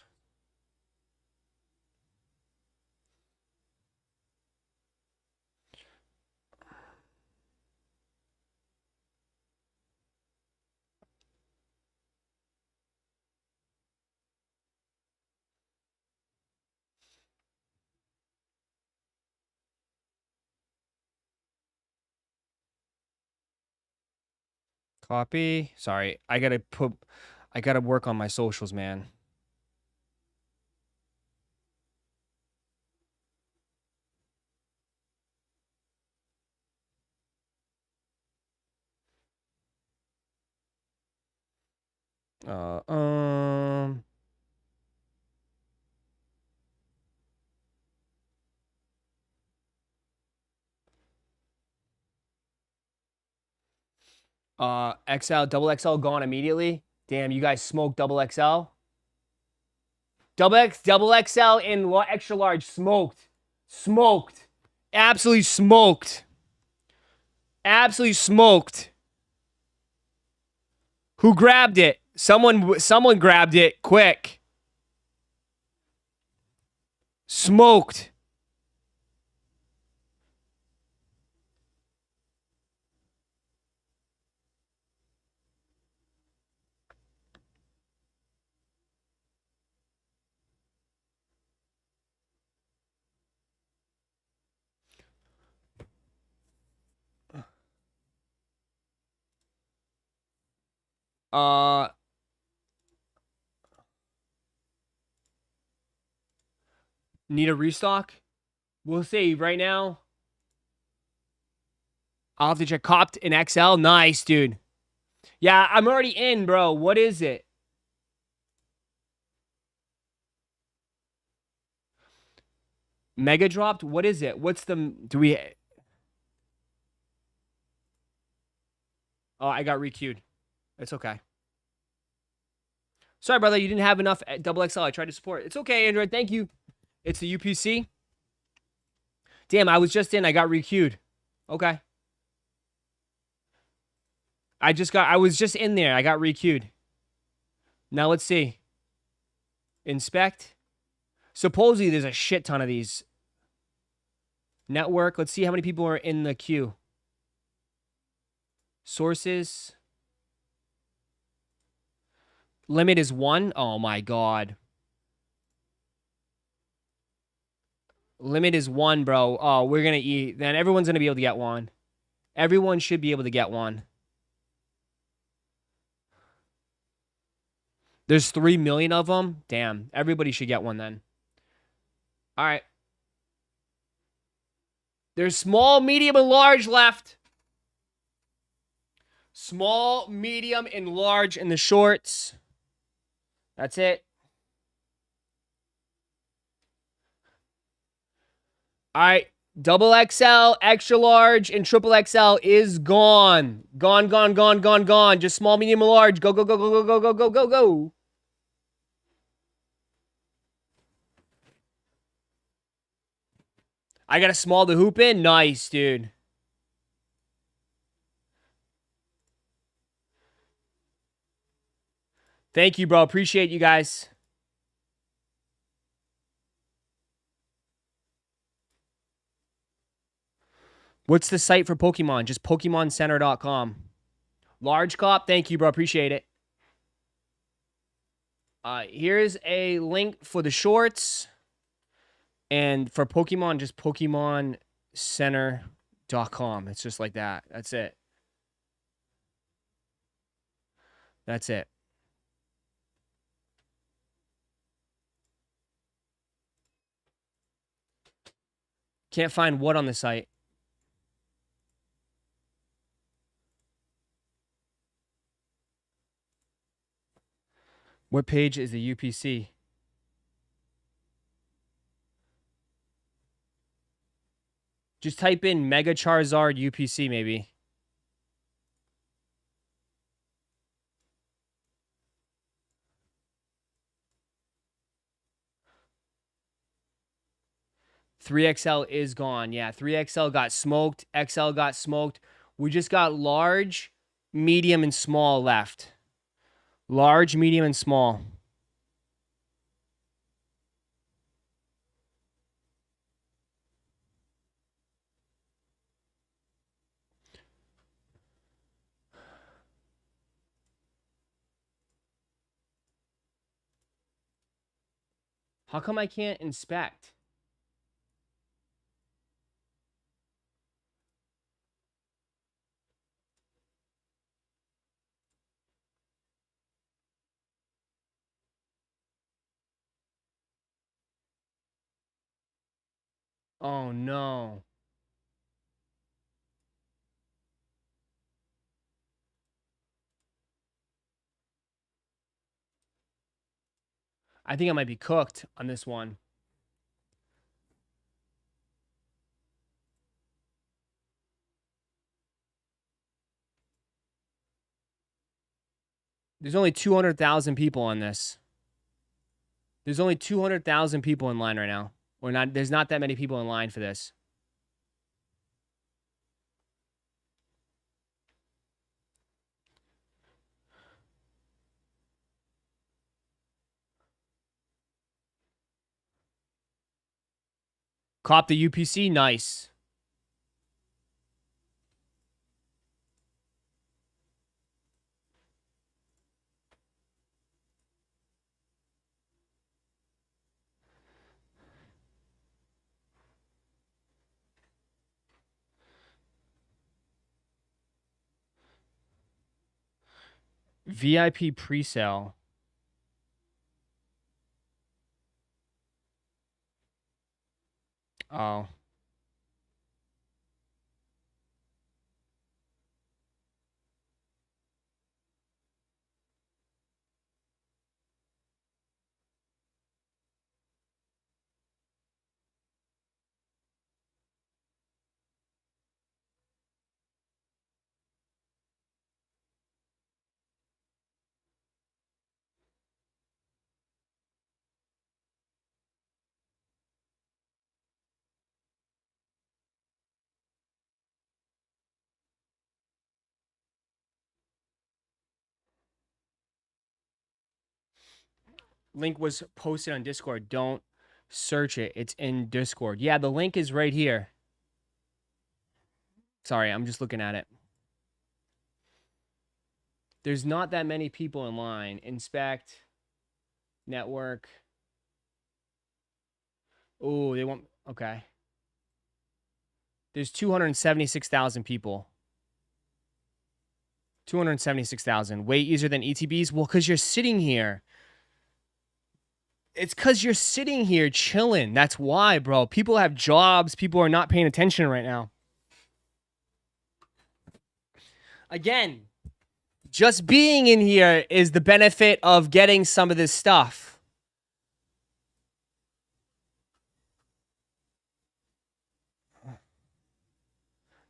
Copy. Sorry, I gotta work on my socials, man. Uh, um. XL, double XL gone immediately. Damn, you guys smoked double XL. Double XL and extra large smoked. Smoked. Absolutely smoked. Absolutely smoked. Who grabbed it? Someone grabbed it quick. Smoked. Need a restock? We'll see. Right now, I'll have to check. Copped in XL. Nice, dude. Yeah, I'm already in, bro. What is it? Mega dropped? What is it? What's the... Do we... Oh, I got re-queued. It's okay. Sorry, brother. You didn't have enough double XL. I tried to support. It's okay, Android. Thank you. It's the UPC. Damn, I was just in. I got re-queued. Okay. I was just in there. I got re-queued. Now let's see. Inspect. Supposedly there's a shit ton of these. Network. Let's see how many people are in the queue. Sources. Limit is 1. Oh my god. Limit is 1, bro. Oh, we're gonna eat. Then everyone's gonna be able to get one. Everyone should be able to get one. There's 3 million of them. Damn. Everybody should get one then. All right. There's small, medium, and large left. Small, medium, and large in the shorts. That's it. All right. Double XL, extra large, and triple XL is gone. Gone, gone, gone, gone, gone. Just small, medium, and large. Go, go, go, go, go, go, go, go, go, go. I got a small to hoop in. Nice, dude. Thank you, bro. Appreciate you guys. What's the site for Pokemon? Just PokemonCenter.com. Large cop. Thank you, bro. Appreciate it. Here's a link for the shorts. And for Pokemon, just PokemonCenter.com. It's just like that. That's it. That's it. Can't find what on the site? What page is the UPC? Just type in Mega Charizard UPC, maybe. $3XL is gone. Yeah, $3XL got smoked. XL got smoked. We just got large, medium, and small left. Large, medium, and small. How come I can't inspect? Oh, no. I think I might be cooked on this one. There's only 200,000 people on this. There's only 200,000 people in line right now. Or not. There's not that many people in line for this. Cop the UPC. Nice. VIP pre-sale. Oh. Link was posted on Discord. Don't search it. It's in Discord. Yeah, the link is right here. Sorry, I'm just looking at it. There's not that many people in line. Inspect. Network. Oh, they want... Okay. There's 276,000 people. 276,000. Way easier than ETBs? Well, because you're sitting here. It's because you're sitting here chilling. That's why, bro. People have jobs. People are not paying attention right now. Again, just being in here is the benefit of getting some of this stuff.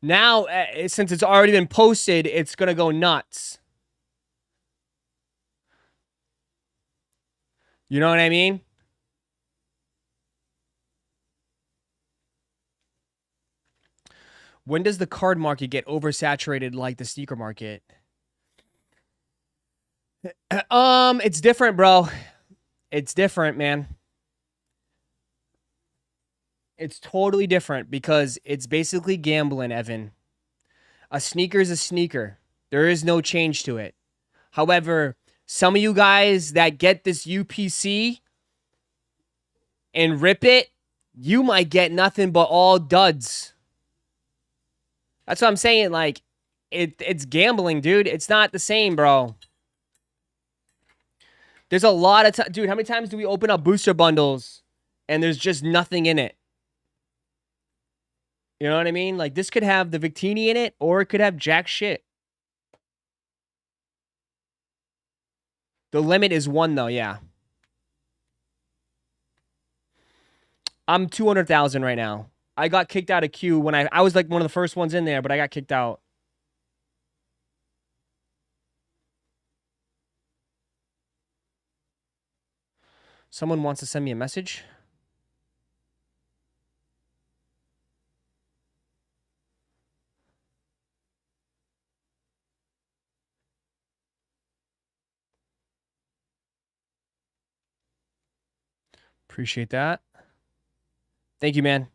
Now, since it's already been posted, it's going to go nuts. You know what I mean? When does the card market get oversaturated like the sneaker market? It's different, bro. It's different, man. It's totally different because it's basically gambling, Evan. A sneaker is a sneaker. There is no change to it. However, some of you guys that get this UPC and rip it, you might get nothing but all duds. That's what I'm saying. Like, it's gambling, dude. It's not the same, bro. There's a lot of time. Dude, how many times do we open up booster bundles and there's just nothing in it? You know what I mean? Like, this could have the Victini in it, or it could have jack shit. The limit is 1, though, yeah. I'm 200,000 right now. I got kicked out of queue when I was like one of the first ones in there, but I got kicked out. Someone wants to send me a message. Appreciate that. Thank you, man.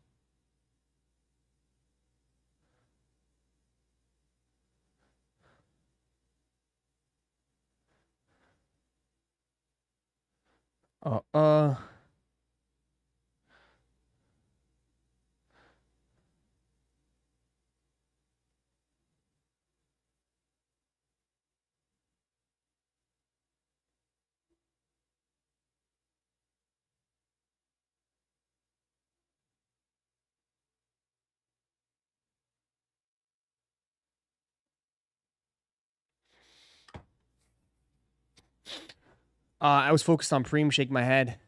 I was focused on Preem, shake my head.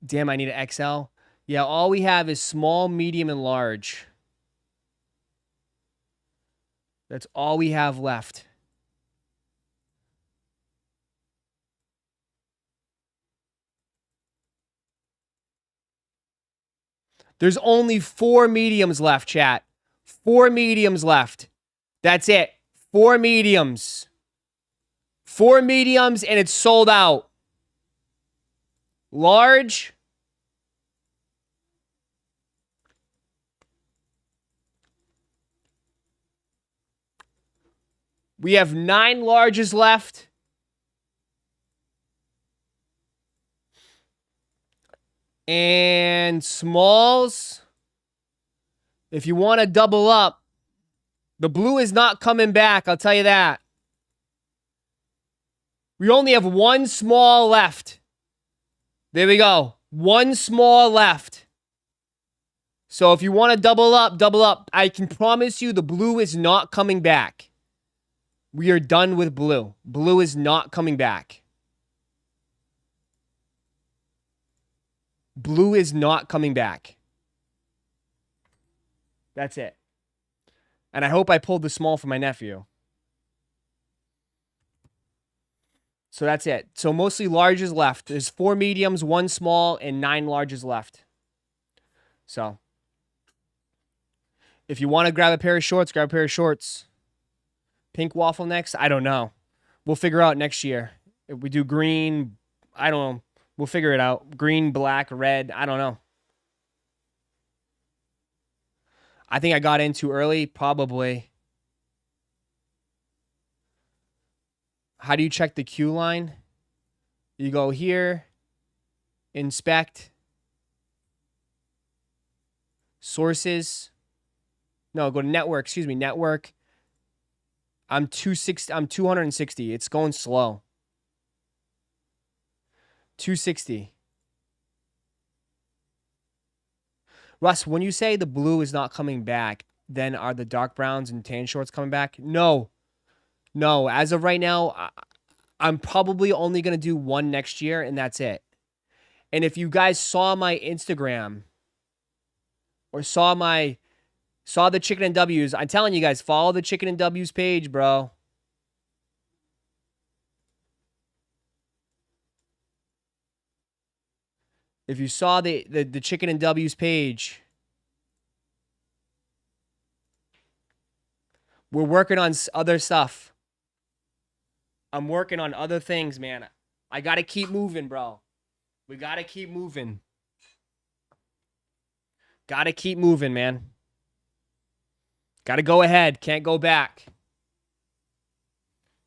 Damn, I need an XL. Yeah, all we have is small, medium, and large. That's all we have left. There's only 4 mediums left, chat. 4 mediums left. That's it. 4 mediums. 4 mediums, and it's sold out. Large. We have 9 larges left. And smalls. If you want to double up, the blue is not coming back, I'll tell you that. We only have 1 small left. There we go. 1 small left. So if you want to double up, double up. I can promise you the blue is not coming back. We are done with blue. Blue is not coming back. Blue is not coming back. That's it. And I hope I pulled the small for my nephew. So that's it. So mostly larges left. There's 4 mediums, 1 small, and 9 larges left. So if you want to grab a pair of shorts, grab a pair of shorts. Pink waffle next? I don't know. We'll figure out next year. If we do green, I don't know. We'll figure it out. Green, black, red. I don't know. I think I got in too early. Probably. How do you check the queue line? You go here. Inspect. Sources. No, go to network. Excuse me, network. I'm 260. I'm 260. It's going slow. 260. Russ, when you say the blue is not coming back, then are the dark browns and tan shorts coming back? No. No. As of right now, I'm probably only going to do one next year, and that's it. And if you guys saw my Instagram or saw the Chkn and W's, I'm telling you guys, follow the Chkn and W's page, bro. If you saw the Chkn and W's page, we're working on other stuff. I'm working on other things, man. I got to keep moving, bro. We got to keep moving. Got to keep moving, man. Got to go ahead. Can't go back.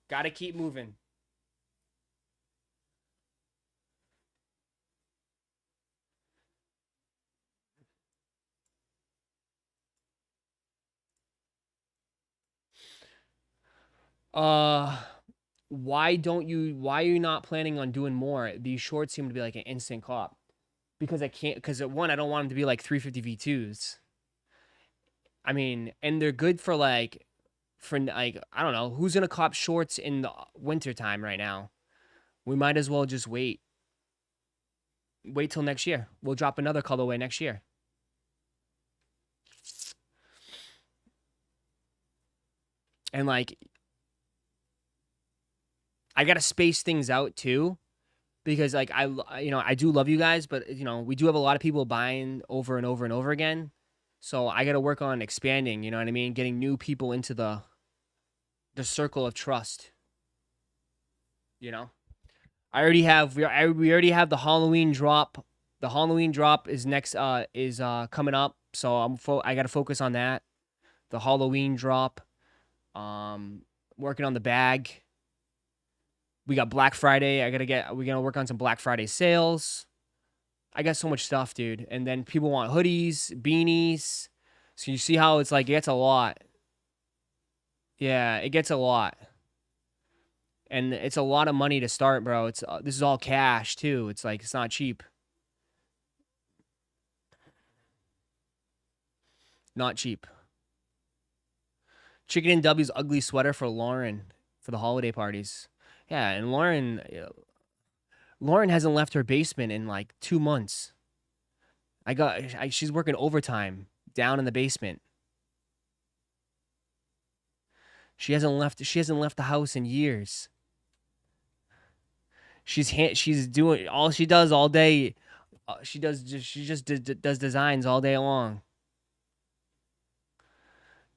Got to keep moving. Why are you not planning on doing more? These shorts seem to be like an instant cop. Because I can't, because one, I don't want them to be like 350 V2s. I mean, and they're good for like, I don't know, who's going to cop shorts in the winter time right now? We might as well just wait. Wait till next year. We'll drop another colorway next year. And like, I got to space things out too. Because like I do love you guys, but we do have a lot of people buying over and over and over again. So I got to work on expanding, you know what I mean? Getting new people into the circle of trust. We already have the Halloween drop. The Halloween drop is next is coming up. So I got to focus on that. The Halloween drop. Working on the bag. We got Black Friday. We're going to work on some Black Friday sales. I got so much stuff, dude. And then people want hoodies, beanies. So you see how it's like, it gets a lot. Yeah, it gets a lot. And it's a lot of money to start, bro. This is all cash too. It's like, it's not cheap. Not cheap. Chkn and W's ugly sweater for Lauren for the holiday parties. Yeah, and Lauren hasn't left her basement in like 2 months. She's working overtime down in the basement. She hasn't left the house in years. She's doing all she does all day. She just does designs all day long.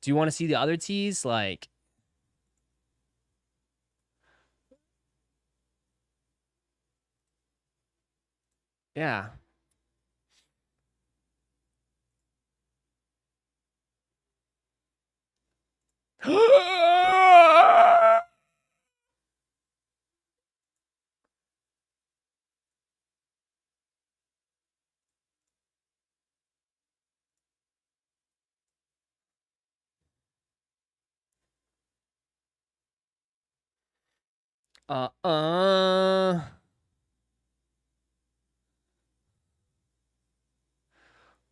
Do you want to see the other tees? Like, yeah.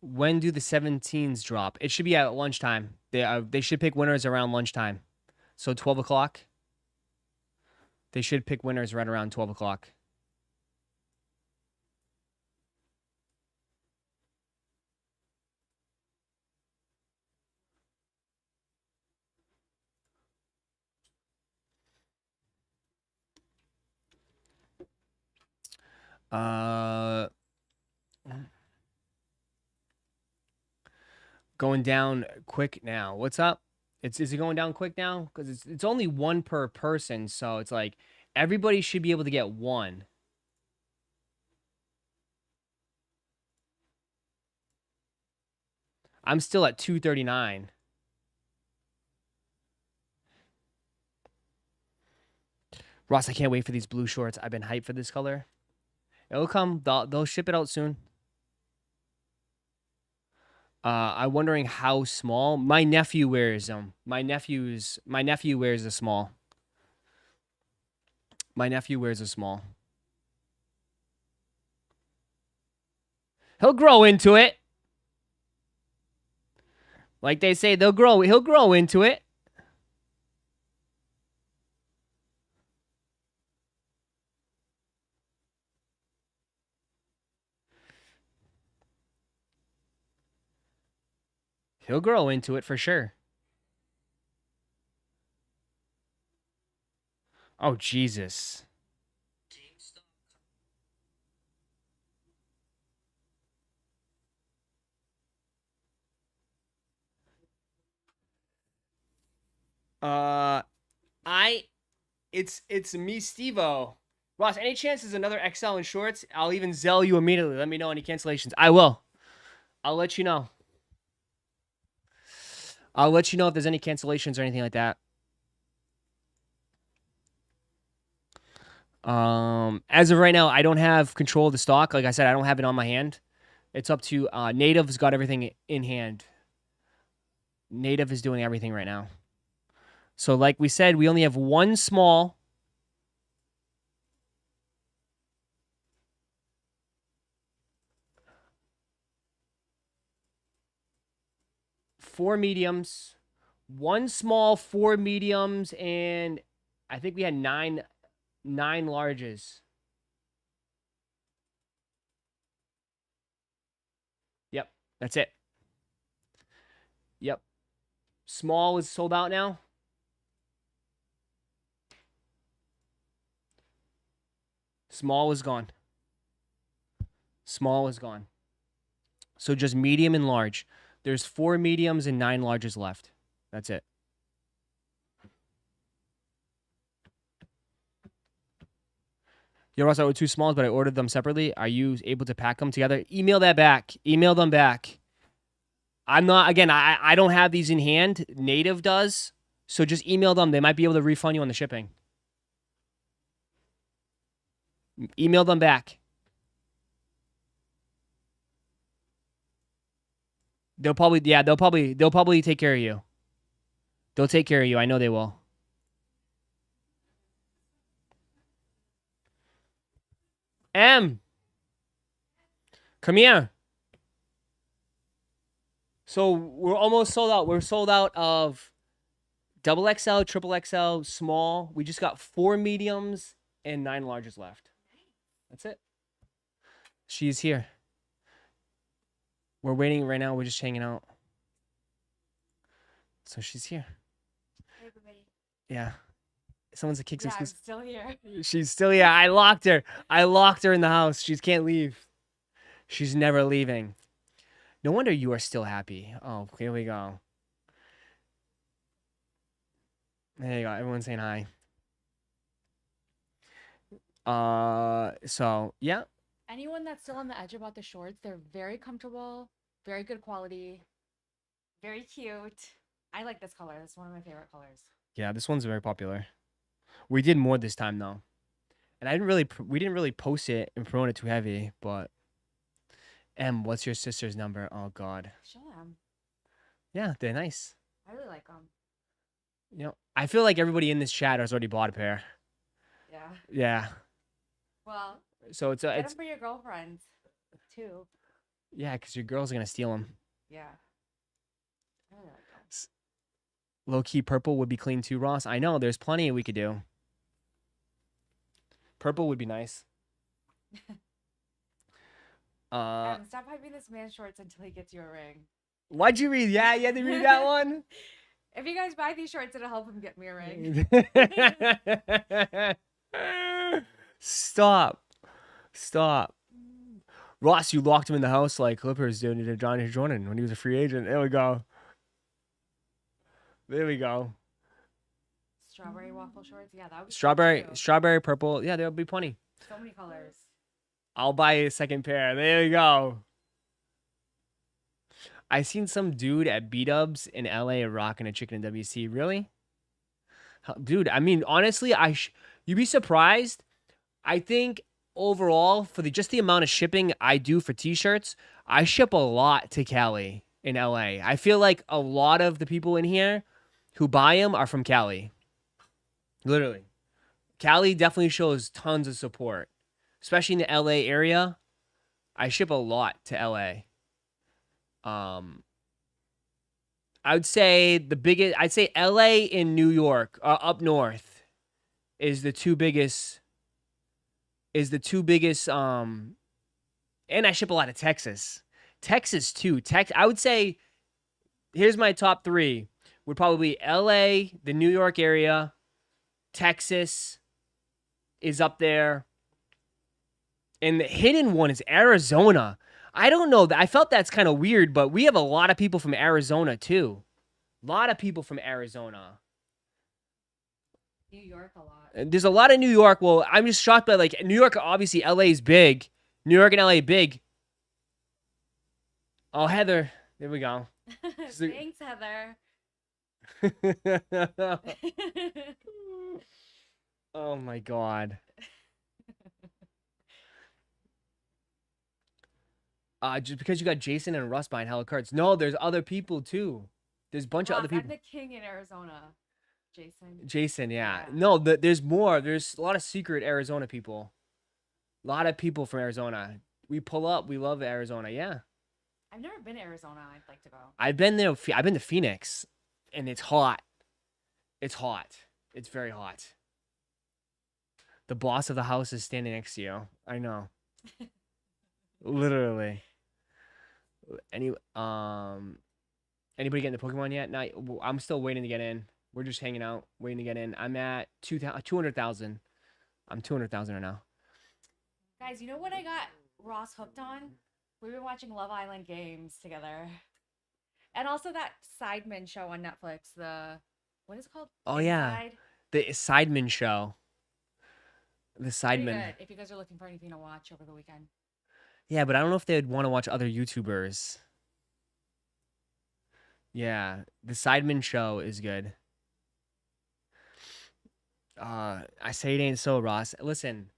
When do the 17s drop? It should be at lunchtime. They should pick winners around lunchtime. So 12 o'clock. They should pick winners right around 12 o'clock. Going down quick now. What's up? Is it going down quick now? Because it's only one per person, so it's like Everybody should be able to get one. I'm still at 239. Ross, I can't wait for these blue shorts. I've been hyped for this color. It'll come. They'll ship it out soon. I'm wondering how small. My nephew wears them. My nephew wears a small. My nephew wears a small. He'll grow into it. Like they say, he'll grow into it. He'll grow into it for sure. Oh, Jesus. It's me, Stevo. Ross, any chance there's another XL in shorts? I'll even Zell you immediately. Let me know any cancellations. I will. I'll let you know. I'll let you know if there's any cancellations or anything like that. As of right now, I don't have control of the stock. Like I said, I don't have it on my hand. It's up to Native's got everything in hand. Native is doing everything right now. So like we said, we only have one small. Four mediums, one small, four mediums, and I think we had nine larges. Yep, that's it. Yep. Small is sold out now. Small is gone. Small is gone. So just medium and large. There's 4 mediums and 9 larges left. That's it. Yo, Ross, I ordered 2 smalls, but I ordered them separately. Are you able to pack them together? Email that back. Email them back. I'm not, again, I don't have these in hand. Native does. So just email them. They might be able to refund you on the shipping. Email them back. They'll probably take care of you. They'll take care of you. I know they will. M. Come here. So we're almost sold out. We're sold out of double XL, triple XL, small. We just got 4 mediums and 9 larges left. That's it. She's here. We're waiting right now. We're just hanging out. So she's here. Hey, everybody. Yeah. Someone's a kick some I'm scoops. still here. She's still here. I locked her. I locked her in the house. She can't leave. She's never leaving. No wonder you are still happy. Oh, here we go. There you go. Everyone's saying hi. So yeah. Anyone that's still on the edge about the shorts, they're very comfortable, very good quality, very cute. I like this color. It's one of my favorite colors. Yeah, this one's very popular. We did more this time though, and we didn't really post it and promote it too heavy. But M, what's your sister's number? Oh God. Show them. Yeah, they're nice. I really like them. You know, I feel like everybody in this chat has already bought a pair. Yeah. Yeah. Well, So it's get them for your girlfriends too. yeah, because your girls are gonna steal them. Yeah. I really like them. Low key purple would be clean too, Ross. I know. There's plenty we could do. Purple would be nice. Stop hyping this man's shorts until he gets you a ring. Why'd you read? Yeah, you had to read that one. If you guys buy these shorts, it'll help him get me a ring. Stop. Ross, you locked him in the house like Clippers did to Johnny Jordan when he was a free agent. There we go. Strawberry waffle shorts. Yeah, that would be cute, Strawberry, too. strawberry purple. Yeah, there'll be plenty. So many colors. I'll buy a second pair. There you go. I seen some dude at B-Dubs in LA rocking a Chkn WC. Really? Dude, I mean, honestly, you'd be surprised. I think overall, for just the amount of shipping I do for t-shirts, I ship a lot to Cali in LA. I feel like a lot of the people in here who buy them are from Cali. Literally. Cali definitely shows tons of support, especially in the LA area. I ship a lot to LA. I would say I'd say LA and New York, up north, is the two biggest, and I ship a lot of Texas. Texas too. I would say, here's my top 3. Would probably be LA, the New York area, Texas is up there. And the hidden one is Arizona. I don't know. I felt that's kind of weird, but we have a lot of people from Arizona too. A lot of people from Arizona. New York a lot. And there's a lot of New York. Well, I'm just shocked by like New York. Obviously, LA is big. New York and LA big. Oh, Heather. There we go. Thanks, Heather. Oh my God. Just because you got Jason and Russ buying hella cards. No, there's other people too. There's a bunch of other people. I'm the king in Arizona, Jason. Jason, yeah. Yeah. No, there's more. There's a lot of secret Arizona people. A lot of people from Arizona. We pull up. We love Arizona. Yeah. I've never been to Arizona. I'd like to go. I've been there. I've been to Phoenix, and it's hot. It's hot. It's very hot. The boss of the house is standing next to you. I know. Literally. Anybody getting the Pokemon yet? No, I'm still waiting to get in. We're just hanging out, waiting to get in. I'm at 200,000. I'm 200,000 right now. Guys, you know what I got Ross hooked on? We've been watching Love Island games together. And also that Sidemen show on Netflix. What is it called? Oh, yeah. Inside. The Sidemen show. The Pretty Sidemen. good, if you guys are looking for anything to watch over the weekend. Yeah, but I don't know if they'd want to watch other YouTubers. Yeah, the Sidemen show is good. I say it ain't so, Ross. Listen,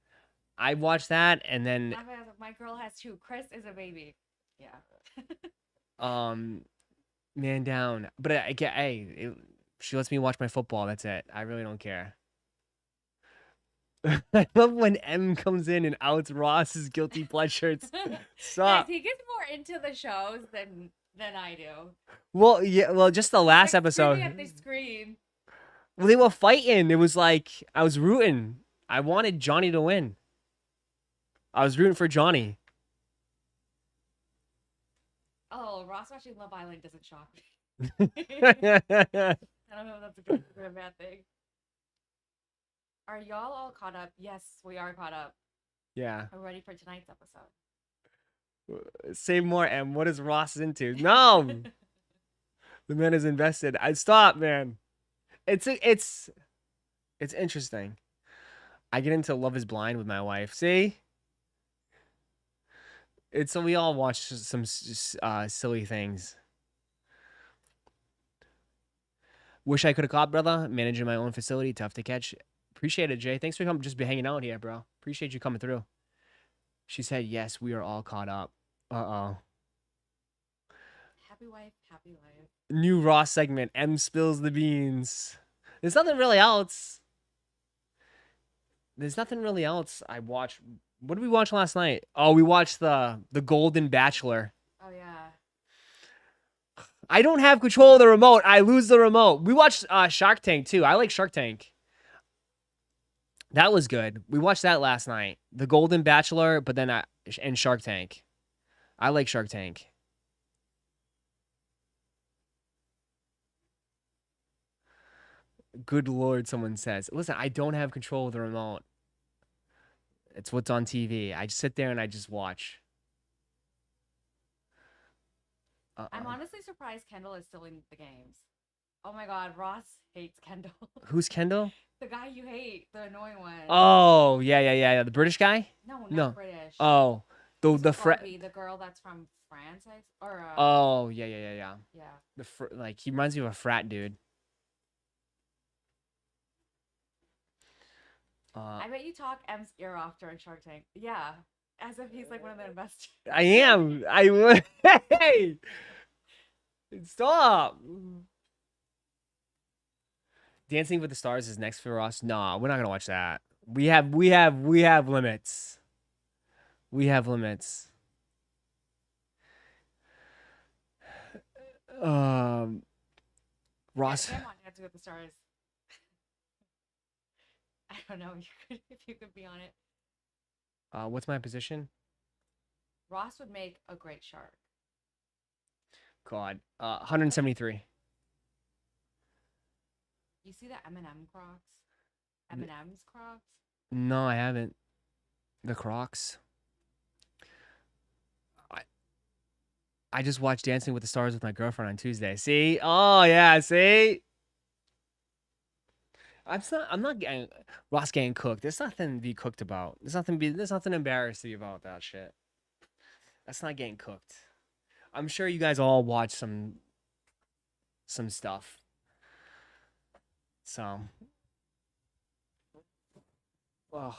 I watched that and then My girl has 2. Chris is a baby. Yeah. man down. But she lets me watch my football. That's it. I really don't care. I love when M comes in and outs Ross's guilty pleasures. Stop. Guys, he gets more into the shows than I do. Well, yeah. Well, just the last Like, episode. screaming at the screen. Well, they were fighting. It was like I was rooting. I wanted Johnny to win. I was rooting for Johnny. Oh, Ross watching Love Island doesn't shock me. I don't know if that's a good or a bad thing. Are y'all all caught up? Yes, we are caught up. Yeah. We're ready for tonight's episode. Say more, M. What is Ross into? No. The man is invested. I stop, man. It's interesting. I get into Love Is Blind with my wife. See? We all watch some silly things. Wish I could have caught, brother. Managing my own facility, tough to catch. Appreciate it, Jay. Thanks for coming, just be hanging out here, bro. Appreciate you coming through. She said, yes, we are all caught up. Uh-oh. Happy wife, happy life. New Ross segment. M spills the beans. There's nothing really else. I watched. What did we watch last night? Oh, we watched the Golden Bachelor. Oh, yeah. I don't have control of the remote. I lose the remote. We watched Shark Tank, too. I like Shark Tank. That was good. We watched that last night. The Golden Bachelor, but then and Shark Tank. I like Shark Tank. Good Lord, someone says. Listen, I don't have control of the remote. It's what's on TV. I just sit there and I just watch. I'm honestly surprised Kendall is still in the games. Oh my God, Ross hates Kendall. Who's Kendall? The guy you hate, the annoying one. Oh, yeah. The British guy? No, not No. British. Oh, the He's the with fr- Barbie, the girl that's from France, or Oh, yeah. yeah. Like he reminds me of a frat dude. I bet you talk M's ear off during Shark Tank. Yeah, as if he's like one of the investors. I am. I would. Hey, stop. Dancing with the Stars is next for us. Nah, we're not gonna watch that. We have limits. We have limits. Ross. Yeah, him on Dancing with the Stars. I don't know if you could be on it. What's my position? Ross would make a great shark. God, 173. You see the M&M Crocs? M&M's Crocs? No, I haven't. The Crocs. I just watched Dancing with the Stars with my girlfriend on Tuesday. See? Oh yeah, see? I'm not getting Ross getting cooked. There's nothing to be cooked about. There's nothing embarrassing about that shit. That's not getting cooked. I'm sure you guys all watch some stuff. So oh.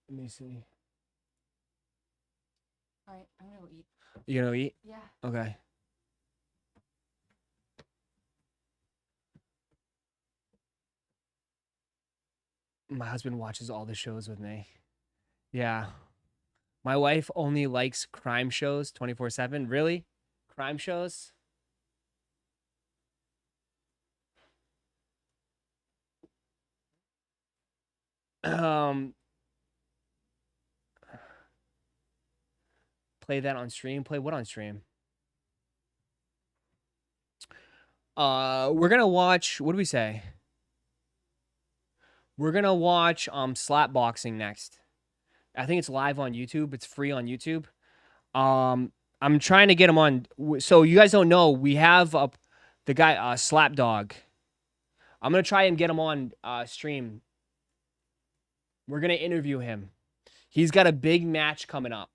Let me see. All right, I'm gonna go eat. You gonna eat? Yeah. Okay. My husband watches all the shows with me. Yeah. My wife only likes crime shows 24/7. Really? Crime shows? Play that on stream. Play what on stream? We're gonna watch. What do we say? We're gonna watch slap boxing next. I think it's live on YouTube. It's free on YouTube. I'm trying to get him on. So you guys don't know, we have the guy Slap Dog. I'm gonna try and get him on stream. We're gonna interview him. He's got a big match coming up.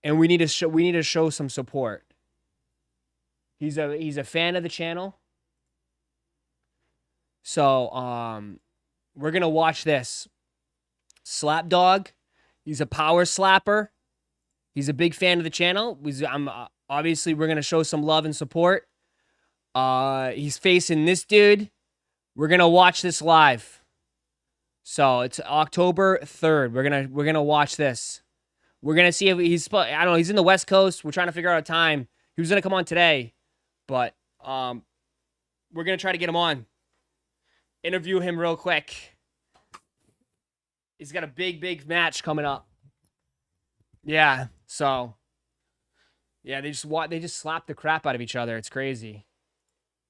And we need to show some support. He's a fan of the channel. So we're gonna watch this. Slap Dog. He's a power slapper. He's a big fan of the channel. Obviously we're gonna show some love and support. He's facing this dude. We're gonna watch this live. So it's October 3rd. We're gonna watch this. We're gonna see if I don't know. He's in the West Coast. We're trying to figure out a time. He was gonna come on today, but we're gonna try to get him on. Interview him real quick. He's got a big match coming up. Yeah. So. Yeah, they just slap the crap out of each other. It's crazy.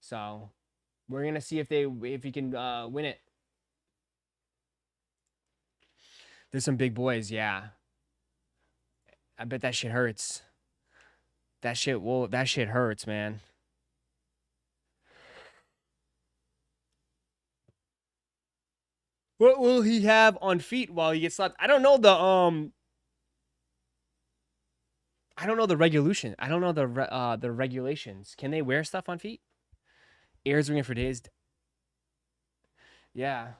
So, we're gonna see if he can win it. There's some big boys, yeah. I bet that shit hurts. That shit hurts, man. What will he have on feet while he gets slapped? I don't know the regulation. I don't know the regulations. Can they wear stuff on feet? Ears ringing for days. Yeah.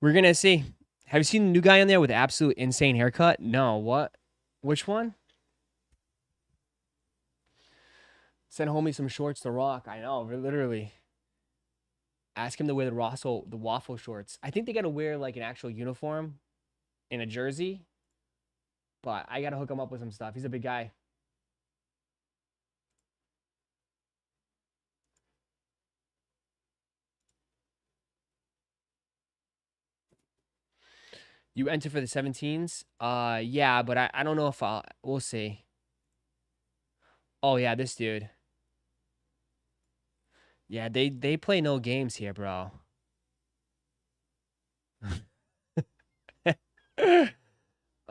We're gonna see. Have you seen the new guy on there with the absolute insane haircut? No. What? Which one? Send homie some shorts to rock. I know, literally. Ask him to wear the waffle shorts. I think they gotta wear like an actual uniform in a jersey. But I gotta hook him up with some stuff. He's a big guy. You enter for the 17s? Yeah, but I don't know if we'll see. Oh yeah, this dude. Yeah, they play no games here, bro.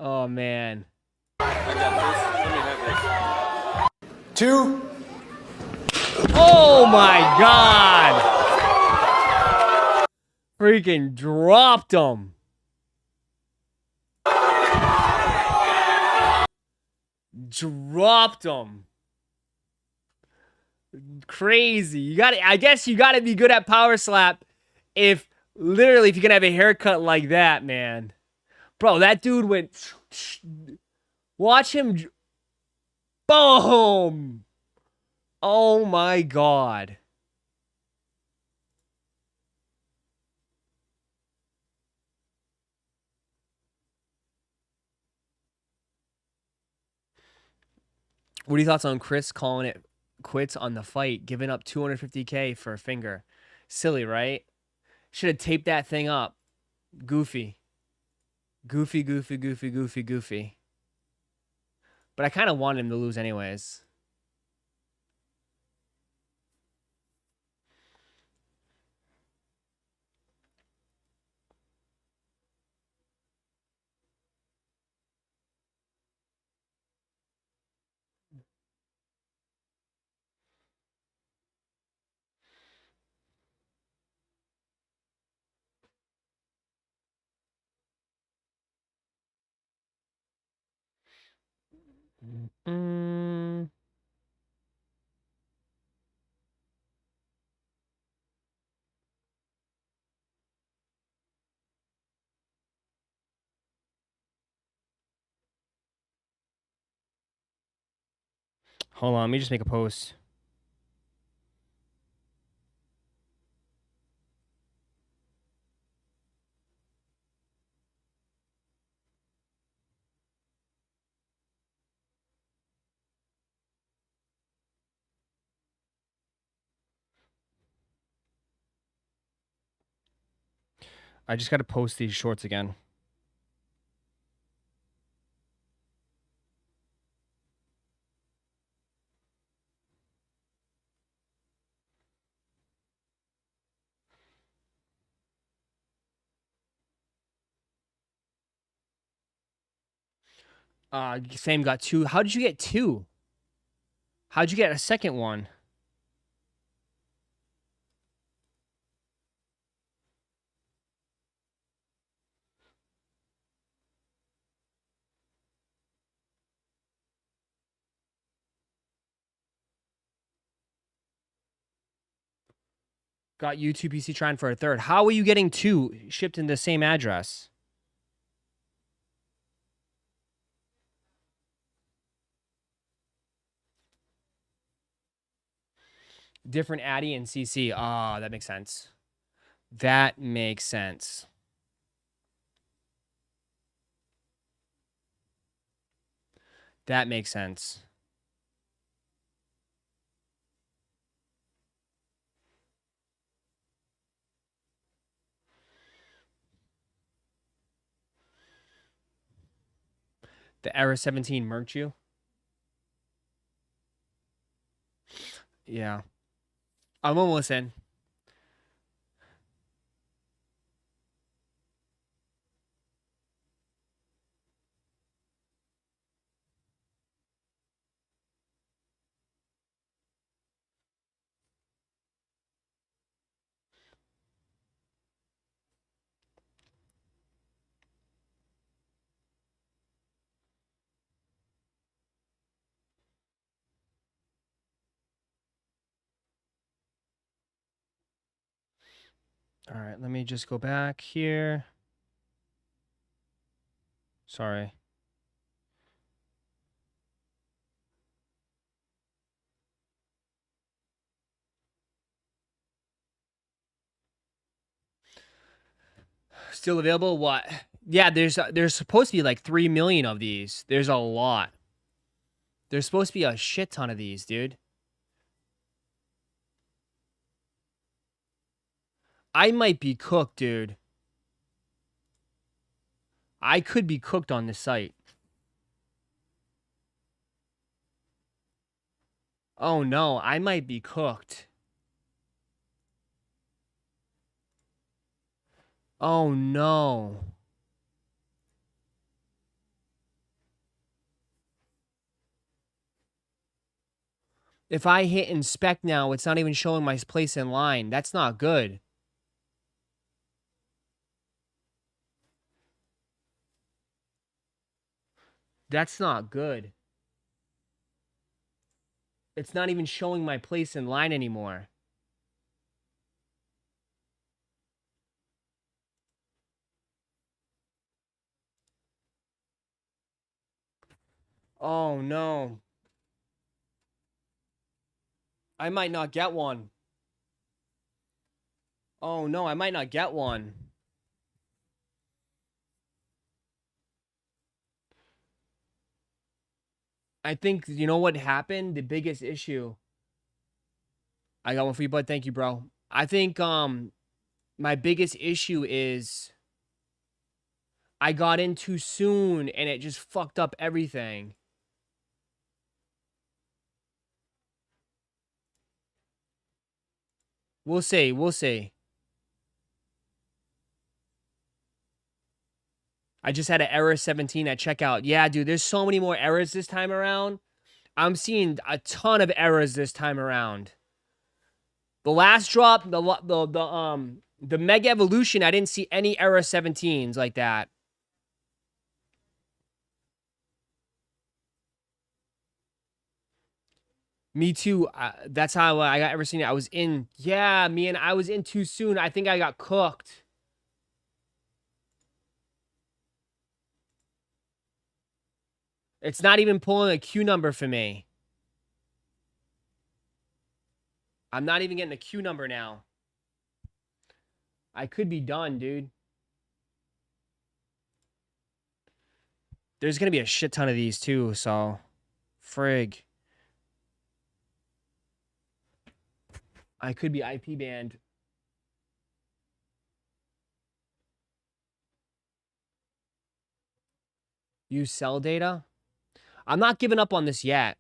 Oh man. Two. Oh my god. Freaking dropped him. Dropped him. Crazy. You got to I guess you got to be good at power slap if literally if you can have a haircut like that, man. Bro, that dude went watch him boom. Oh my god. What are your thoughts on Chris calling it quits on the fight, giving up $250K for a finger? Silly, right? Should have taped that thing up. Goofy. Goofy, goofy, goofy, goofy, goofy. But I kind of wanted him to lose anyways. Mm. Hold on, let me just make a post. I just got to post these shorts again. Same got two. How did you get two? How'd you get a second one? Got you two PC trying for a third. How are you getting two shipped in the same address? Different Addy and CC. Ah, that makes sense. That makes sense. That makes sense. The Era 17 merged you? Yeah. I'm almost in. All right, let me just go back here. Sorry. Still available? What? Yeah, there's supposed to be like 3 million of these. There's a lot. There's supposed to be a shit ton of these, dude. I might be cooked, dude. I could be cooked on this site. Oh no, I might be cooked. Oh no. If I hit inspect now, it's not even showing my place in line. That's not good. That's not good. It's not even showing my place in line anymore. Oh, no. I might not get one. Oh, no, I might not get one. I think, you know what happened? The biggest issue. I got one for you, bud. Thank you, bro. I think my biggest issue is I got in too soon and it just fucked up everything. We'll see. We'll see. I just had an error 17 at checkout. Yeah, dude, there's so many more errors this time around. I'm seeing a ton of errors this time around. The last drop, the Mega Evolution, I didn't see any error 17s like that. Me too. That's how I got ever seen it. I was in. Yeah, man, I was in too soon. I think I got cooked. It's not even pulling a queue number for me. I'm not even getting a queue number now. I could be done, dude. There's going to be a shit ton of these too, so frig. I could be IP banned. Use cell data? I'm not giving up on this yet.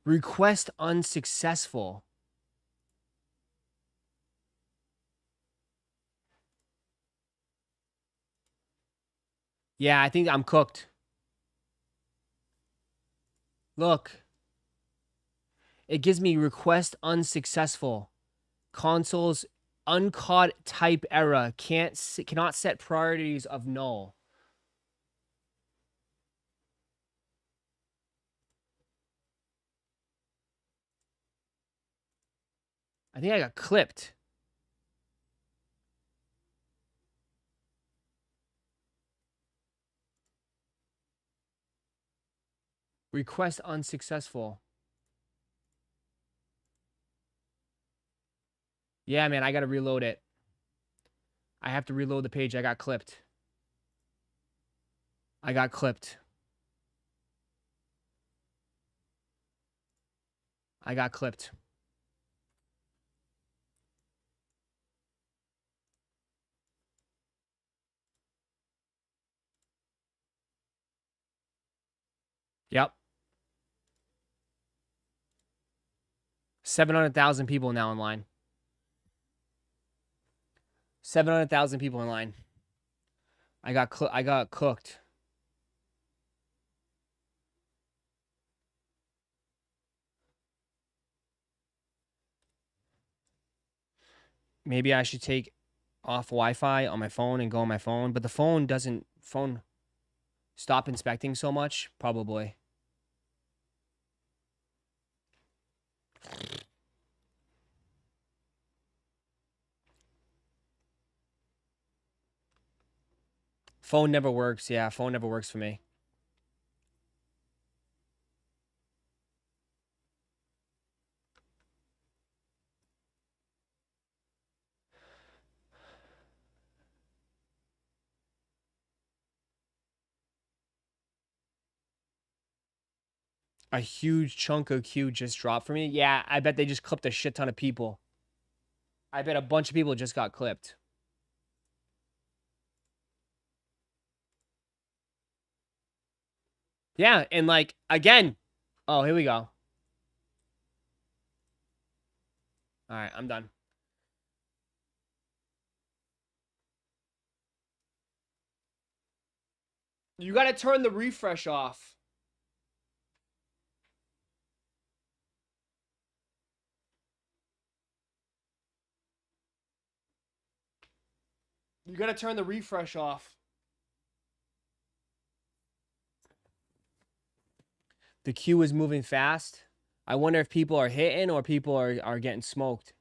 Request unsuccessful. Yeah, I think I'm cooked. Look. It gives me request unsuccessful. Console's uncaught type error. Cannot set priorities of null. I think I got clipped. Request unsuccessful. Yeah, man, I got to reload it. I have to reload the page. I got clipped. I got clipped. I got clipped. Yep. 700,000 people now in line. 700,000 people in line. I got cooked. Maybe I should take off Wi-Fi on my phone and go on my phone, but the phone doesn't stop inspecting so much, probably. Phone never works. Yeah, phone never works for me. A huge chunk of queue just dropped for me. Yeah, I bet they just clipped a shit ton of people. I bet a bunch of people just got clipped. Yeah, and like, again. Oh, here we go. All right, I'm done. You gotta turn the refresh off. You gotta turn the refresh off. The queue is moving fast. I wonder if people are hitting or people are getting smoked.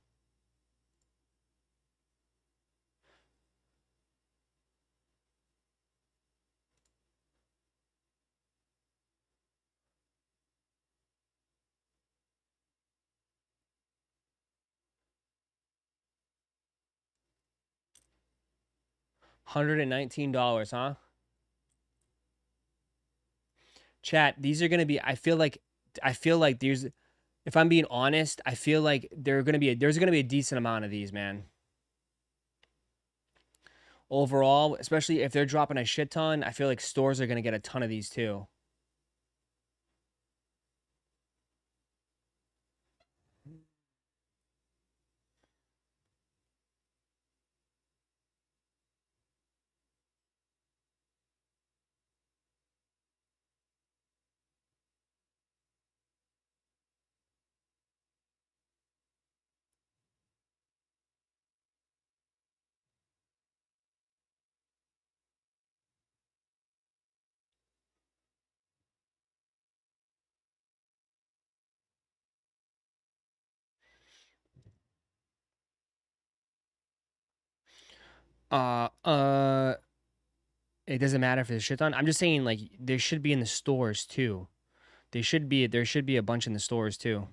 $119, huh? Chat, these are gonna be. I feel like there's. If I'm being honest, I feel like there's gonna be a decent amount of these, man. Overall, especially if they're dropping a shit ton, I feel like stores are gonna get a ton of these too. Uh, uh, it doesn't matter if it's a shit ton. I'm just saying, like, there should be in the stores too. There should be a bunch in the stores too.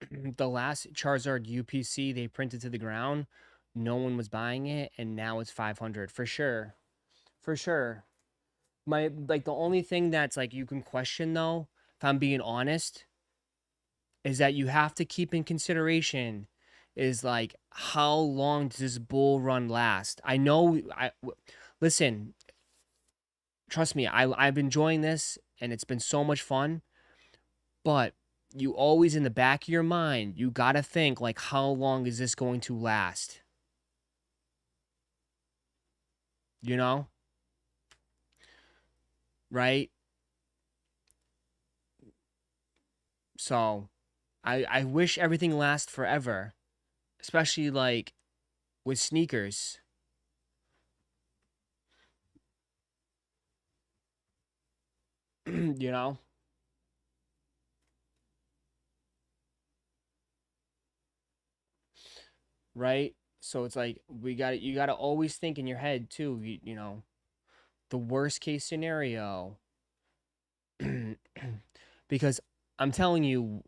The last Charizard UPC they printed to the ground, no one was buying it, and now it's 500 for sure, for sure. The only thing that's like you can question though, if I'm being honest, is that you have to keep in consideration is like how long does this bull run last? I know listen, trust me, I've been enjoying this and it's been so much fun, but you always in the back of your mind, you got to think like how long is this going to last? You know? Right? So, I wish everything lasts forever, especially like with sneakers. You know? Right? So it's like you got to always think in your head too, you know, the worst case scenario. Because I'm telling you,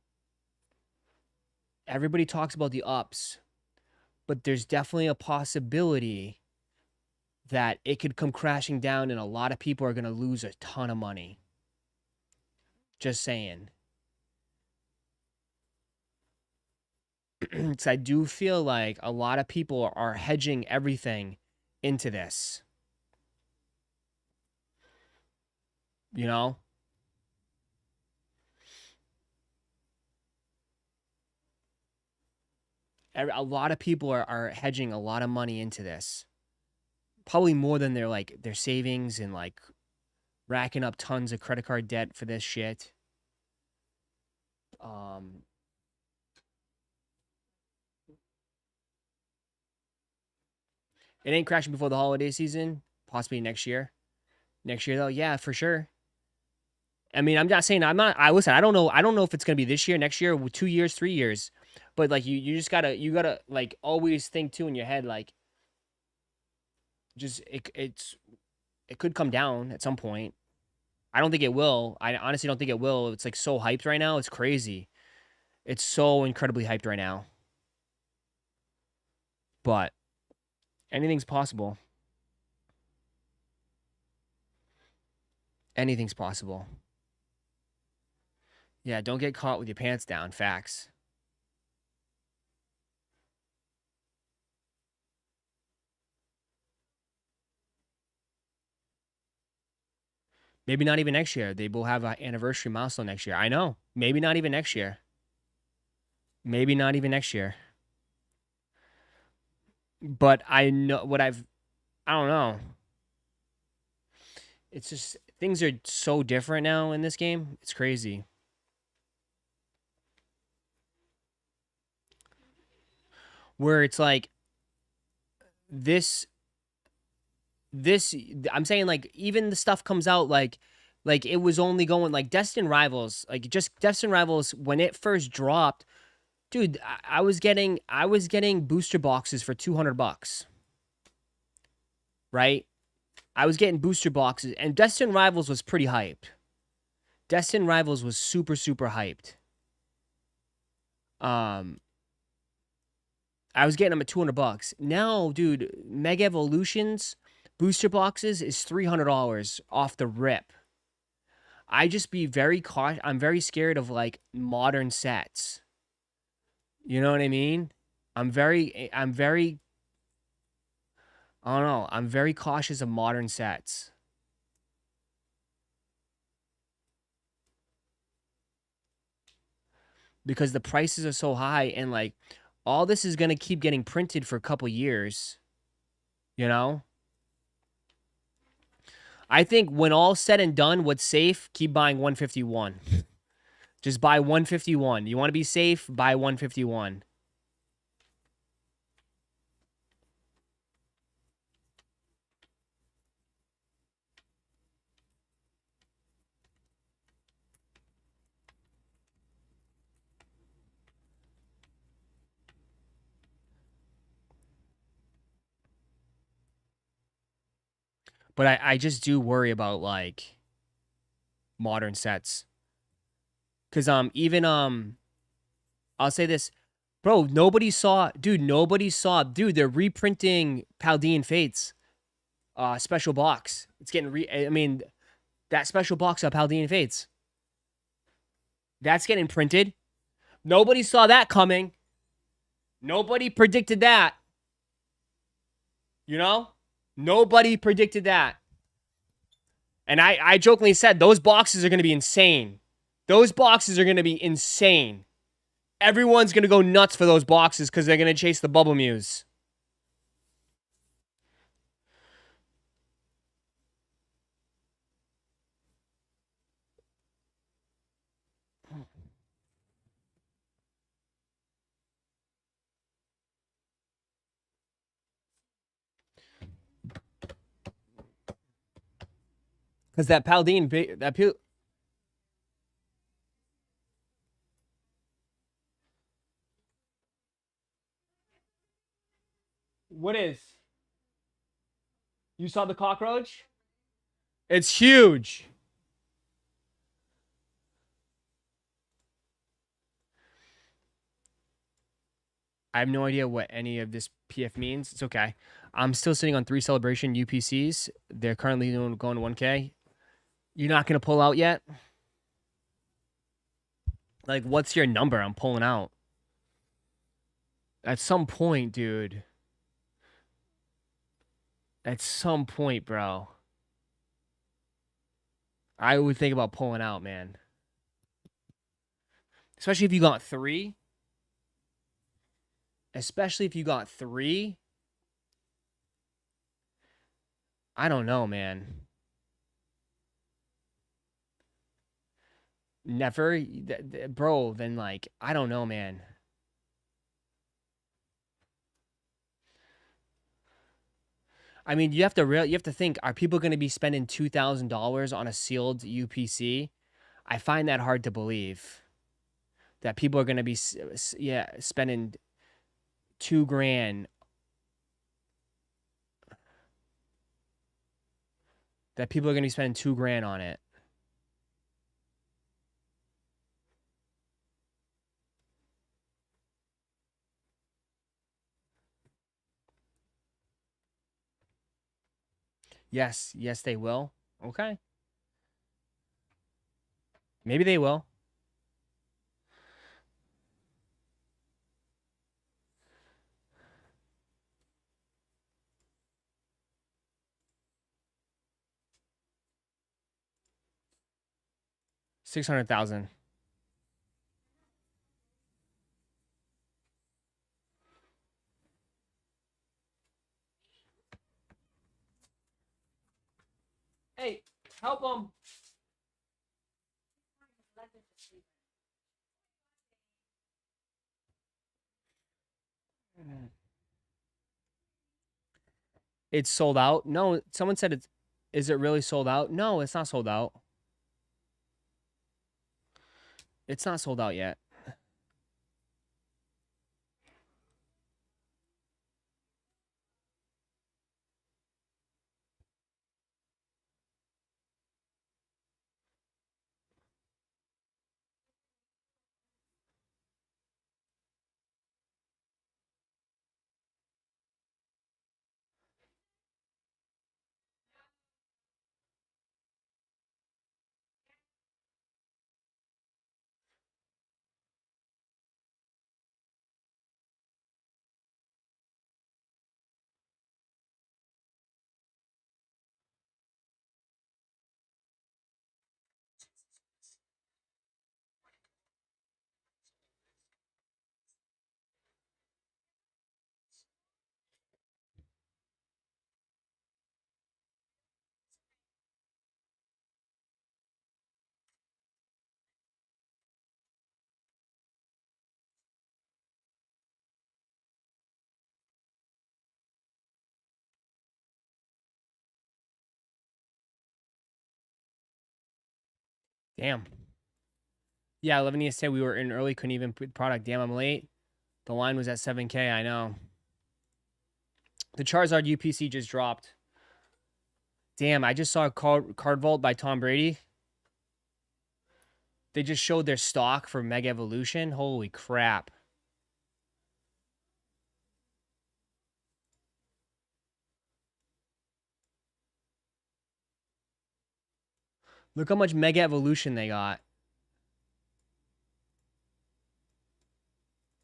everybody talks about the ups, but there's definitely a possibility that it could come crashing down and a lot of people are going to lose a ton of money. Just saying. Because I do feel like a lot of people are hedging everything into this. You know? A lot of people are hedging a lot of money into this. Probably more than their savings and like racking up tons of credit card debt for this shit. It ain't crashing before the holiday season, possibly next year. Next year though, yeah, for sure. I mean, I'm not saying I listen, I don't know if it's gonna be this year, next year, 2 years, 3 years. But like you just gotta like always think too in your head, like just it could come down at some point. I don't think it will. I honestly don't think it will. It's like so hyped right now. It's crazy. It's so incredibly hyped right now. But anything's possible. Anything's possible. Yeah, don't get caught with your pants down. Facts. Maybe not even next year. They will have an anniversary milestone next year. I know. Maybe not even next year. Maybe not even next year. But I know what I don't know. It's just things are so different now in this game. It's crazy. Where it's like this I'm saying like even the stuff comes out like it was only going like Destined Rivals, like just Destined Rivals when it first dropped, dude, I was getting booster boxes for $200. Right? I was getting booster boxes and Destined Rivals was pretty hyped. Destined Rivals was super hyped. I was getting them at $200. Now, dude, Mega Evolutions booster boxes is $300 off the rip. I just be very cautious. I'm very scared of like modern sets. You know what I mean? I'm very I don't know. I'm very cautious of modern sets. Because the prices are so high and like all this is going to keep getting printed for a couple years. You know? I think when all said and done, what's safe, keep buying 151. Just buy 151. You want to be safe, buy 151. But I just do worry about like modern sets. Cause even I'll say this. Bro, nobody saw they're reprinting Paldean Fates special box. It's getting I mean, that special box of Paldean Fates. That's getting printed. Nobody saw that coming. Nobody predicted that. You know? Nobody predicted that. And I jokingly said those boxes are going to be insane. Those boxes are going to be insane. Everyone's going to go nuts for those boxes because they're going to chase the Bubble Muse. Because that Paldean, what is? You saw the cockroach? It's huge. I have no idea what any of this PF means. It's okay. I'm still sitting on 3 Celebration UPCs. They're currently going to 1K. You're not going to pull out yet? Like, what's your number I'm pulling out? At some point, dude. At some point, bro. I would think about pulling out, man. Especially if you got 3. Especially if you got 3. I don't know, man. Never? Bro, then, like, I don't know, man. I mean, you have to think, are people going to be spending $2,000 on a sealed UPC? I find that hard to believe that people are going to be spending $2,000, that people are going to be spending $2,000 on it. Yes, they will. Okay. Maybe they will. $600,000. Hey, help them. It's sold out? No, someone said it's. Is it really sold out? No, it's not sold out. It's not sold out yet. Damn. Yeah, Lebanese said we were in early, couldn't even put product. Damn, I'm late. The line was at 7K, I know. The Charizard UPC just dropped. Damn, I just saw a card vault by Tom Brady. They just showed their stock for Mega Evolution. Holy crap. Look how much Mega Evolution they got.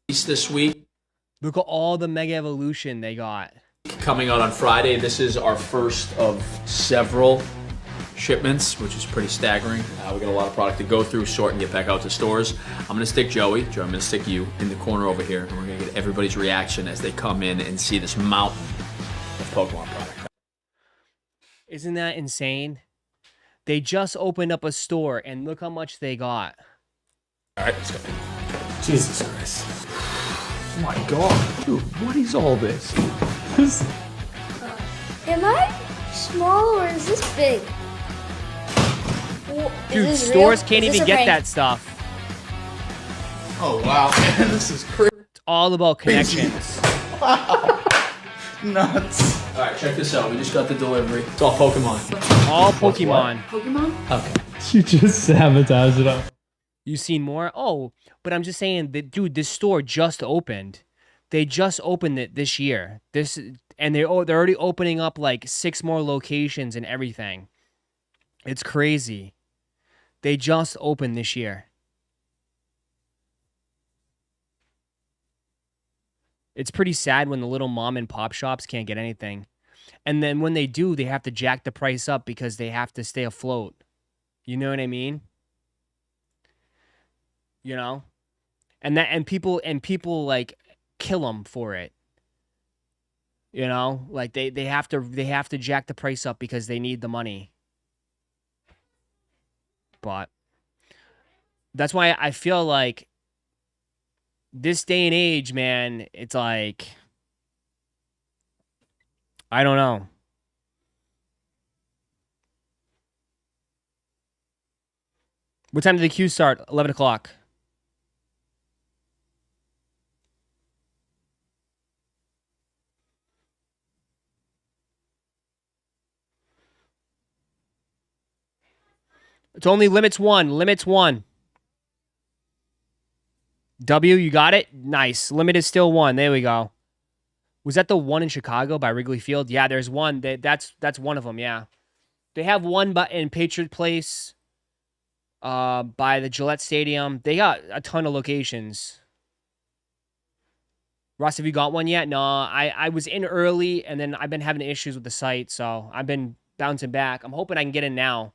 This week. Look at all the Mega Evolution they got. Coming out on Friday. This is our first of several shipments, which is pretty staggering. We got a lot of product to go through, sort, and get back out to stores. I'm going to stick Joey. Joey, I'm going to stick you in the corner over here, and we're going to get everybody's reaction as they come in and see this mountain of Pokemon product. Isn't that insane? They just opened up a store, and look how much they got. All right, let's go. Jesus Christ. Oh my God. Dude, what is all this? Am I small or is this big? Dude, this stores real? can't Is this even a get prank? that stuff. Oh, wow, man, this is crazy. It's all about connections. Nuts. All right, check this out. We just got the delivery. It's all Pokemon. All Pokemon. Okay. You just sabotaged it up. You seen more? Oh, but I'm just saying that, dude, this store just opened. They just opened it this year. And they're already opening up like 6 more locations and everything. It's crazy. They just opened this year. It's pretty sad when the little mom and pop shops can't get anything. And then when they do, they have to jack the price up because they have to stay afloat. You know what I mean? You know? And people like kill them for it. You know? Like they have to jack the price up because they need the money. But that's why I feel like this day and age, man, it's like, I don't know. What time did the queue start? 11 o'clock. It's only limits one. Limits one. W, you got it? Nice. Limit is still one. There we go. Was that the one in Chicago by Wrigley Field? Yeah, there's one. That's one of them, yeah. They have one in Patriot Place, by the Gillette Stadium. They got a ton of locations. Ross, have you got one yet? No, I was in early, and then I've been having issues with the site, so I've been bouncing back. I'm hoping I can get in now.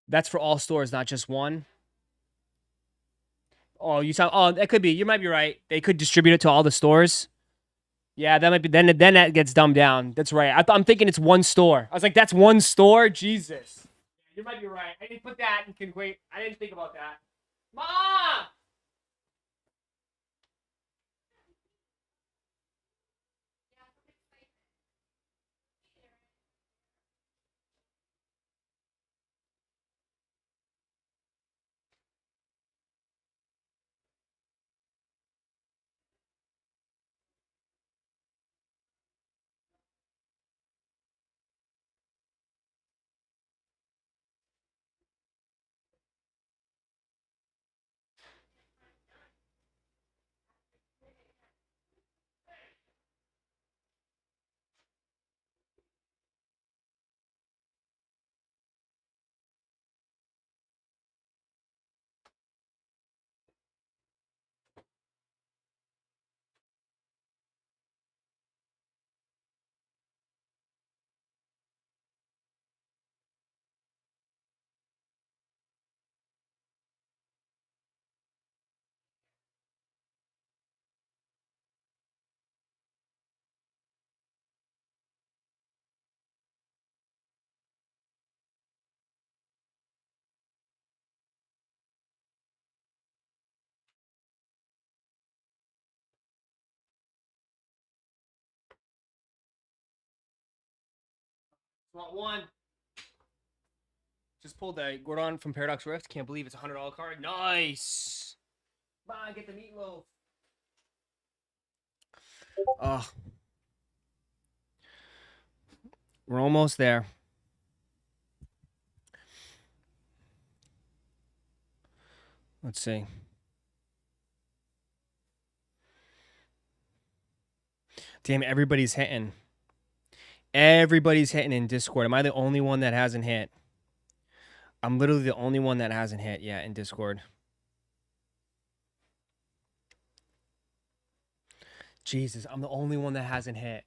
That's for all stores, not just one. Oh, that could be. You might be right. They could distribute it to all the stores. Yeah, that might be. Then that gets dumbed down. That's right. I'm thinking it's one store. I was like, that's one store. Jesus. You might be right. I didn't put that in. Wait, I didn't think about that. Mom. Want one. Just pulled the Gordon from Paradox Rift. Can't believe it's a $100 card. Nice. Come on, get the meatloaf. Oh. We're almost there. Let's see. Damn, everybody's hitting. Everybody's hitting in Discord. Am I the only one that hasn't hit? I'm literally the only one that hasn't hit yet in Discord. Jesus, I'm the only one that hasn't hit.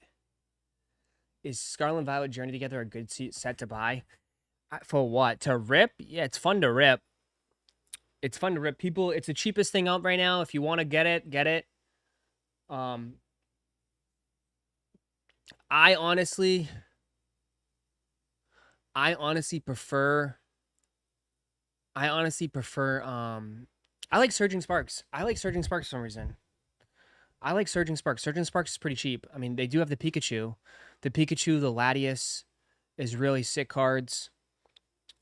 Is Scarlet and Violet Journey Together a good set to buy? For what? To rip? Yeah, it's fun to rip. It's fun to rip. People, it's the cheapest thing out right now. If you want to get it, get it. I honestly prefer I like Surging Sparks. I like Surging Sparks for some reason. I like Surging Sparks. Surging Sparks is pretty cheap. I mean, they do have the Pikachu. The Pikachu, the Latias is really sick cards.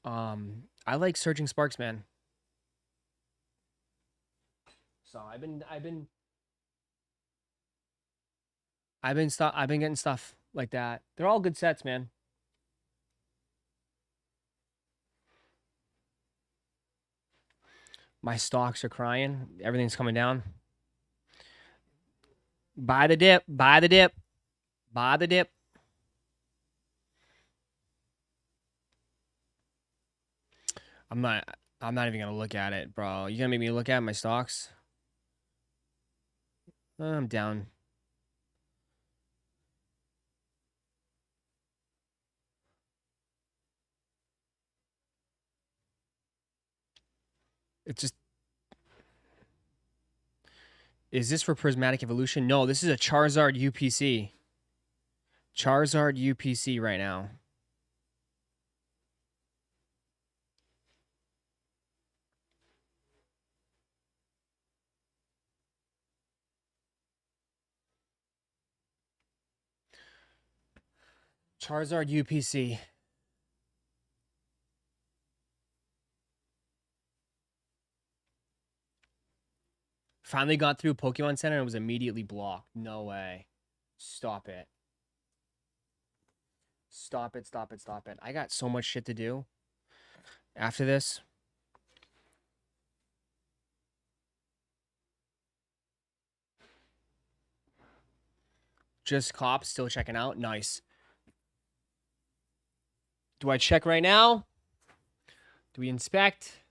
I like Surging Sparks, man. So I've been getting stuff like that. They're all good sets, man. My stocks are crying. Everything's coming down. Buy the dip. Buy the dip. Buy the dip. I'm not even gonna look at it, bro. You gonna make me look at my stocks? I'm down. It's just. Is this for Prismatic Evolution? No, this is a Charizard UPC. Charizard UPC right now. Charizard UPC. Finally got through Pokemon Center and it was immediately blocked. No way. Stop it. Stop it, stop it, stop it. I got so much shit to do after this. Just cops still checking out. Nice. Do I check right now? Do we inspect?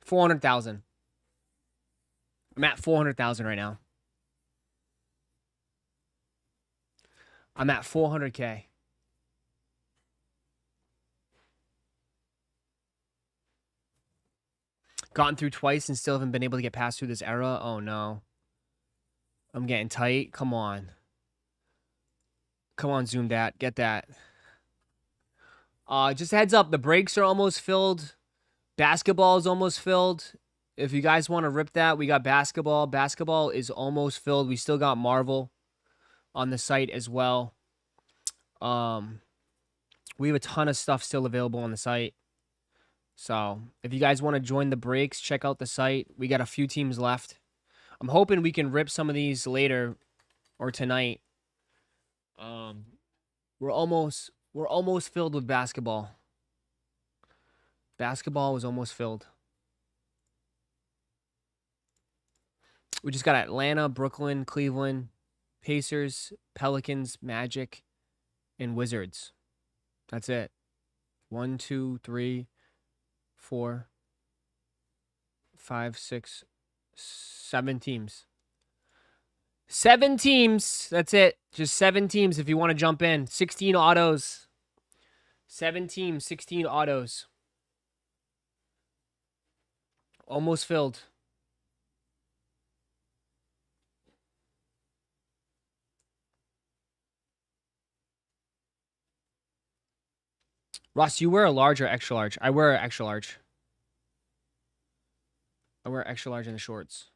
$400,000. I'm at 400,000 right now. I'm at 400K. Gotten through twice and still haven't been able to get past through this era. Oh no. I'm getting tight. Come on. Come on, zoom that. Get that. Just a heads up, the breaks are almost filled. Basketball is almost filled. If you guys want to rip that, we got basketball. Basketball is almost filled. We still got Marvel on the site as well. We have a ton of stuff still available on the site. So if you guys want to join the breaks, check out the site. We got a few teams left. I'm hoping we can rip some of these later or tonight. We're almost filled with basketball. Basketball was almost filled. We just got Atlanta, Brooklyn, Cleveland, Pacers, Pelicans, Magic, and Wizards. That's it. 1, 2, 3, 4, 5, 6, 7 teams. 7 teams. That's it. Just 7 teams if you want to jump in. 16 autos. 7 teams, 16 autos. Almost filled. Ross, you wear a large or extra large? I wear an extra large. I wear extra large in the shorts.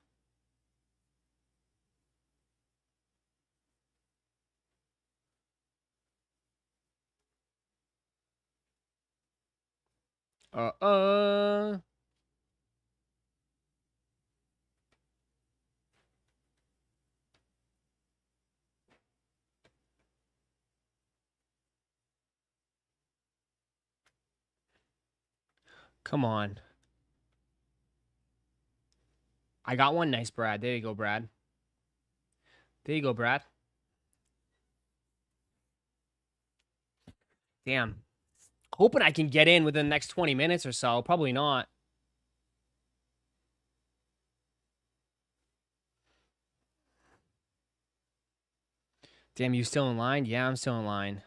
Come on. I got one. Nice, Brad. There you go, Brad. There you go, Brad. Damn. Hoping I can get in within the next 20 minutes or so. Probably not. Damn, you still in line? Yeah, I'm still in line.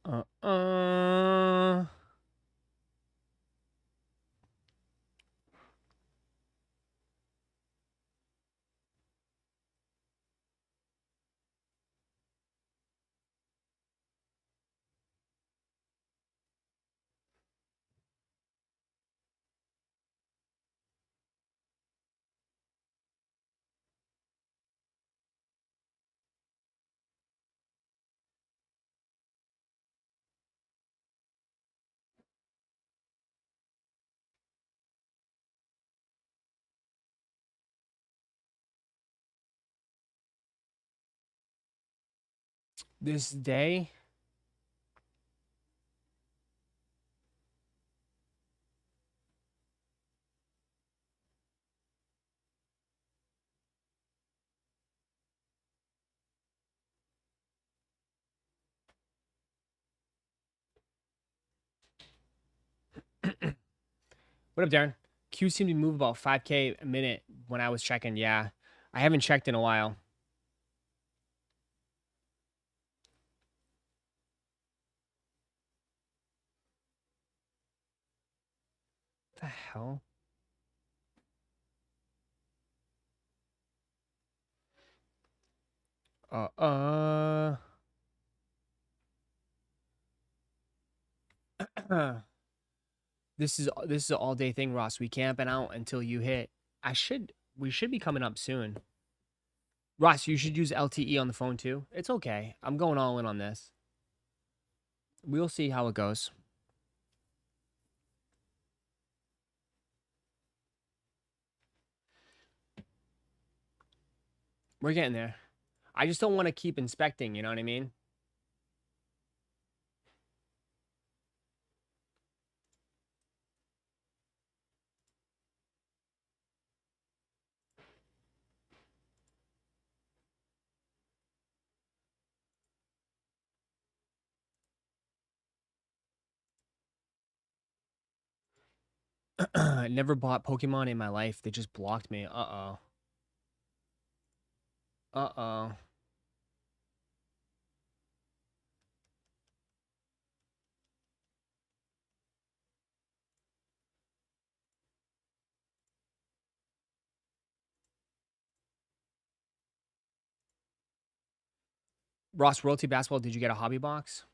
Uh-uh. This day? What up, Darren? Q seemed to move about 5K a minute when I was checking. Yeah, I haven't checked in a while. What the hell? Uh. This is an all day thing, Ross. We camping out until you hit. We should be coming up soon. Ross, you should use LTE on the phone too. It's okay. I'm going all in on this. We'll see how it goes. We're getting there. I just don't want to keep inspecting, you know what I mean? I never bought Pokemon in my life. They just blocked me. Uh-oh. Uh-oh. Ross, Royalty Basketball, did you get a hobby box?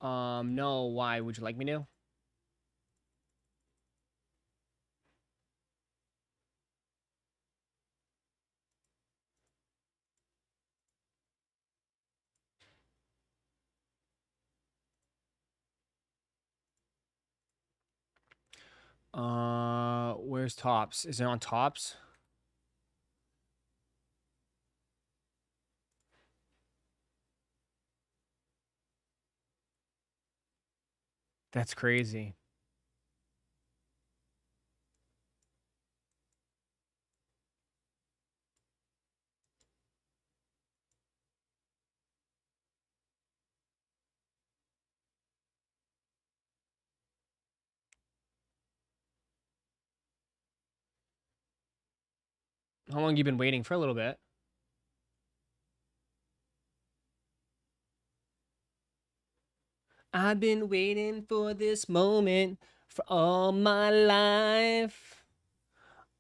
No. Why? Would you like me to? Where's Tops? Is it on Tops? That's crazy. How long you been waiting? For a little bit. I've been waiting for this moment for all my life.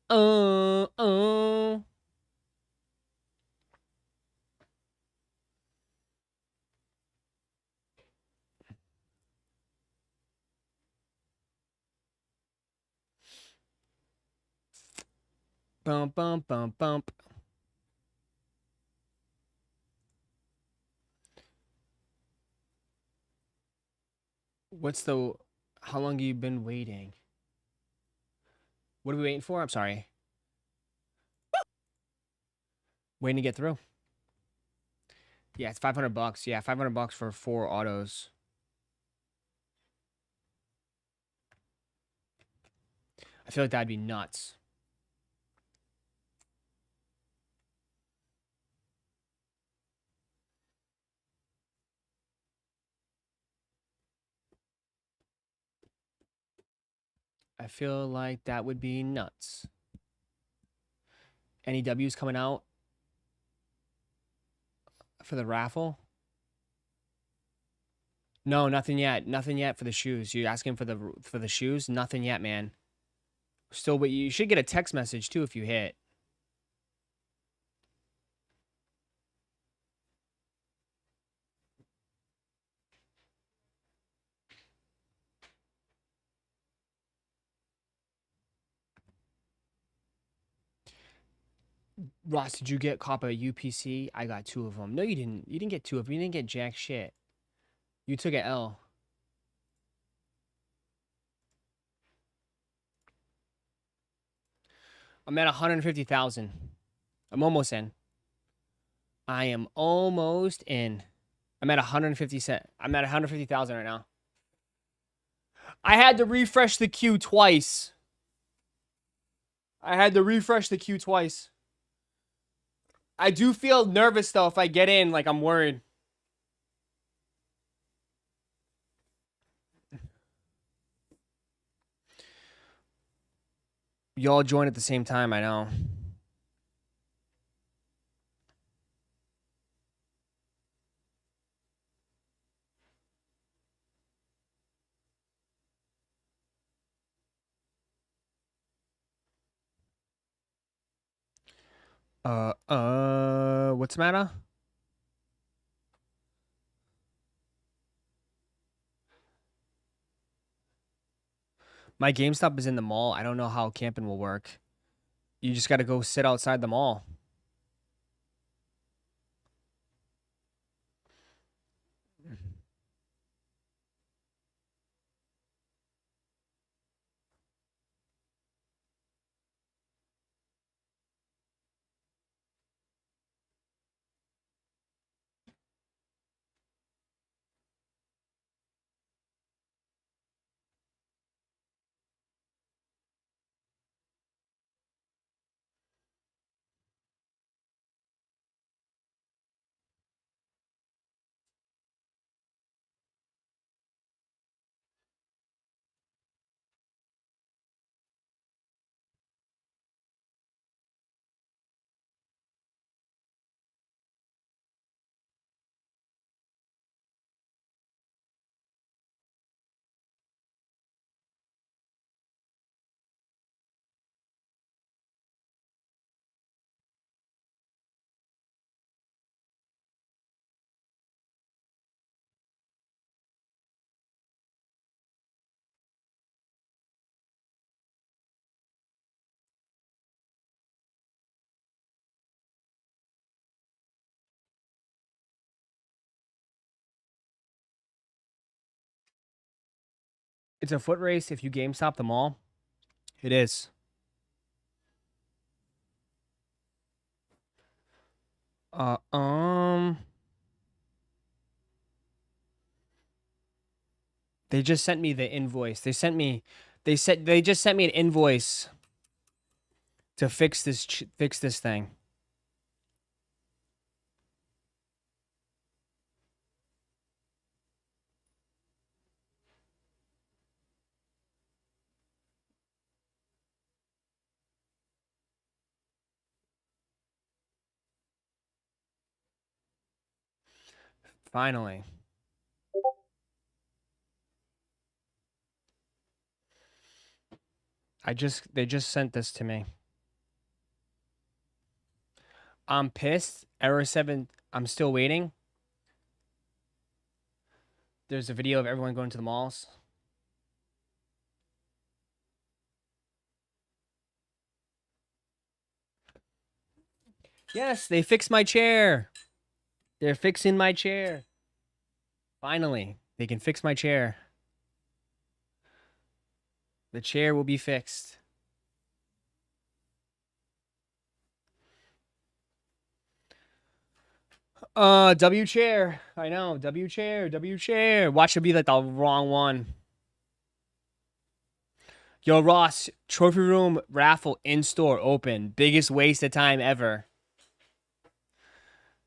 Oh. Bump, bump, bump, bump. How long have you been waiting? What are we waiting for? I'm sorry. Waiting to get through. Yeah, it's $500. Yeah, $500 for 4 autos. I feel like that'd be nuts. I feel like that would be nuts. Any W's coming out for the raffle? No, nothing yet. Nothing yet for the shoes. You asking for the shoes? Nothing yet, man. Still, but you should get a text message too if you hit. Ross, did you get cop a UPC? I got 2 of them. No, you didn't. You didn't get 2 of them. You didn't get jack shit. You took an L. I'm at 150,000. I'm almost in. I am almost in. I'm at 150 cent. I'm at 150,000 right now. I had to refresh the queue twice. I do feel nervous though if I get in, like I'm worried. Y'all join at the same time, I know. What's the matter? My GameStop is in the mall. I don't know how camping will work. You just got to go sit outside the mall. It's a foot race if you GameStop the mall. It is. Uh, um, they just sent me the invoice. They just sent me an invoice to fix this thing. Finally. They just sent this to me. I'm pissed. Error 7. I'm still waiting. There's a video of everyone going to the malls. Yes, they fixed my chair. They're fixing my chair. Finally, they can fix my chair. The chair will be fixed. W chair. I know. W chair. W chair. Watch it be like the wrong one. Yo, Ross, trophy room raffle in store open. Biggest waste of time ever.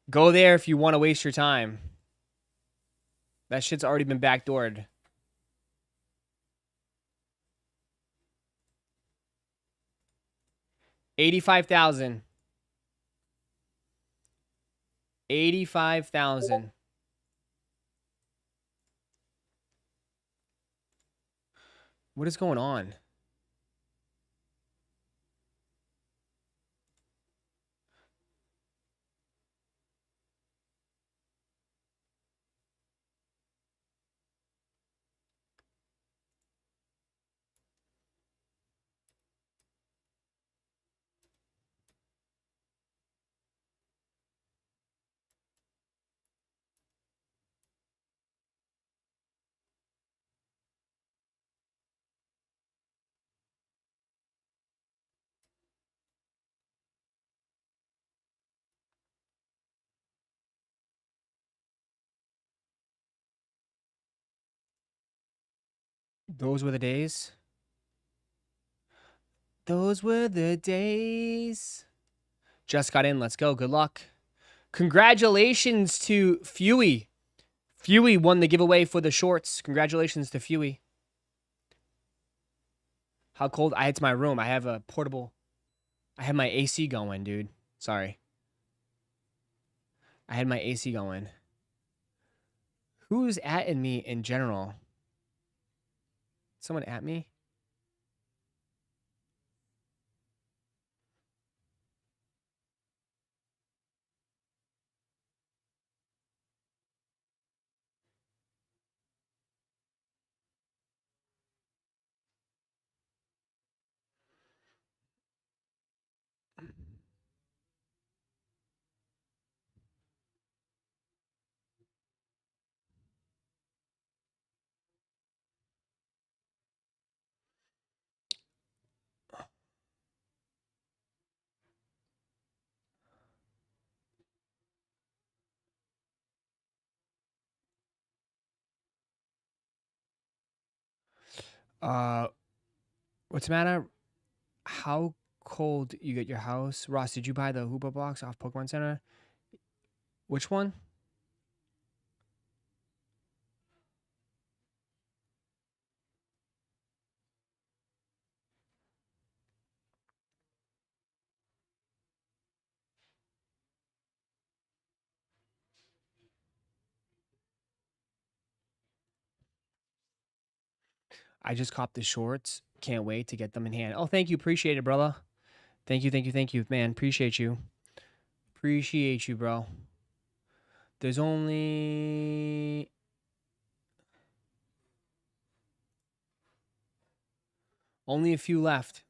Go there if you want to waste your time. That shit's already been backdoored. $85,000. 85,000. What is going on? Those were the days. Those were the days. Just got in. Let's go. Good luck. Congratulations to Fewy. Fewy won the giveaway for the shorts. Congratulations to Fewy. How cold? It's my room. I have a portable. I had my AC going, dude. Sorry. I had my AC going. Who's atting me in general? Someone at me? What's the matter? How cold you get your house? Ross, did you buy the Hoopa box off Pokemon Center? Which one? I just copped the shorts. Can't wait to get them in hand. Oh, thank you. Appreciate it, brother. Thank you, thank you, thank you, man. Appreciate you. Appreciate you, bro. There's only a few left.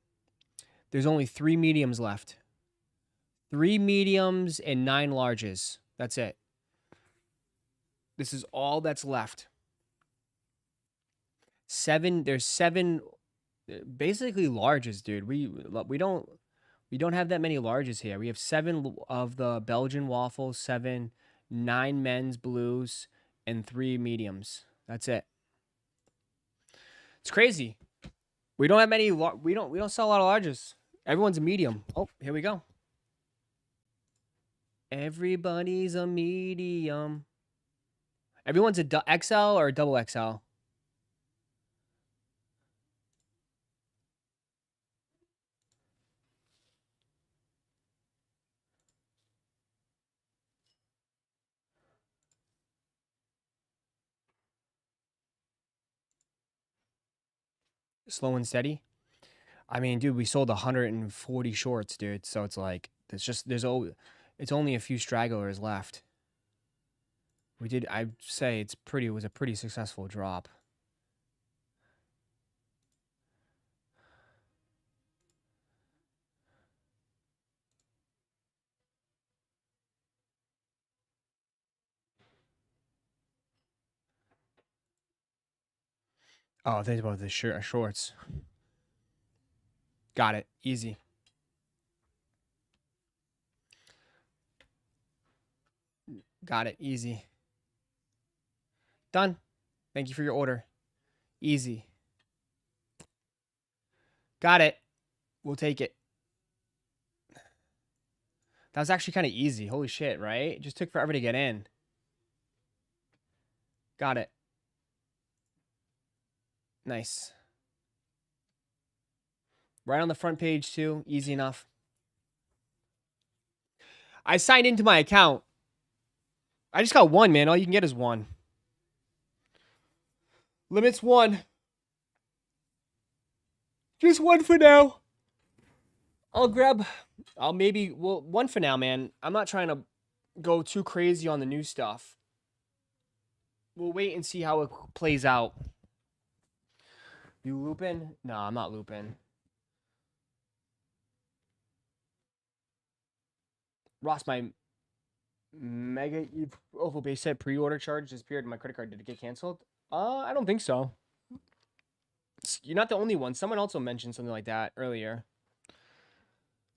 There's only 3 mediums left. 3 mediums and 9 larges. That's it. This is all that's left. There's 7 basically larges, dude. We don't have that many larges here. We have 7 of the Belgian waffles, 9 men's blues, and 3 mediums. That's it. It's crazy. We don't have many. We don't sell a lot of larges. Everyone's a medium. Oh, here we go. Everybody's a medium. Everyone's a XL or a double XL. Slow and steady. I mean, dude, we sold 140 shorts, dude. So it's like it's only a few stragglers left. I'd say it was a pretty successful drop. Oh, think about the shorts. Got it. Easy. Got it. Easy. Done. Thank you for your order. Easy. Got it. We'll take it. That was actually kind of easy. Holy shit, right? It just took forever to get in. Got it. Nice. Right on the front page, too. Easy enough. I signed into my account. I just got 1, man. All you can get is 1. Limit's 1. Just 1 for now. I'll maybe, 1 for now, man. I'm not trying to go too crazy on the new stuff. We'll wait and see how it plays out. You looping? No, I'm not looping. Ross, my Mega Oval base set pre-order charge disappeared in my credit card. Did it get canceled? I don't think so. You're not the only one. Someone also mentioned something like that earlier.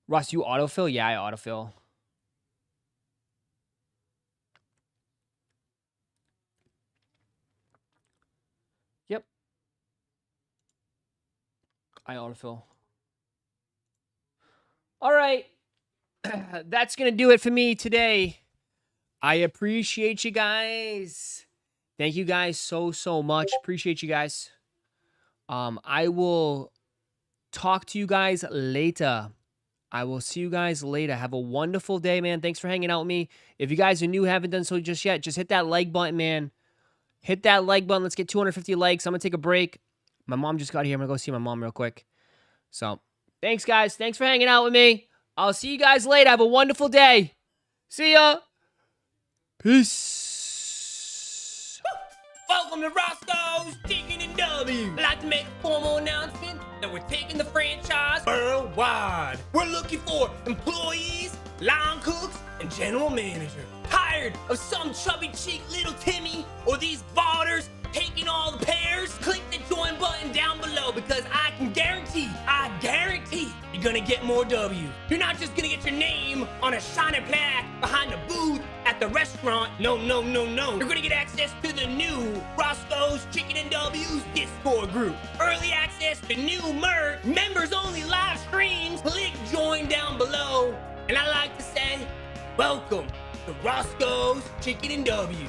Ross, you autofill? Yeah, I autofill. Yep. I autofill. All right. That's going to do it for me today. I appreciate you guys. Thank you guys so much. Appreciate you guys. I will talk to you guys later. I will see you guys later. Have a wonderful day, man. Thanks for hanging out with me. If you guys are new, haven't done so just yet, just hit that like button, man. Hit that like button. Let's get 250 likes. I'm going to take a break. My mom just got here. I'm going to go see my mom real quick. So, thanks, guys. Thanks for hanging out with me. I'll see you guys later. Have a wonderful day. See ya. Peace. Welcome to Roszko's Chkn and W. I'd like to make a formal announcement that we're taking the franchise worldwide. We're looking for employees, line cooks, and general manager. Tired of some chubby cheek little Timmy or these barders taking all the pairs? Click the join button down below because I guarantee you're gonna get more W's. You're not just gonna get your name on a shiny plaque behind the booth at the restaurant. No. You're gonna get access to the new Roszko's Chkn and W's Discord group. Early access to new merch, members only live streams. Click join down below. And I like to say, welcome to Roszko's Chkn and W.